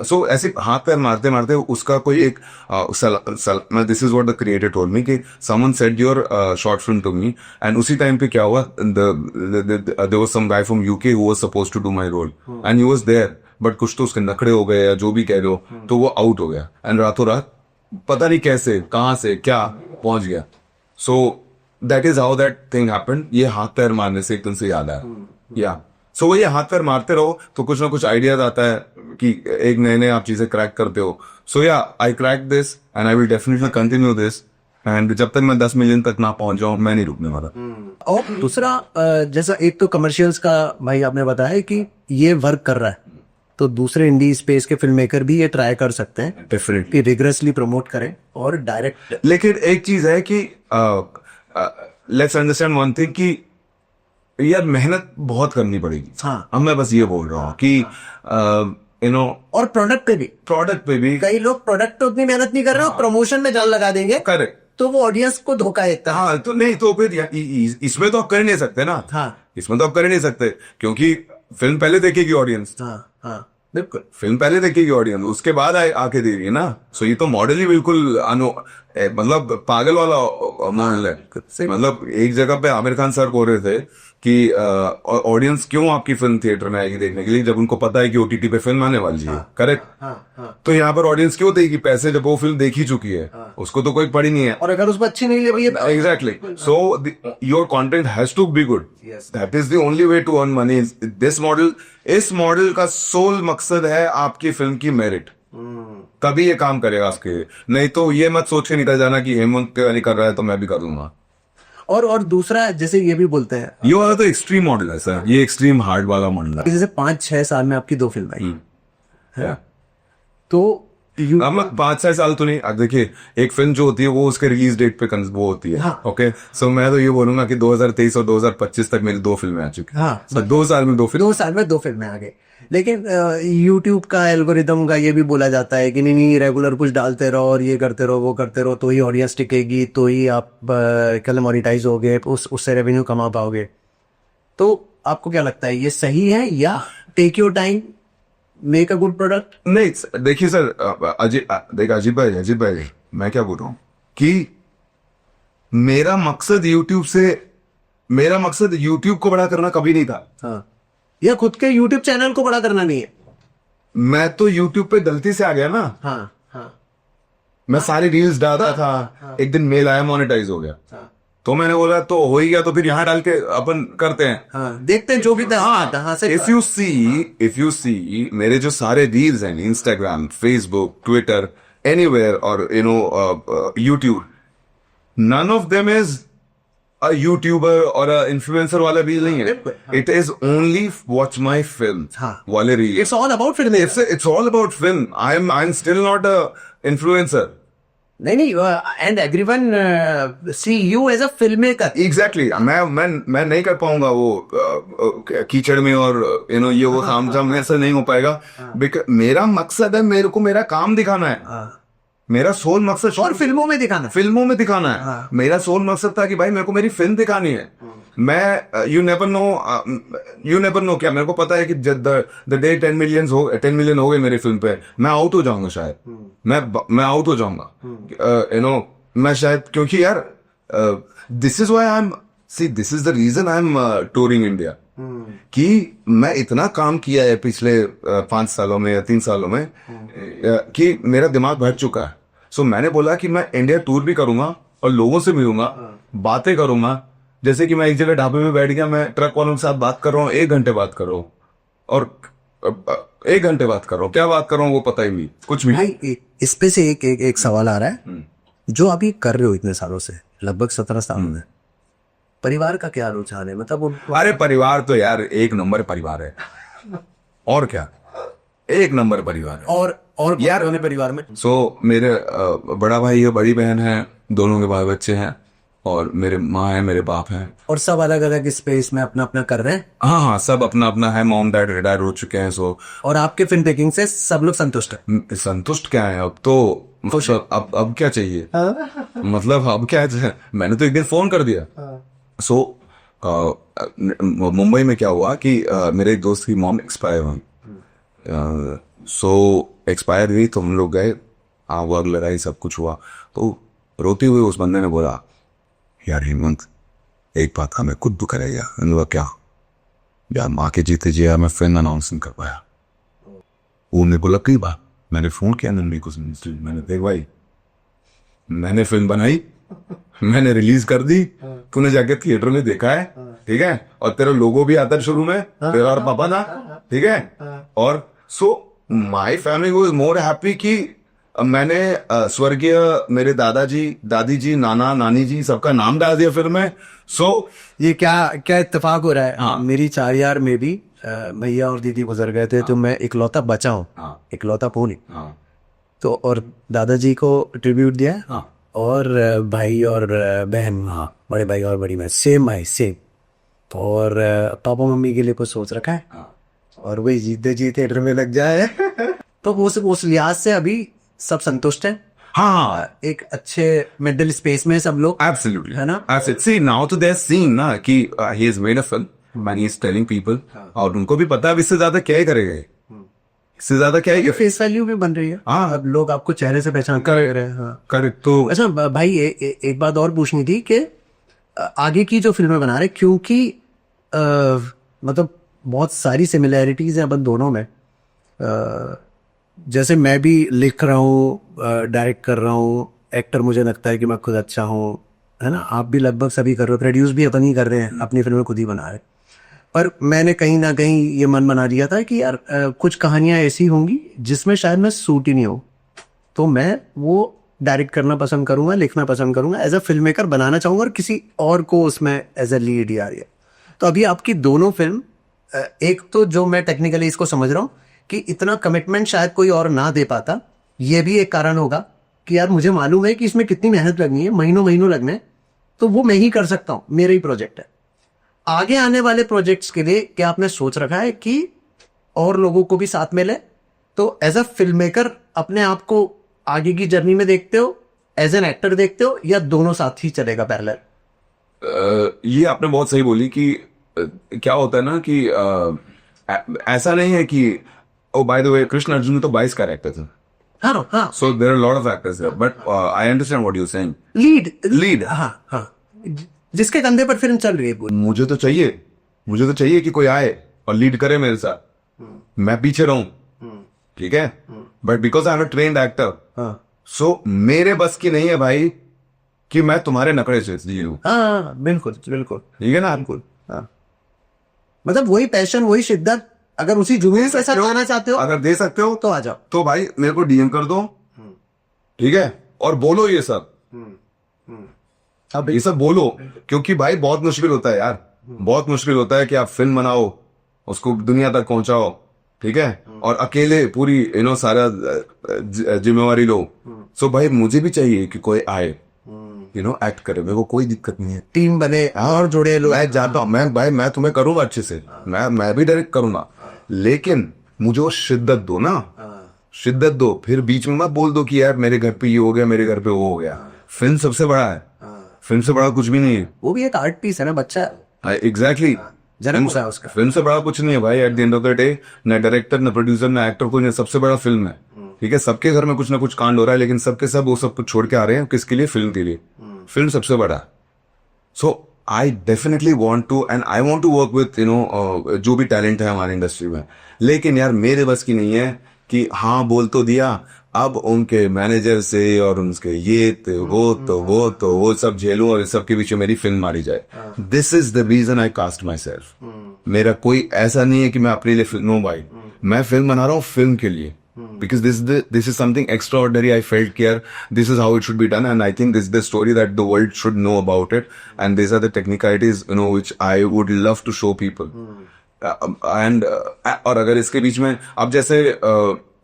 सो ऐसे हाथ पैर मारते मारते उसका कोई एक this is what the creator told me कि someone said your short film to me. And उसी टाइम पे क्या हुआ, there was some guy from UK who was supposed to do my role and he was there, but कुछ तो उसके नखड़े हो गए या जो भी कह रहे हो, तो वो आउट हो गया. एंड रातों रात पता नहीं कैसे, कहां से क्या पहुंच गया. सो that is how that thing happened. ये हाथ पैर मारने से एकदम से याद आया. या सो वही हाथ पैर मारते रहो तो कुछ ना कुछ आइडियाज आता है कि एक नए आप चीजें क्रैक करते हो. सो या I crack this and I will definitely continue this. And जब तक मैं 10 मिलियन तक ना पहुंच जाऊं, मैं नहीं रुकने वाला. और दूसरा, जैसा एक तो कमर्शियल्स का भाई आपने बताया कि ये वर्क कर रहा है, तो दूसरे इंडी स्पेस के फिल्म मेकर भी ये ट्राई कर सकते हैं डेफिनेटली, रिगरसली प्रमोट करें और डायरेक्ट. लेकिन एक चीज है कि लेट्स अंडरस्टैंड वन थिंग कि यार मेहनत बहुत करनी पड़ेगी. हाँ. अब मैं बस ये बोल रहा हूँ कि और प्रोडक्ट पे भी कई लोग प्रोडक्ट पे उतनी मेहनत नहीं कर रहे हो, प्रमोशन में जान लगा देंगे. करेक्ट. तो वो ऑडियंस को धोखा देता है. हाँ, तो नहीं तो फिर इसमें तो आप कर नहीं सकते ना. हाँ, इसमें तो आप कर नहीं सकते क्योंकि फिल्म पहले देखेगी ऑडियंस. हाँ बिल्कुल. फिल्म पहले देखेगी ऑडियंस, उसके बाद आके दे रही है ना. सो ये तो मॉडल ही बिल्कुल मतलब पागल वाला मॉडल है. मतलब एक जगह पे आमिर खान सर बोल रहे थे कि ऑडियंस क्यों आपकी फिल्म थिएटर में आएगी देखने के लिए जब उनको पता है कि ओटीटी पे फिल्म आने वाली है, करेक्ट? तो यहाँ पर ऑडियंस क्यों देगी पैसे जब वो फिल्म देख ही चुकी है, उसको तो कोई पड़ी नहीं है। और अगर उसको अच्छी नहीं लगी exactly, so your content has to be good, that is the only way to earn money. This model, इस मॉडल का सोल मकसद है आपकी फिल्म की मेरिट, तभी ये काम करेगा आपके। नहीं तो ये मत सोच के निकल जाना कि हेमंत तिवारी कर रहा है तो मैं भी कर लूंगा। और दूसरा जैसे ये भी बोलते हैं, ये वाला तो एक्सट्रीम मॉडल है सर, ये एक्सट्रीम हार्ड वाला मॉडल है। जैसे 5-6 साल में आपकी 2 फिल्म आई Yeah. तो हम 5-6 साल तो नहीं, अब देखिए एक फिल्म जो होती है वो उसके रिलीज डेट पे वो होती है। हाँ. ओके, सो मैं तो ये बोलूंगा कि 2023 और 2025 तक मेरी 2 फिल्में आ चुकी हैं। हाँ. So 2 साल में 2 फिल्म, 2 साल में 2 फिल्में आ गई। लेकिन यूट्यूब का एल्गोरिदम का ये भी बोला जाता है कि नहीं रेगुलर कुछ डालते रहो और ये करते रहो वो करते रहो तो ही ऑडियंस टिकेगी, तो ही आप कल मोनेटाइज होगे, उससे रेवेन्यू कमा पाओगे। तो आपको क्या लगता है ये सही है या take your time, make a good product? नहीं देखिए सर, अजीब भाई मैं क्या बोल रहा हूँ कि मेरा मकसद यूट्यूब को बड़ा करना कभी नहीं था। हाँ, या खुद के यूट्यूब चैनल को बड़ा करना नहीं है। मैं तो यूट्यूब पे गलती से आ गया ना। हाँ हाँ मैं सारी रील्स डालता था, एक दिन मेल आया मोनेटाइज हो गया, हाँ तो मैंने बोला तो हो ही गया तो फिर यहाँ डाल के अपन करते हैं। हाँ, देखते हैं जो भी था। हाँ से इफ यू सी मेरे जो सारे रील्स हैं, इंस्टाग्राम, फेसबुक, ट्विटर, एनीवेयर और YouTube, none of them is a YouTuber और अ इन्फ्लुएंसर वाला रील नहीं है। It is only watch my film वाले reel. It's all about film. It's all about film. I am still not a influencer. नहीं, and everyone see you as a film maker. Exactly, मैं नहीं कर पाऊंगा वो कीचड़ में और ये वो सामझाम ऐसा नहीं हो पाएगा। बिकॉज मेरा मकसद है, मेरे को मेरा काम दिखाना है। मेरा सोल मकसद और फिल्मों में दिखाना है। मेरा सोल मकसद था कि भाई मेरे को मेरी फिल्म दिखानी है। मैं यू नेवर नो क्या, मेरे को पता है कि द डे 10 मिलियन हो गए मेरी फिल्म पे, मैं आउट हो जाऊंगा शायद। मैं आउट हो जाऊंगा मैं शायद, क्योंकि यार this is why this is the reason I am touring India. कि मैं इतना काम किया है पिछले 5 सालों में या 3 सालों में कि मेरा दिमाग भर चुका है। सो मैंने बोला कि मैं इंडिया टूर भी करूंगा और लोगों से मिलूंगा, बातें करूंगा। जैसे कि मैं एक जगह ढाबे में बैठ गया, मैं ट्रक वालों के साथ बात कर रहा हूँ, 1 घंटे बात कर रहा हूँ, और 1 घंटे बात कर रहा हूँ, क्या बात कर रहा हूँ वो पता ही नहीं कुछ भी। भाई इस पे से एक सवाल आ रहा है, जो अभी कर रहे हो इतने सालों से, लगभग 17 साल में, परिवार का क्या रुझान है? मतलब अरे परिवार तो यार 1 नंबर परिवार है, और क्या, 1 नंबर परिवार है। और यार परिवार में मेरे बड़ा भाई है, बड़ी बहन है, दोनों के बाल बच्चे हैं, और मेरे माँ है, मेरे बाप हैं, और सब अलग अलग स्पेस में अपना अपना कर रहे हैं। हाँ, सब अपना अपना है। मॉम डैड रिटायर हो चुके हैं। और आपके फिल्म मेकिंग से सब लोग संतुष्ट है? संतुष्ट क्या है, अब तो अब क्या चाहिए? मतलब अब क्या है, मैंने तो एक दिन फोन कर दिया। मुंबई में क्या हुआ कि मेरे एक दोस्त की मॉम एक्सपायर हुई। एक्सपायर हुई तो हम लोग गए, वर्क लगाई, सब कुछ हुआ। तो रोती हुई उस बंदे ने बोला, यार हेमंत, एक बात का मैं खुद दुख रहेगा। मैंने बोला क्या? यार माँ के जीते जी मैं फिल्म अनाउंस नहीं कर पाया। उन्होंने बोला कई बार मैंने फोन किया, मैंने देख भाई, मैंने फिल्म बनाई, मैंने रिलीज कर दी, तूने जाके थिएटर में देखा है, ठीक है, और तेरा लोगो भी आता है शुरू में, तेरा और पापा ना, ठीक है। और so my family was more happy कि मैंने स्वर्गीय मेरे दादाजी, दादी जी, नाना, नानी जी, सबका नाम डाल दिया फिल्म में। ये क्या इत्तेफाक हो रहा है। हाँ। मेरी 4 यार में भी भैया और दीदी गुजर गए थे। हाँ। तो मैं इकलौता बचा हूँ। हाँ। इकलौता पूनी। हाँ। तो और दादाजी को ट्रिब्यूट दिया। हाँ। और भाई और बहन, हाँ, बड़े भाई और बड़ी बहन, सेम भाई सेम। और पापा मम्मी के लिए कुछ सोच रखा है। हाँ। और वही जीते जी थिएटर में लग जाए। तो उस लिहाज से अभी सब संतुष्ट है। हाँ, एक अच्छे मिडिल स्पेस में सब लोग। एब्सोल्युटली, है ना? See, now to their scene ना कि he has made a film and he is telling people, और उनको भी पता है इससे ज्यादा क्या ही करेगा, इससे ज्यादा क्या ही। फेस वैल्यू भी बन रही है। हाँ, अब लोग आपको चेहरे से पहचान कर रहे हैं। हाँ। करेक्ट। तो अच्छा भाई, एक बात और पूछनी थी कि आगे की जो फिल्में बना रहे, क्योंकि मतलब बहुत सारी सिमिलैरिटीज हैं अपन दोनों में। जैसे मैं भी लिख रहा हूँ, डायरेक्ट कर रहा हूँ, एक्टर मुझे लगता है कि मैं खुद अच्छा हूँ, है ना। आप भी लगभग सभी कर रहे हो, प्रोड्यूस भी अपन ही कर रहे हैं, अपनी फिल्में खुद ही बना रहे हैं। पर मैंने कहीं ना कहीं ये मन बना दिया था कि यार कुछ कहानियां ऐसी होंगी जिसमें शायद मैं सूट ही नहीं हूँ, तो मैं वो डायरेक्ट करना पसंद करूंगा, लिखना पसंद करूंगा, एज अ फिल्म मेकर बनाना चाहूंगा और किसी और को उसमें एज अ लीड या ये। तो अभी आपकी दोनों फिल्म, एक तो जो मैं टेक्निकली इसको समझ रहा हूँ कि इतना कमिटमेंट शायद कोई और ना दे पाता, ये भी एक कारण होगा कि यार मुझे मालूम है कि इसमें कितनी मेहनत लगनी है, महीनों महीनों लगने हैं, तो वो मैं ही कर सकता हूँ, मेरा ही प्रोजेक्ट है। आगे आने वाले प्रोजेक्ट्स के लिए क्या आपने सोच रखा है कि और लोगों को भी साथ में ले? तो एज अ फिल्म मेकर अपने आप को आगे की जर्नी में देखते हो, एज एन एक्टर देखते हो, या दोनों साथ ही चलेगा पैरेलल? ये आपने बहुत सही बोली कि क्या होता है ना कि ऐसा नहीं है कि oh by the way Krishna Arjun में तो 22 कैरेक्टर थे, हाँ हाँ, so there are lot of actors but I understand what you saying. Lead, हाँ हाँ, जिसके कंधे पर फिल्म चल रही है पूरी। मुझे तो चाहिए कि कोई आए और लीड करे मेरे साथ, मैं पीछे रहूं, ठीक है, but because I am a trained actor, so मेरे बस की नहीं है भाई कि मैं तुम्हारे नकड़े से जी लूं। हाँ बिल्कुल बिल्कुल, ठीक है ना। बिल्कुल, हाँ। मतलब वही पैशन, वही शिद्दत, अगर उसी जुनून के साथ आना चाहते हो, अगर दे सकते हो तो आ जाओ। तो भाई मेरे को डीएम कर दो, ठीक है, और बोलो ये सब, अब ये सब बोलो, क्योंकि भाई बहुत मुश्किल होता है यार, बहुत मुश्किल होता है कि आप फिल्म बनाओ, उसको दुनिया तक पहुंचाओ, ठीक है, और अकेले पूरी सारा जिम्मेवारी लो। सो भाई मुझे भी चाहिए कि कोई आए, एक्ट करे, मेरे को कोई दिक्कत नहीं है, टीम बने और जुड़े लोग। मैं जाता हूँ, मैं तुम्हें करूंगा अच्छे से, मैं भी डायरेक्ट करूंगा, लेकिन मुझे वो शिद्दत दो ना, शिद्दत दो। फिर बीच में मत बोल दो कि यार मेरे घर पे ये हो गया, मेरे घर पे वो हो गया। फिल्म सबसे बड़ा है, फिल्म से बड़ा कुछ भी नहीं है, वो भी एक आर्ट पीस है ना, बच्चा एग्जैक्टली। जन्म होता है उसका। फिल्म से बड़ा कुछ नहीं है भाई, at the end of the day, न डायरेक्टर, न प्रोड्यूसर, न एक्टर, को सबसे बड़ा फिल्म है, ठीक है। सबके घर में कुछ ना कुछ कांड हो रहा है, लेकिन सबके सब वो सब कुछ छोड़ के आ रहे हैं किसके लिए? फिल्म के लिए। फिल्म सबसे बड़ा। So I definitely want to, and I want to work with जो भी टैलेंट है हमारी इंडस्ट्री में, लेकिन यार मेरे बस की नहीं है कि हाँ बोल तो दिया, अब उनके मैनेजर से और उनके ये तो वो सब झेलूं और इस सब के पीछे मेरी फिल्म मारी जाए। This is the reason I cast myself. मेरा कोई ऐसा नहीं है कि मैं अपने लिए नो भाई, मैं फिल्म बना रहा हूँ फिल्म के लिए, because this is something extraordinary. I felt here this is how it should be done, and I think this is the story that the world should know about it, and these are the technicalities which I would love to show people. And और अगर इसके बीच में अब जैसे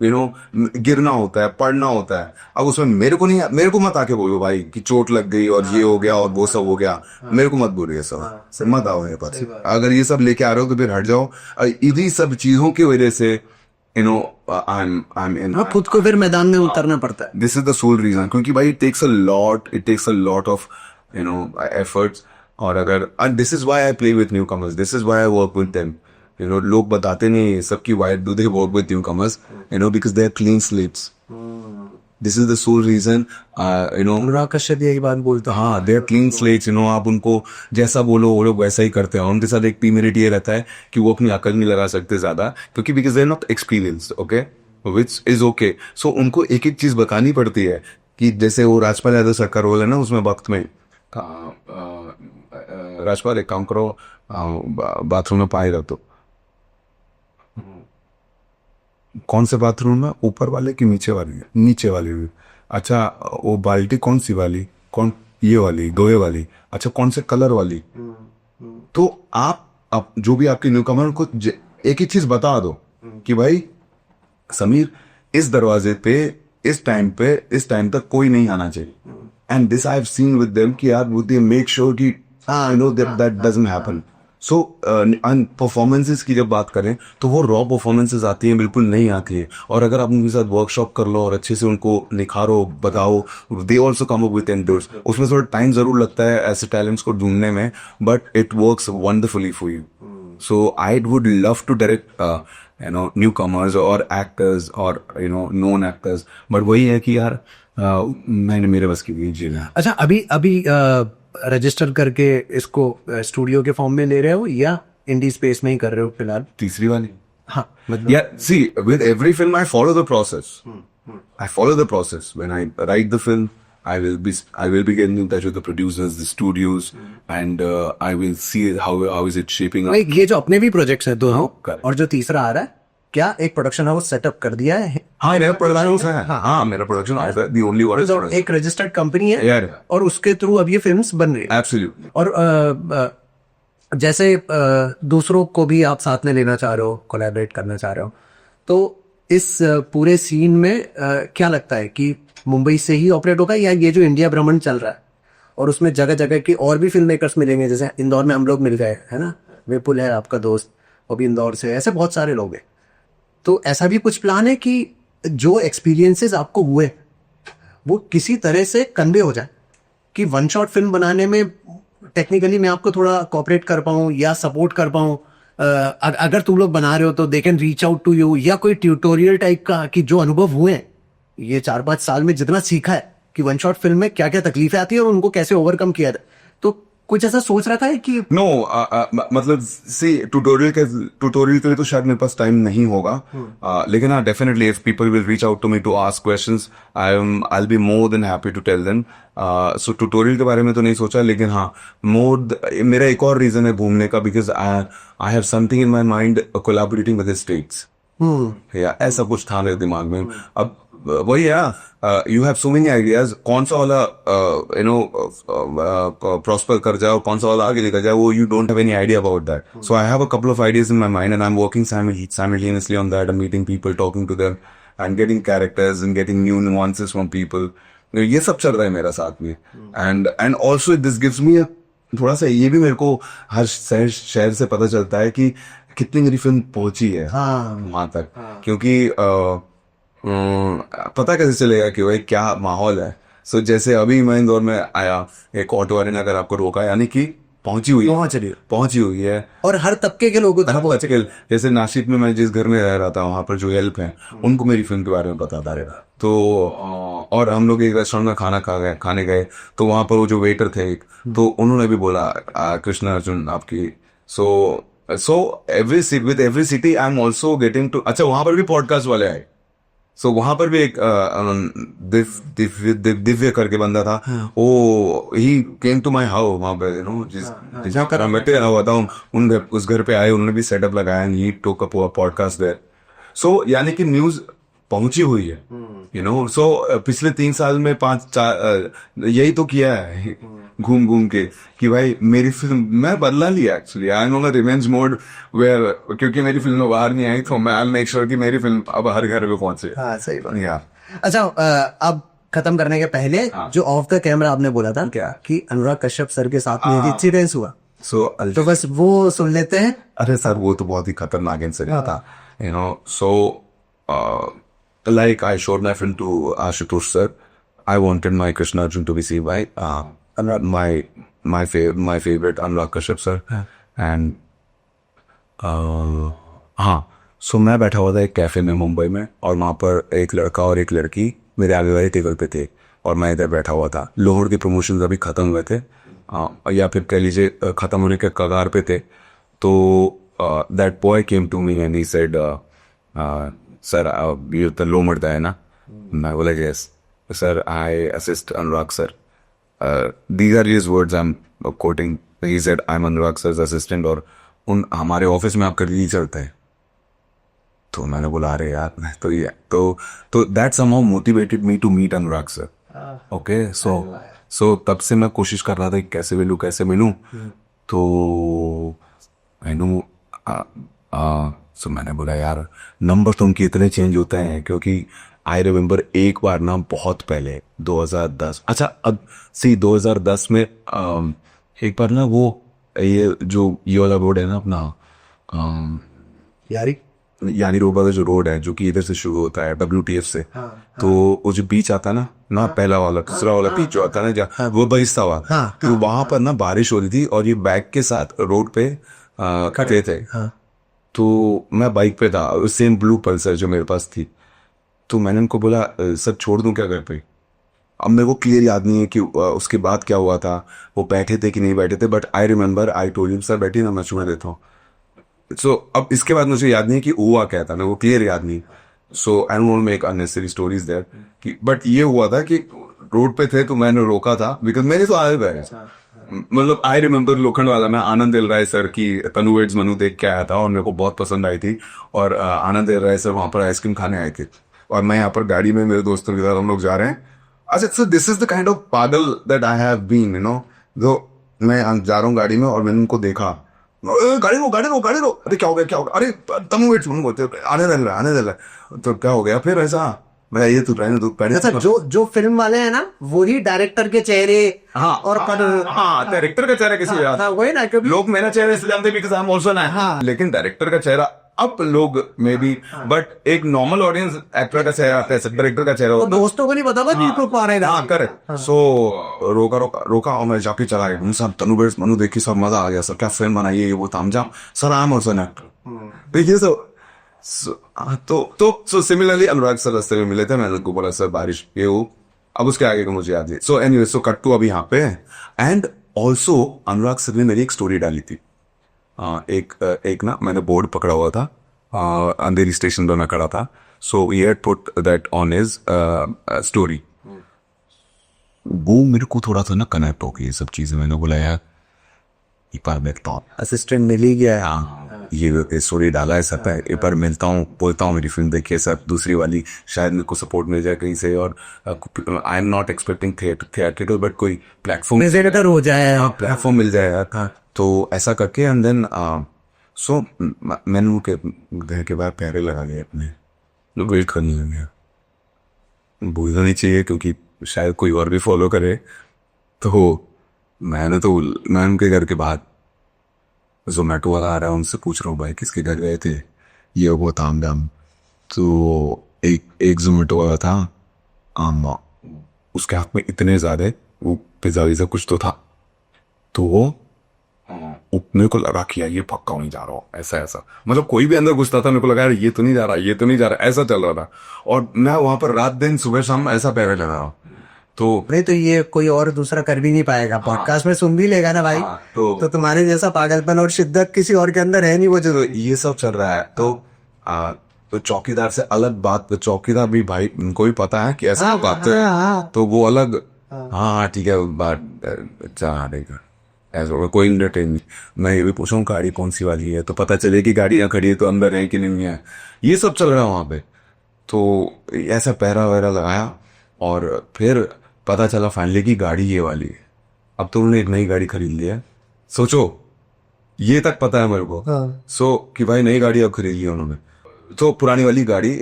गिरना होता है, पढ़ना होता है, अब उसमें मेरे को मत आके बोलो भाई कि चोट लग गई और ये हो गया और वो सब हो गया, मेरे को मत बोलो ये सब, मत आओ मेरे पास। अगर ये सब लेके आ रहे हो तो फिर हट जाओ। इन्हीं सब चीजों की वजह से I'm in. हाँ, खुद को फिर मैदान में उतरना पड़ता है। This is the sole reason, क्योंकि भाई it takes a lot of efforts, और अगर, and this is why I play with newcomers, this is why I work with them. लोग बताते नहीं सबकी why do they work with newcomers, because they are clean slates. This is the sole reason, Anurag Kashyap यही बात बोलते हैं। हाँ, they are clean slates, आप उनको जैसा बोलो वो लोग वैसा ही करते हैं। उनके साथ एक पीमेरिट ये रहता है कि वो अपनी अकल नहीं लगा सकते ज्यादा, क्योंकि because they are not experienced, okay, which is okay. So उनको एक एक चीज बतानी पड़ती है, कि जैसे वो राजपाल यादव सर का रोल है ना उसमें, वक्त में राजपाल एक काम करो, बाथरूम में पानी रख दो। कौन से बाथरूम में? ऊपर वाले कि नीचे वाले? नीचे वाले भी। अच्छा, वो बाल्टी कौन सी वाली? कौन? ये वाली, गोए वाली। अच्छा, कौन से कलर वाली? तो आप जो भी आपके न्यू कमर को एक ही चीज बता दो कि भाई समीर, इस दरवाजे पे इस टाइम तक कोई नहीं आना चाहिए। And this I have seen with them कि यार वुड दे मेक श्योर कि that doesn't happen. So performances की जब बात करें तो वो रॉ परफॉर्मेंसेस आती हैं, बिल्कुल नहीं आती है। और अगर आप उनके साथ वर्कशॉप कर लो और अच्छे से उनको निखारो, बताओ, they also come up with Anders. उसमें थोड़ा टाइम जरूर लगता है ऐसे टैलेंट्स को ढूंढने में, but it works wonderfully for you. So I would love to direct newcomers और एक्टर्स और नोन एक्टर्स, बट वही है कि यार मैंने मेरे बस की भी जीना। अच्छा, अभी रजिस्टर करके इसको स्टूडियो के फॉर्म में ले रहे हो, या इंडी स्पेस में ही कर रहे हो फिलहाल? तीसरी वाली. हाँ मतलब Yeah, see, with every film, I follow the process. I follow the process. When I write the film, I will be getting in touch with the producers, the studios, and I will see how is it shaping up. भाई ये जो अपने भी projects हैं दो, correct. और जो तीसरा आ रहा है, क्या एक प्रोडक्शन हाउस सेटअप कर दिया है? हाँ, मेरा प्रोडक्शन है. हाँ, मेरा प्रोडक्शन हाउस है. The only one is तो एक रजिस्टर्ड कंपनी है, Yeah. और उसके थ्रू अब ये फिल्म्स बन रही है. Absolutely. और जैसे दूसरों को भी आप साथ में लेना चाह रहे हो, कोलैबोरेट करना चाह रहे हो, तो इस पूरे सीन में क्या लगता है कि मुंबई से ही ऑपरेट होगा, या ये जो इंडिया भ्रमण चल रहा है और उसमें जगह जगह की और भी फिल्म मेकर्स मिलेंगे, जैसे इंदौर में हम लोग मिल गए है ना, विपुल है आपका दोस्त, वो भी इंदौर से, ऐसे बहुत सारे लोग हैं. तो ऐसा भी कुछ प्लान है कि जो एक्सपीरियंसेस आपको हुए वो किसी तरह से कन्वे हो जाए, कि वन शॉट फिल्म बनाने में टेक्निकली मैं आपको थोड़ा कोऑपरेट कर पाऊँ या सपोर्ट कर पाऊँ, अगर तुम लोग बना रहे हो तो they can reach out to you, या कोई ट्यूटोरियल टाइप का, कि जो अनुभव हुए हैं ये 4-5 साल में, जितना सीखा है कि वन शॉट फिल्म में क्या क्या तकलीफें आती है और उनको कैसे ओवरकम किया जाए, तो कुछ ऐसा सोच रखा है कि? नो, मतलब सी ट्यूटोरियल के लिए तो शायद मेरे पास टाइम नहीं होगा. लेकिन हाँ, definitely if people will reach out to me to ask questions, I will be more than happy to tell them. So tutorial के बारे में तो नहीं सोचा, लेकिन हाँ, मेरा एक और रीजन है घूमने का, because I have something in my mind collaborating with the states. या ऐसा कुछ था मेरे दिमाग में. अब वही है, you have so many ideas, कौन सा वाला प्रॉस्पर कर जाए और कौन सा वाला आगे लेकर जाए, वो you don't have any idea about that. So I have a couple of ideas in my mind and I am working simultaneously on that. I'm meeting people, talking to them and getting characters and getting new nuances from people. ये सब चल रहा है मेरा साथ में. And also this gives me थोड़ा सा, ये भी मेरे को हर शहर से पता चलता है कि कितनी मेरी फिल्म पहुंची है वहां तक. क्योंकि पता कैसे चलेगा कि भाई क्या माहौल है. सो जैसे अभी मैं इंदौर में आया, एक ऑटो वाले ने अगर आपको रोका, यानी कि पहुंची हुई है. और हर तबके के लोगों वो अच्छे खेल. जैसे नासिक में मैं जिस घर में रह रहा था, वहां पर जो हेल्प है उनको मेरी फिल्म के बारे में बताता रहा. तो और हम लोग एक रेस्टोरेंट में खाने गए, तो वहां पर वो जो वेटर थे एक, तो उन्होंने भी बोला कृष्णा अर्जुन आपकी. So with every city I am also getting to. अच्छा, वहां पर भी पॉडकास्ट वाले आए. सो वहां पर भी एक दिव्य करके बंदा था, वो ही केम टू माई हाउ, वहां पे जिस घर में बैठे हुआ था, उस घर पे आए, उन्होंने भी सेटअप लगाया, ही टोक अप पॉडकास्ट देयर. सो यानी कि न्यूज पहुंची हुई है, सो पिछले 3 साल में 5-4 यही तो किया है घूम घूम के, कि भाई मेरी फिल्म मैं बदला लिया. Actually I am on a revenge mode where, क्योंकि मेरी फिल्म बाहर नहीं आई, तो मैं आई मेक श्योर कि मेरी फिल्म अब हर घर पे पहुंचे. हाँ, सही बात. या अच्छा, अब खत्म करने के पहले जो ऑफ द कैमरा आपने बोला था क्या, कि अनुराग कश्यप सर के साथ में इंसिडेंस हुआ, तो बस वो सुन लेते हैं. अरे सर, वो तो बहुत ही खतरनाक इंसिडेंट था. सो like I showed my film to Ashutosh sir. I wanted my Krishna Arjun to be seen by my favorite Anurag Kashyap sir. And हाँ, सो मैं बैठा हुआ था एक कैफे में मुंबई में, और वहाँ पर एक लड़का और एक लड़की मेरे आगे वाले टेबल पे थे, और मैं इधर बैठा हुआ था. लोहड़ के प्रमोशन अभी खत्म हुए थे, या फिर कह लीजिए खत्म होने के कगार पे थे. तो that boy came to me and he said, sir ये तो लोमड़ता है ना. मैं बोला yes sir, I assist Anurag sir. These are his words I am quoting. He said I am Anurag sir assistant, और हमारे ऑफिस में आपका रिलीज चलता है. तो मैंने बोला अरे यार, तो ये तो that somehow motivated me to meet Anurag sir. Okay, so तब से मैं कोशिश कर रहा था कि कैसे मिलूं. तो आई नो, सो मैंने बोला यार, नंबर तो उनके इतने चेंज होते हैं, क्योंकि आई रिमेम्बर एक बार ना, बहुत पहले 2010, अच्छा अब 2010 में एक बार ना, वो ये जो ये वाला रोड है ना अपना, यानी रोड वाला जो रोड है, जो कि इधर से शुरू होता है WTF से, तो वो जो बीच आता है ना, पहला वाला दूसरा वाला बीच जो आता है ना, वो बहिस्ता हुआ. तो वहां पर ना बारिश हो रही थी, और ये बैग के साथ रोड पे खड़े थे. तो मैं बाइक पे था, सेम ब्लू पल्सर जो मेरे पास थी. तो मैंने उनको बोला सर छोड़ दूं क्या घर पे. अब मेरे को क्लियर याद नहीं है कि उसके बाद क्या हुआ था, वो बैठे थे कि नहीं बैठे थे, but I remember I told him sir बैठिए ना, मैं छुड़ा देता हूँ. सो अब इसके बाद मुझे याद नहीं कि हुआ क्या था, मेरे को क्लियर याद नहीं. So I don't want make unnecessary stories there कि, बट ये हुआ था कि रोड पे थे तो मैंने रोका था बिकॉज मैंने तो आए गए. मतलब आई रिमेम्बर लोखंड वाला में आनंद एल राय सर की तनु वेड्स मनु देख के आया था और मेरे को बहुत पसंद आई थी. और आनंद एल राय सर वहां पर आइसक्रीम खाने आए थे और मैं यहाँ पर गाड़ी में मेरे दोस्तों के साथ हम लोग जा रहे हैं. अच्छा, so this is the kind of पागल that I have been, you know. जो मैं जा रहा हूँ गाड़ी में और मैंने उनको देखा, गाड़ी रो गाड़ी रो गाड़ी रो, अरे क्या हो गया क्या हो गया, अरे तनु वेट्स मनु बोलते आने लग रहा है आने लग रहा है. तो क्या हो गया फिर ऐसा, मैं ये तू रहने दो पहले. अच्छा, जो फिल्म वाले हैं ना वही डायरेक्टर के चेहरे. हाँ और हाँ, डायरेक्टर का चेहरा किसी याद. हाँ, वही ना, क्योंकि लोग मेरा चेहरा इसलिए जानते बिकॉज आई एम आल्सो ना. हाँ. लेकिन डायरेक्टर का चेहरा अब लोग मे बी, बट एक नॉर्मल ऑडियंस एक्टर का चेहरा आता है, डायरेक्टर का चेहरा तो होता है. दोस्तों को नहीं पता था कि पा रहे हाँ करेक्ट. सो रोका रोका रोका और मैं जाके चला गया. उन सब तनु वेड्स मनु देखी, सब मजा आ गया. सर क्या फिल्म बनाई है, ये वो तामझाम. Sir I am also an actor. देखिए तो सिमिलरली अनुराग सर रास्ते में मिले थे. मैंने उनको बोला सर बारिश ये वो, अब उसके आगे का मुझे याद नहीं. So anyway, so cut to अभी यहाँ पे. एंड ऑल्सो अनुराग सर ने मेरी एक स्टोरी डाली थी. एक ना मैंने बोर्ड पकड़ा हुआ था, अंधेरी स्टेशन पर मैं खड़ा था. So he had put that on his story. वो मेरे को थोड़ा सा ना कनेक्ट हो गई ये सब चीजें. मैंने बोला यार एक बार मिलता हूँ, असिस्टेंट मिल ही गया है. हाँ ये स्टोरी डाला है सब है, एक बार मिलता हूँ, बोलता हूँ मेरी फिल्म देखिए सर, दूसरी वाली शायद मेरे को सपोर्ट मिल जाए कहीं से. और I am not expecting theatrical, but कोई प्लेटफॉर्म प्रेजेंटर हो जाए, प्लेटफॉर्म मिल जाए यार. तो ऐसा करके एंड देन सो मैंने उनके घर के बाहर पैरे लगा लिए अपने, वेट करने लगे. बोलना नहीं चाहिए क्योंकि शायद कोई और भी फॉलो करे. तो मैं उनके घर के बाहर, जोमेटो वाला आ रहा है, उनसे पूछ रहा हूँ भाई किसके घर गए थे, ये वो ताम झाम. तो एक जोमेटो वाला था, उसके हाथ में इतने ज्यादा वो पिज्जा विज़ा कुछ तो था. तो वो मेरे को लगा कि यार ये पक्का नहीं जा रहा हूँ, ऐसा ऐसा. मतलब कोई भी अंदर घुसता था मेरे को लगा यार ये तो नहीं जा रहा, ये तो नहीं जा रहा, ऐसा चल रहा था. और मैं वहां पर रात दिन सुबह शाम ऐसा पैरे लगा रहा हूँ. तो नहीं तो ये कोई और दूसरा कर भी नहीं पाएगा. पॉडकास्ट में सुन भी लेगा ना भाई. तो तुम्हारे जैसा पागलपन और शिद्दत किसी और के अंदर है नहीं. वो जो ये सब चल रहा है. तो चौकीदार से अलग बात, तो चौकीदार भी भाई उनको भी पता है कि ऐसा बात है. तो वो अलग, हाँ ठीक है बात चला देगा ऐसा, कोई इंटरटेन नहीं. मैं ये भी पूछूं गाड़ी कौन सी वाली है, तो पता चले कि गाड़ी यहाँ खड़ी है तो अंदर है कि नहीं है. ये सब चल रहा है वहां पे. तो ऐसा पहरा वहरा लगाया और फिर पता चला फाइनली कि गाड़ी ये वाली है. अब तो उन्होंने एक नई गाड़ी खरीद लिया है. सोचो, ये तक पता है मेरे को. सो कि भाई नई गाड़ी अब खरीद ली उन्होंने. तो पुरानी वाली गाड़ी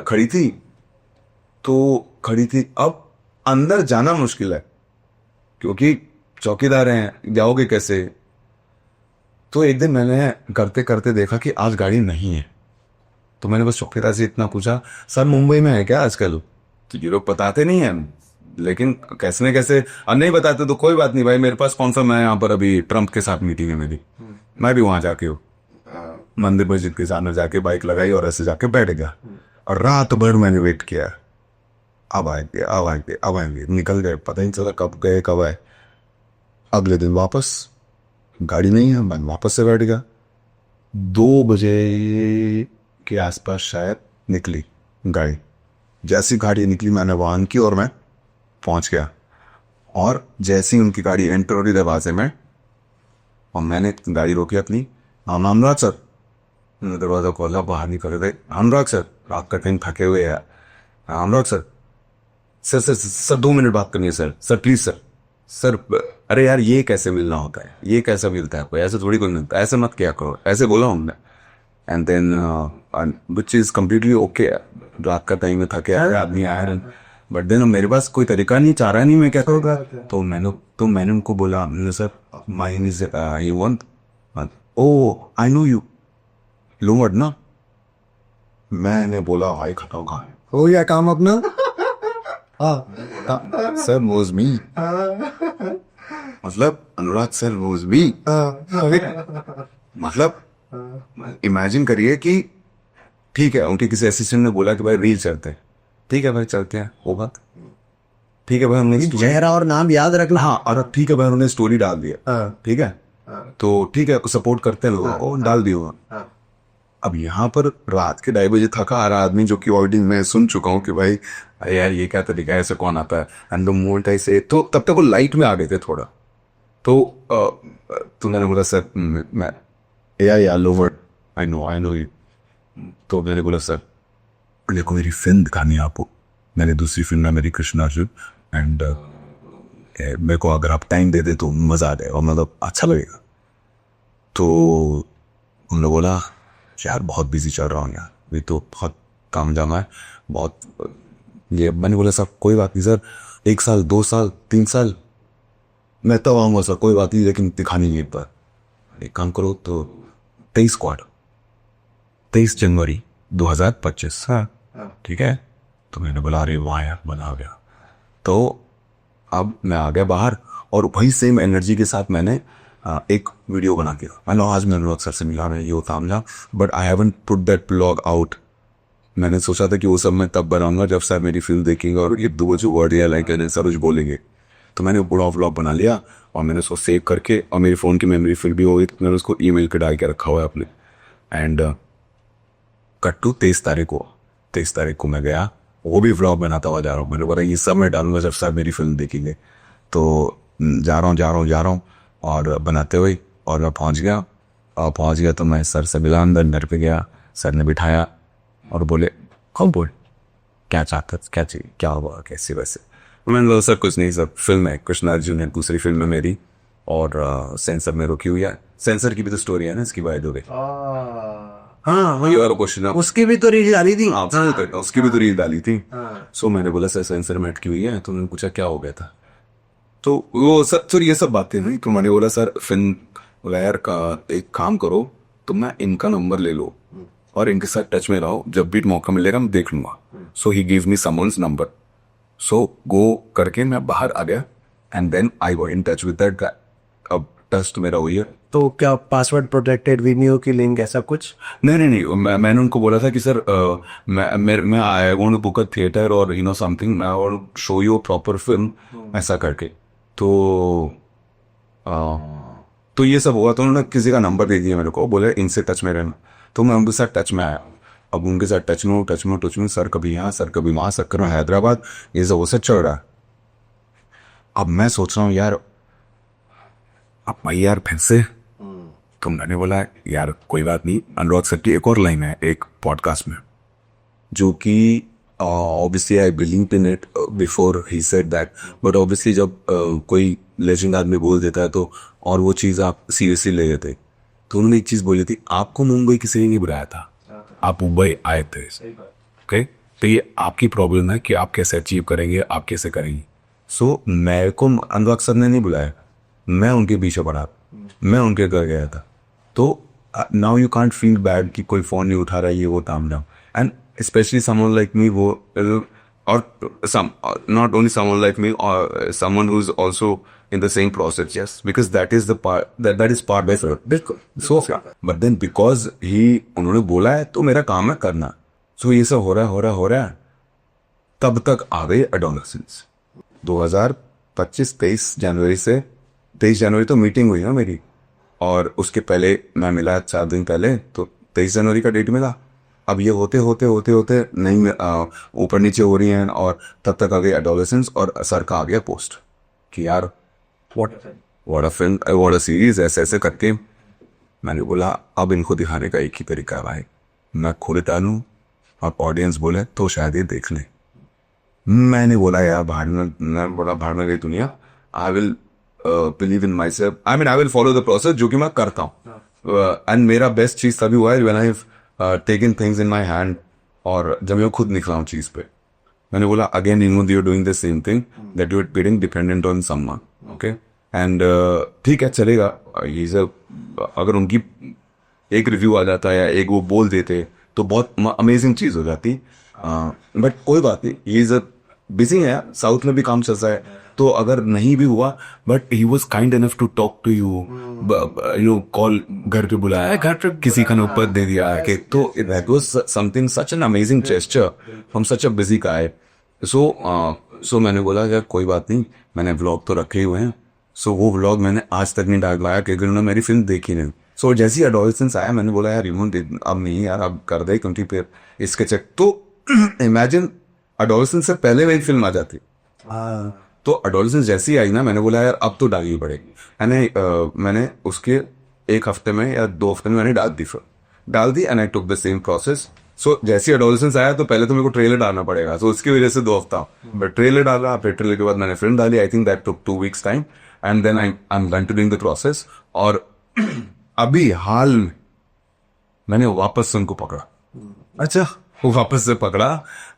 खड़ी थी, अब अंदर जाना मुश्किल है क्योंकि चौकीदार हैं, जाओगे कैसे. तो एक दिन मैंने करते करते देखा कि आज गाड़ी नहीं है. तो मैंने बस चौकीदार से इतना पूछा, सर मुंबई में है क्या आजकल. तो ये लोग बताते नहीं है, लेकिन कैसे न कैसे, और नहीं बताते तो कोई बात नहीं भाई, मेरे पास कौन सा, मैं यहाँ पर अभी ट्रम्प के साथ मीटिंग है मेरी, मैं भी वहां जाके हूँ मंदिर मस्जिद के सामने जाके बाइक लगाई और ऐसे जाके बैठ गया. और रात भर मैंने वेट किया, अब आएंगे अब आएंगे अब आएंगे. निकल गए, पता नहीं चला कब गए कब आए. अगले दिन वापस गाड़ी नहीं है, मैं वापस से बैठ गया. 2 बजे के आसपास शायद निकली गाड़ी. जैसी गाड़ी निकली मैंने वाहन की और मैं पहुंच गया. और जैसी उनकी गाड़ी एंटर हो रही दरवाजे में और मैंने गाड़ी रोकी अपनी, अनुराग सर. दरवाजा खोला, बाहर निकल गए. अनुराग सर रात का टाइम थके हुए हैं. Anurag sir sir sir sir 2 मिनट बात करनी है सर. सर प्लीज सर अरे यार ये कैसे मिलना होता है, ये कैसा मिलता है, कोई ऐसे थोड़ी कोई मिलता है, ऐसे मत क्या करो, ऐसे बोला हमने. And then which is completely okay. रात का टाइम में थके आदमी आया, बट देन मेरे पास कोई तरीका नहीं, चाह रहा नहीं मैं क्या करूँगा. तो मैंने उनको बोला sir mine is you want, oh I know you लोमड़ ना. मैंने बोला भाई खटाओ कहाँ है, हो गया काम अपना. सर वॉज मी, मतलब अनुराग सर वॉज मी. मतलब इमेजिन करिए कि ठीक है उनके किसी असिस्टेंट ने बोला कि भाई रील चलते हैं, ठीक है भाई चलते हैं, वो बात ठीक है भाई, हमने चेहरा और नाम याद रखना. हाँ, और ठीक है भाई उन्होंने स्टोरी डाल दिया, ठीक है. तो ठीक है, सपोर्ट करते हैं लोग, वो डाल दियो। अब यहाँ पर रात के 2:30 थका आ रहा आदमी, जो कि ऑलरेडी मैं सुन चुका हूँ कि भाई अरे यार ये क्या तरीका है, ऐसे कौन आता है, एंड द मोमेंट आई से, तो तब तक वो लाइट में आ गए थे थोड़ा। तो मैंने बोला सर, मैं या लोवर, आई नो यू। तो मैंने बोला सर देखो मेरी फिल्म दिखानी है आपको, मैंने दूसरी फिल्म है मेरी कृष्ण अर्जुन, एंड मेरे को अगर आप टाइम दे दे तो मज़ा आ जाएगा, मतलब अच्छा लगेगा। तो उन्होंने बोला यार बहुत बिजी चल रहा हूँ यार, अभी तो बहुत काम जामा है बहुत, ये मैंने बोला सर कोई बात नहीं सर, 1 साल 2 साल 3 साल मैं तब आऊँगा सर, कोई बात नहीं, लेकिन दिखानी नहीं पर। एक काम करो तो 23 जनवरी 2025, हाँ ठीक है। तो मैंने बोला अरे वाह यार बना गया। तो अब मैं आ गया बाहर, और वही सेम एनर्जी के साथ मैंने एक वीडियो बना के, मतलब आज मैं अनुराग सर से मिला, मैं ये होता हमला, but I haven't put that blog out. मैंने सोचा था कि वो सब मैं तब बनाऊंगा जब सर मेरी फिल्म देखेंगे और ये दो जो वर्ड या लाइक सर कुछ बोलेंगे। तो मैंने पूरा व्लॉग बना लिया और मैंने उसको सेव करके, और मेरी फ़ोन की मेमोरी फिल भी हो गई, तो मैंने उसको ईमेल के डाल के रखा हुआ है अपने। एंड कट टू 23 तारीख को मैं गया, वो भी व्लॉग बनाता हुआ जा रहा हूँ। मैंने बोला ये सब मैं डालूंगा जब सर मेरी फिल्म देखेंगे। तो जा रहा हूँ और बनाते हुए, और मैं पहुँच गया तो मैं सर से मिला, अंदर घर पे गया, सर ने बिठाया और बोले कौन बोल क्या चाहता, क्या चाहिए, क्या हुआ, कैसे वैसे। मैंने बोला सर कुछ नहीं सर, फिल्म है कृष्ण अर्जुन है, दूसरी फिल्म है मेरी, और सेंसर में रुकी हुई है। सेंसर की भी तो स्टोरी है ना इसकी, बाय द वे। हाँ ये वाला क्वेश्चन है, उसकी भी तो रील डाली थी। उसकी भी तो रील डाली थी। सो मैंने बोला सर सेंसर में अटकी हुई है, तो उन्होंने पूछा क्या हो गया था, तो वो सर ये सब बातें नहीं। तो मैंने बोला सर फिल्म वायर का एक काम करो, तो मैं इनका नंबर ले लो और इनके साथ टच में रहो, जब भी मौका मिलेगा मैं देख लूंगा। So he give me someone's number, so go करके मैं बाहर आ गया, and then I got in touch with that guy. अब टच तो मेरा हुई है। तो क्या पासवर्ड प्रोटेक्टेड वीडियो की लिंक ऐसा कुछ? नहीं, मैंने उनको बोला था कि सर मैं I want to book a theatre और you know something, I want to show you a proper film, ऐसा करके। तो तो ये सब हुआ, तो उन्होंने किसी का नंबर दे दिया मेरे को, बोले इनसे टच में रहना। तो मैं उनके साथ टच में आया। अब उनके साथ टच में सर कभी यहाँ सर कभी वहाँ, सर कभी हैदराबाद, ये सब वो सब चल रहा है। अब मैं सोच रहा हूँ यार अब भाई यार फिर से, तो मैंने बोला यार कोई बात नहीं। अनुराग सर की एक और लाइन है एक पॉडकास्ट में, जो कि obviously I believe in it before he said that, but obviously जब कोई लेजेंड आदमी बोल देता है तो, और वो चीज़ आप सीरियसली ले लेते। तो उन्होंने एक चीज़ बोली थी, आपको मुंबई किसी ने नहीं बुलाया था, आप मुंबई आए थे। ओके, तो ये आपकी प्रॉब्लम है कि आप कैसे अचीव करेंगे, आप कैसे करेंगे। सो मेरे को अनुराग सर ने नहीं बुलाया, मैं उनके पीछे पड़ा, मैं उनके घर गया था। तो now you can't feel bad कि कोई फोन नहीं उठा रहा है, ये वो ताम झाम, and specially someone like me, वो और some not only someone like me, और someone who is also in the same process, yes, because that is the part that is part by part. बिल्कुल। So but then because उन्होंने बोला है तो मेरा काम है करना। So ये सब हो रहा है, तब तक आ गए एडोलेसेंस। 2025 23 जनवरी तो मीटिंग हुई ना मेरी, और उसके पहले मैं मिला 4 दिन पहले, तो 23 जनवरी का डेट मिला। अब ये होते नहीं ऊपर नीचे हो रही हैं, और तब तक आ गई एडोलेसेंस, और सर का आ गया पोस्ट कि यार what a film, what a series, ऐसे करके। मैंने बोला अब इनको दिखाने का एक ही तरीका है भाई, मैं खुद डालूं और ऑडियंस बोले तो शायद ये देख लें। मैंने बोला यार भाड़ना गई दुनिया, I will believe in my self, I mean I will follow the process, जो कि मैं करता हूँ। एंड मेरा बेस्ट चीज तभी हुआ है when I have taken things in my hand, और जब मैं खुद निकला हूँ चीज पे। मैंने बोला again you are doing the same thing, that you are being dependent on someone, okay. And ठीक है चलेगा, ये सब अगर उनकी एक रिव्यू आ जाता है या एक वो बोल देते तो बहुत अमेजिंग चीज हो जाती, बट कोई बात नहीं, ये सब बिजी है, साउथ में भी काम चल रहा है, तो अगर नहीं भी हुआ, but he was kind enough to talk to you, you call, घर पे बुलाया, घर पे किसी का नंबर दे दिया कि, तो that was something such an amazing gesture from such a busy guy. So मैंने बोला यार कोई बात नहीं, मैंने व्लॉग तो रखे हुए हैं, सो वो व्लॉग मैंने आज तक नहीं डाल पाया क्योंकि उन्होंने मेरी फिल्म देखी नहीं. सो जैसे ही एडोलेसेंस आया मैंने बोला यार रिमोट अब नहीं यार, अब कर दे क्योंकि फिर इसके चक तो इमेजिन एडोलेसेंस से पहले वही फिल्म आ जाती. तो एडोलेसेंस जैसी आई ना, मैंने बोला यार अब तो डालनी पड़ेगी. मैंने उसके एक हफ्ते में या 2 हफ्ते में मैंने डाल दी and I took the same process. So जैसे एडोलेसेंस आया तो पहले तो मेरे को ट्रेलर डालना पड़ेगा, तो उसकी वजह से 2 हफ्ता बट ट्रेलर डाला. फिर ट्रेलर के बाद मैंने फिल्म डाली. I think that took 2 weeks time and then I am continuing the process. और अभी हाल में मैंने वापस उनको पकड़ा. अच्छा. वो वापस से पकड़ा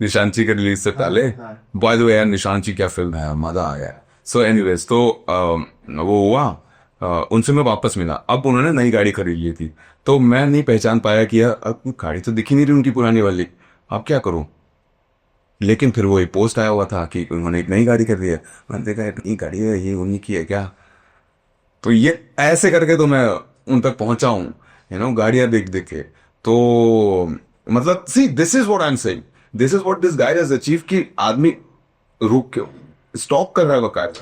निशांची के रिलीज से पहले. बाय द वे यार निशांची क्या फिल्म है, मजा आ गया. सो एनीवेज तो वो हुआ, उनसे मैं वापस मिला. अब उन्होंने नई गाड़ी खरीद ली थी तो मैं नहीं पहचान पाया कि यार अब गाड़ी तो दिखी नहीं रही उनकी पुरानी वाली, अब क्या करूं. लेकिन फिर वो एक पोस्ट आया हुआ था कि उन्होंने एक नई गाड़ी खरीदी है. मैंने देखा यार नई गाड़ी है, ये उन्हीं की है क्या. तो ये ऐसे करके तो मैं उन तक पहुंचा हूं गाड़ियां देख देख के. तो मतलब सी this is what I am saying, this is what this guy has achieve कि आदमी रुक के स्टॉप कर रहा है वो कार.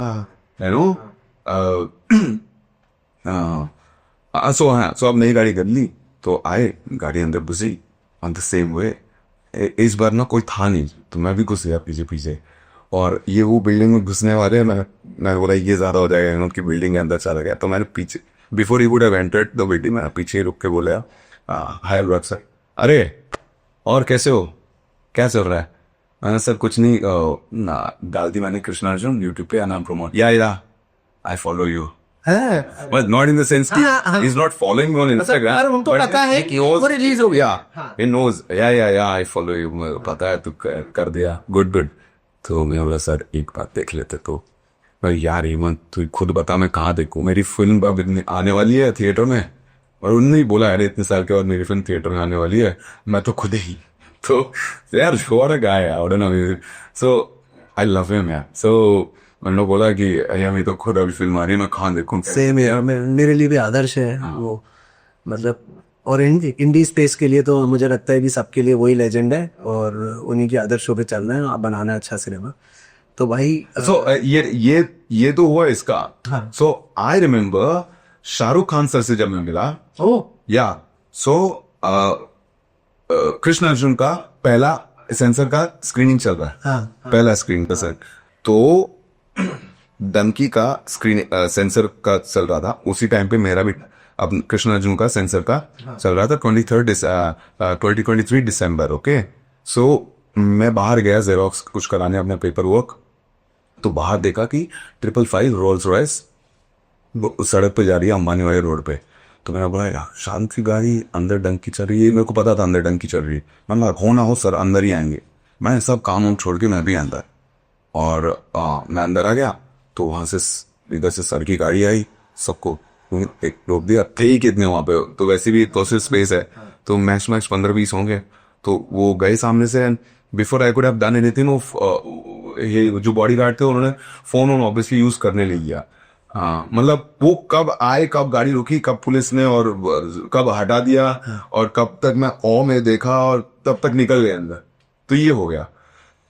सो अब नई गाड़ी कर ली तो आए, गाड़ी अंदर घुसी ऑन द सेम वे. इस बार ना कोई था नहीं तो मैं भी घुस गया पीछे पीछे. और ये वो बिल्डिंग में घुसने वाले, मैं बोला ये ज्यादा हो जाएगा, उनकी बिल्डिंग के अंदर चला गया. तो मैंने पीछे before he would have entered the building मैं पीछे ही रुक के बोला हाय अनुराग सर, अरे और कैसे हो, क्या चल रहा है. मैंने सर कुछ नहीं, ना डाल दी मैंने कृष्णा अर्जुन यूट्यूब पे नाम प्रमोट. या I follow you. But not in the sense कि he's not following me on Instagram. पर उनको but पता है कि वो रिलीज हो गया. he knows. Yeah, I follow you. मुझे पता है तू कर दिया. Good. तो मैं बोला सर एक बात देख लेते. तो मैं यार हेमंत तू खुद बता मैं कहाँ देखूं, मेरी फिल्म अब आने वाली है थिएटर में. और उन्होंने ही बोला यार इतने साल के बाद मेरी फिल्म थिएटर में आने वाली है, मैं तो खुद ही. तो यार what a guy, I don't know. So I love him यार. So मैंने बोला कि यार मैं तो खुद अभी फिल्म आ रही है, मैं कहाँ देखूं. सेम यार, मेरे लिए भी आदर्श है वो. मतलब और इंडी स्पेस के लिए तो मुझे लगता है कि सबके लिए वही लेजेंड है और उन्हीं के आदर्शों पे चलना है, बनाना है अच्छा सिनेमा. तो भाई सो ये तो हुआ इसका. So I remember Shahrukh Khan sir से जब मैं मिला. या सो कृष्ण अर्जुन का पहला सेंसर का स्क्रीनिंग चल रहा है. पहला स्क्रीन का सर. तो डंकी का स्क्रीन सेंसर का चल रहा था उसी टाइम पे. मेरा भी अब कृष्ण अर्जुन का सेंसर का चल रहा था 2023 दिसंबर. ओके. सो मैं बाहर गया जेरोक्स कुछ कराने अपना पेपर वर्क. तो बाहर देखा कि 555 रोल्स रॉयस सड़क पे जा रही है अंबानी वाले रोड पे. तो मैंने बोला यार शांत की गाड़ी अंदर डंकी चल रही है, मेरे को पता था अंदर डंकी चल रही है. मैंने हो ना हो सर अंदर ही आएंगे. मैं सब काम छोड़ के मैं भी अंदर. और मैं अंदर आ गया तो वहां से इधर से सर की गाड़ी आई, सबको एक रोक दिया. थे ही कितने वहां पे, तो वैसे भी तो स्पेस है तो मैक्स 15-20 होंगे. तो वो गए सामने से. Before I could have done anything, ये जो बॉडी गार्ड थे उन्होंने फोन ऑब्वियसली यूज करने ले लिया. मतलब वो कब आए, कब गाड़ी रुकी, कब पुलिस ने और कब हटा दिया और कब तक मैं में देखा और तब तक निकल गए अंदर. तो ये हो गया.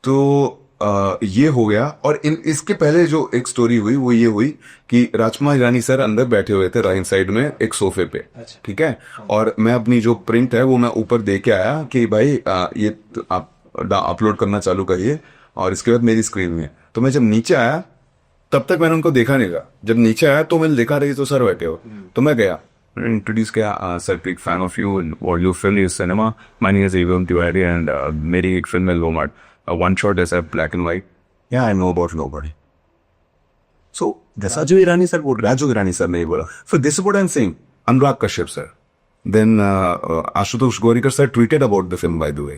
तो ये हो गया. और इसके पहले जो एक स्टोरी हुई वो ये हुई कि राजकुमार हिरानी सर अंदर बैठे हुए थे राइट साइड में एक सोफे पे. ठीक है. और मैं अपनी जो प्रिंट है वो मैं ऊपर दे के आया कि भाई ये आप अपलोड करना चालू करिए और इसके बाद मेरी स्क्रीन में. तो मैं जब नीचे आया तब तक मैंने उनको देखा नहीं था. जब नीचे आया तो मैंने देखा रही तो सर बैठे हो. तो मैं गया इंट्रोड्यूस किया. Sir big fan of you और you film you cinema, my name is Evam Tiwari and मेरी एक फिल्म है Lomad. One shot is a black and white. Yeah, I know about nobody. So Raju Irani sir बोल रहे. राजू ईरानी सर नहीं बोला. So this is what I'm saying. Anurag Kashyap sir. Then Ashutosh Gorikar sir tweeted about the film, by the way.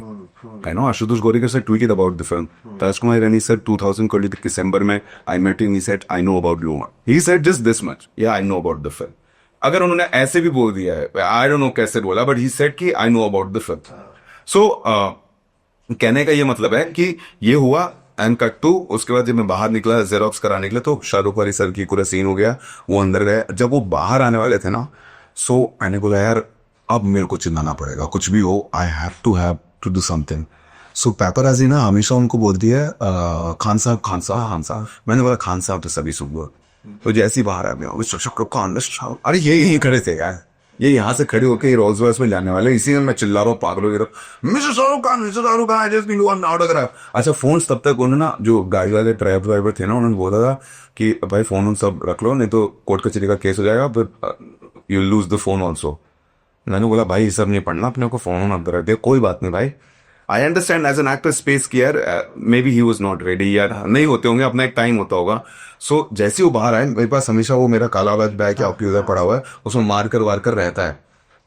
I know Ashutosh Gorikar sir tweeted about the film. Rajkumar Hirani sir 2020 December में I met him. He said I know about Luma. He said just this much. Yeah, I know about the film. अगर उन्होंने ऐसे भी बोल दिया है, I don't know कैसे बोला, but he said कि I know about the film. So कहने का ये मतलब है कि ये हुआ एंड कट टू. उसके बाद जब मैं बाहर निकला जेरोक्स कराने के लिए तो शाहरुख वाली सर की पूरा सीन हो गया. वो अंदर गए. जब वो बाहर आने वाले थे ना, सो मैंने बोला यार अब मेरे को चिल्लाना पड़ेगा, कुछ भी हो I have to do something. So paparazzi ना हमेशा उनको बोलती है खान साहब. मैंने बोला खान साहब तो सभी सुन लो. तो जैसे ही बाहर आया मैं मिस्टर शाहरुख खान, अरे ये यहीं खड़े थे यार, ये यहाँ से खड़े होकर रोल्स रॉयस में जाने वाले, इसी में मैं चिल्ला रहा हूँ पागलों की तरह, mister Shahrukh Khan, mister Shahrukh Khan, I just need one autograph. अच्छा फोन तब तक उन्होंने ना, जो गाड़ी वाले ड्राइवर थे ना, उन्होंने बोला था कि भाई फोन सब रख लो, नहीं तो कोर्ट कचहरी का केस हो जाएगा, फिर you lose the phone also. मैंने बोला भाई ये सब नहीं पढ़ना, अपने को फोन अंदर रख दिया, कोई बात नहीं भाई। I understand as an actor space की यार, maybe he was not ready यार, नहीं होते होंगे, अपना एक टाइम होता होगा। सो जैसे वो बाहर आए, मेरे पास हमेशा वो मेरा काला वाला बैग या ऑक्यूजर पड़ा हुआ है, उसमें मार्कर वार्कर रहता है,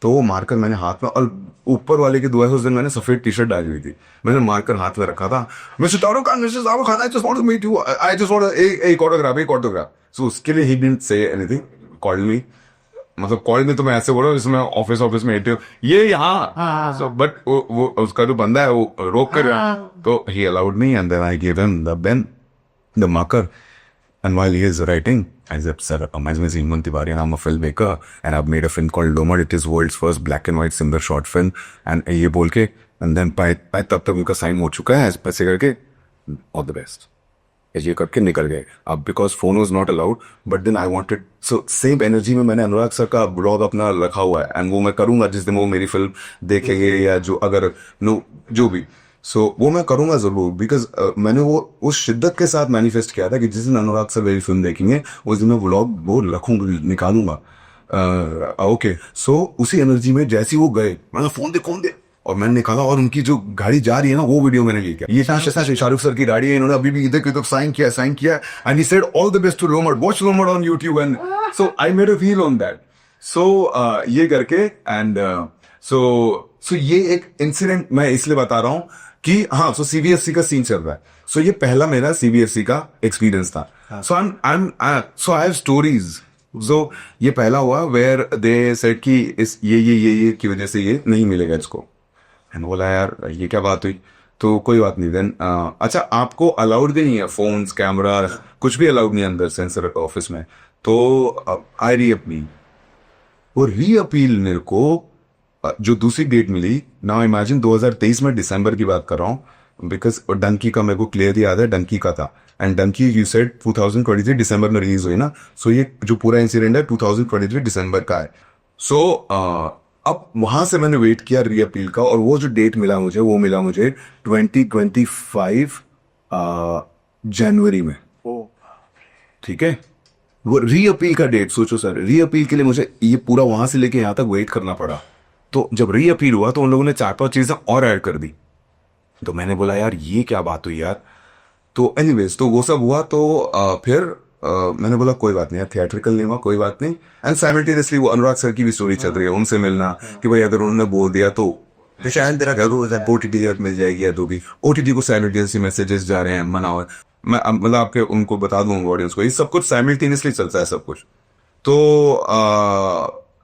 तो वो मार्कर मैंने हाथ में, और ऊपर वाले की दुआ से उस दिन मैंने सफेद टी शर्ट डाली हुई थी, मैंने मार्कर हाथ में रखा था, mister Shahrukh Khan, mister Shahrukh Khan, I just want to meet you, I just want एक ऑटोग्राफ। सो उसके लिए he didn't say anything, called me, मतलब कॉलेज में तो मैं ऐसे बोल रहा हूँ, इसमें ऑफिस में एटीएम ये यहाँ, सो बट वो उसका जो बंदा है वो रोक कर, तो he allowed me, and then I give him the pen, the marker, and while he is writing, I said, sir, my name is Hemant Tiwari and I'm a filmmaker and I've made a film called Lomad. It is world's first black and white similar short film. And ये बोल के, and then तब तक उनका sign हो चुका है, पैसे करके, all the best. ये करके निकल गए। अब because phone was not allowed, but then I wanted, so same energy में मैंने अनुराग सर का ब्लॉग अपना रखा हुआ है, and वो मैं करूँगा जिस दिन वो मेरी फिल्म देखेंगे, या जो अगर नो जो भी, सो वो मैं करूंगा जरूर, बिकॉज मैंने वो उस शिद्दत के साथ मैनिफेस्ट किया था कि जिस दिन अनुराग सर मेरी फिल्म देखेंगे उस दिन मैं व्लॉग वो रखूंगा, निकालूंगा। ओके, सो उसी एनर्जी में जैसे वो गए, मैंने फोन दे, और मैंने निकाला, और उनकी जो गाड़ी जा रही है ना, वो वीडियो मैंने लिया, ये शाहरुख सर की गाड़ी है, इन्होंने अभी भी इधर की तरफ साइन किया, and he said all the best to Lomad, watch Lomad on YouTube, and so I made a feel on that. So ये करके, एंड सो ये एक इंसिडेंट मैं इसलिए बता रहा हूँ कि हाँ, सो सीबीएसई का सीन चल रहा है, सो ये पहला मेरा सीबीएसई का एक्सपीरियंस था, सो आई हैव स्टोरीज, सो ये पहला हुआ वेयर दे सेड कि इस ये की वजह से ये नहीं मिलेगा इसको, एंड बोला यार ये क्या बात हुई, तो कोई बात नहीं, देन अच्छा आपको अलाउड भी नहीं है फोन्स, कैमरा, कुछ भी अलाउड नहीं अंदर सेंसर ऑफिस में, तो आई री अपील, वो री अपील मेरे को जो दूसरी डेट मिली, नाउ इमेजिन 2023 में दिसंबर की बात कर रहा हूँ, बिकॉज डंकी का मेरे को क्लियर याद है, डंकी का था, एंड डंकी यू सेड 2023 दिसंबर में रिलीज हुई ना, सो ये जो पूरा इंसिडेंट है 2023 दिसंबर का है। सो अब वहां से मैंने वेट किया री अपील का, और वो जो डेट मिला मुझे, वो मिला मुझे 2025 जनवरी में, ठीक है, वो री अपील का डेट सोचो सर, री अपील के लिए मुझे ये पूरा वहां से लेके यहां तक वेट करना पड़ा। तो जब री अपील हुआ तो उन लोगों ने 4-5 चीजें और ऐड कर दी, तो मैंने बोला यार ये क्या बात हुई यार, तो एनीवेज तो वो सब हुआ, तो फिर मैंने बोला कोई बात नहीं यार, थिएट्रिकल नहीं हुआ, कोई बात नहीं, एंड साइमल्टेनियसली वो अनुराग सर की भी स्टोरी चल रही है, उनसे मिलना कि भाई अगर उन्होंने बोल दिया तो शायद तेरा घर ओटीटी मिल जाएगी, या तो भी ओटीटी को साइमल्टेनियसली मैसेजेस जा रहे हैं, मनाओ, मैं मतलब आपके उनको बता दूंगा ऑडियंस को, ये सब कुछ साइमल्टेनियसली चलता है सब कुछ,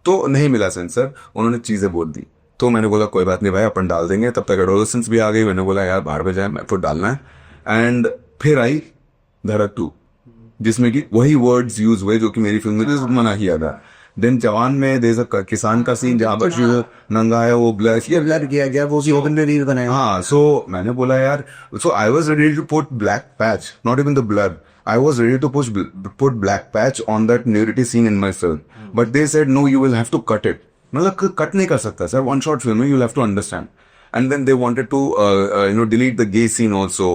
तो नहीं मिला सेंसर, उन्होंने चीजें बोल दी, तो मैंने बोला कोई बात नहीं भाई अपन डाल देंगे, तब तक एडोलेसेंस भी आ गई, मैंने बोला यार बाहर पे जाए, मैं खुद डालना है, एंड फिर आई धड़क 2, जिसमें कि वही वर्ड्स यूज हुए जो कि मेरी फिल्म में मना किया था। देन जवान में देयर अ किसान का सीन जहां पर जो नंगा है वो ब्लर किया गया, वो भी ओपन में रील बनाया। हाँ, सो मैंने बोला यार, so I was ready to put black patch, not even the blur, I was ready to put black patch on that nudity scene in my film, but they said no, you will have to cut it. मतलब cut नहीं कर सकता sir, one shot film में you'll have to understand. And then they wanted to delete the gay scene also,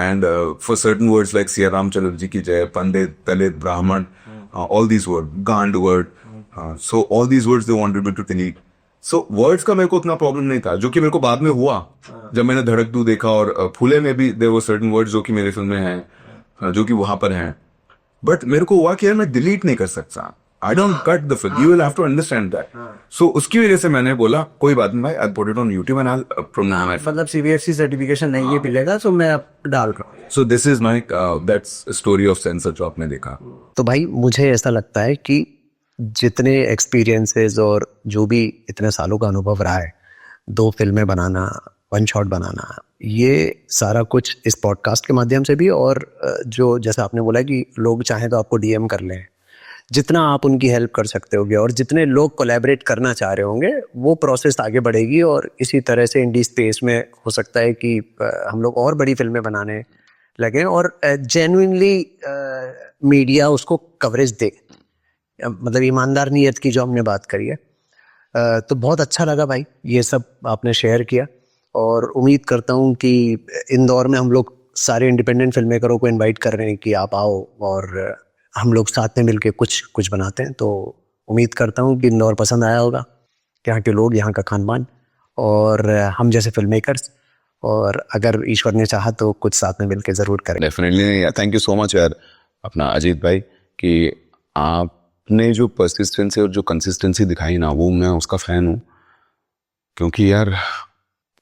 and for certain words like Siya Ramchandra ji ki jai, Pandit, Dalit, Brahman, all these words, Gand word, so all these words they wanted me to delete. So words का मेरे को उतना problem नहीं था, जो कि मेरे को बाद में हुआ जब मैंने धड़क 2 देखा, और फूले में भी there were certain words जो कि मेरे फिल्म में हैं, जो कि वहां पर हैं, बट मेरे को हुआ कि यार मैं डिलीट नहीं कर सकता, I don't cut the film, you will have to understand that, so उसकी वजह से मैंने बोला कोई बात नहीं भाई, I put it on YouTube and I program it, मतलब सीबीएफसी सर्टिफिकेशन नहीं ये मिलेगा, तो मैं अब डाल रहा हूँ। So this is my that's story of censor जो आपने देखा। तो भाई मुझे ऐसा लगता है कि जितने एक्सपीरियंसेस और जो भी इतने सालों का अनुभव रहा है, 2 फिल्में बनाना, 1 शॉट बनाना, ये सारा कुछ इस पॉडकास्ट के माध्यम से भी, और जो जैसा आपने बोला कि लोग चाहें तो आपको डीएम कर लें, जितना आप उनकी हेल्प कर सकते होगे, और जितने लोग कोलैबोरेट करना चाह रहे होंगे, वो प्रोसेस आगे बढ़ेगी, और इसी तरह से इंडी स्पेस में हो सकता है कि हम लोग और बड़ी फिल्में बनाने लगे और जेन्युइनली मीडिया उसको कवरेज दे, मतलब ईमानदार नीयत की जो हमने बात करी है। तो बहुत अच्छा लगा भाई ये सब आपने शेयर किया, और उम्मीद करता हूँ कि इंदौर में हम लोग सारे इंडिपेंडेंट फिल्म मेकरों को इनवाइट कर रहे हैं कि आप आओ और हम लोग साथ में मिलके कुछ बनाते हैं। तो उम्मीद करता हूँ कि इंदौर पसंद आया होगा, यहाँ के लोग, यहाँ का खान पान और हम जैसे फिल्म मेकर्स, और अगर ईश्वर ने चाहा तो कुछ साथ में मिलके ज़रूर करें। Definitely, thank you so much यार अपना अजीत भाई, कि आपने जो परसिस्टेंसी और जो कंसिस्टेंसी दिखाई ना, वो मैं उसका फैन हूँ। क्योंकि यार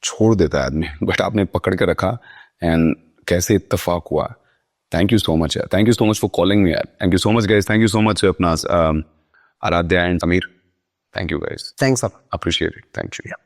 छोड़ देता है आदमी, बट आपने पकड़ के रखा, एंड कैसे इत्तेफाक हुआ। थैंक यू सो मच यार, thank you so much for calling me यार, thank you so much guys, thank you so much अपना Aradhya and Sameer, thank you guys, thanks a lot. Appreciate it, thank you.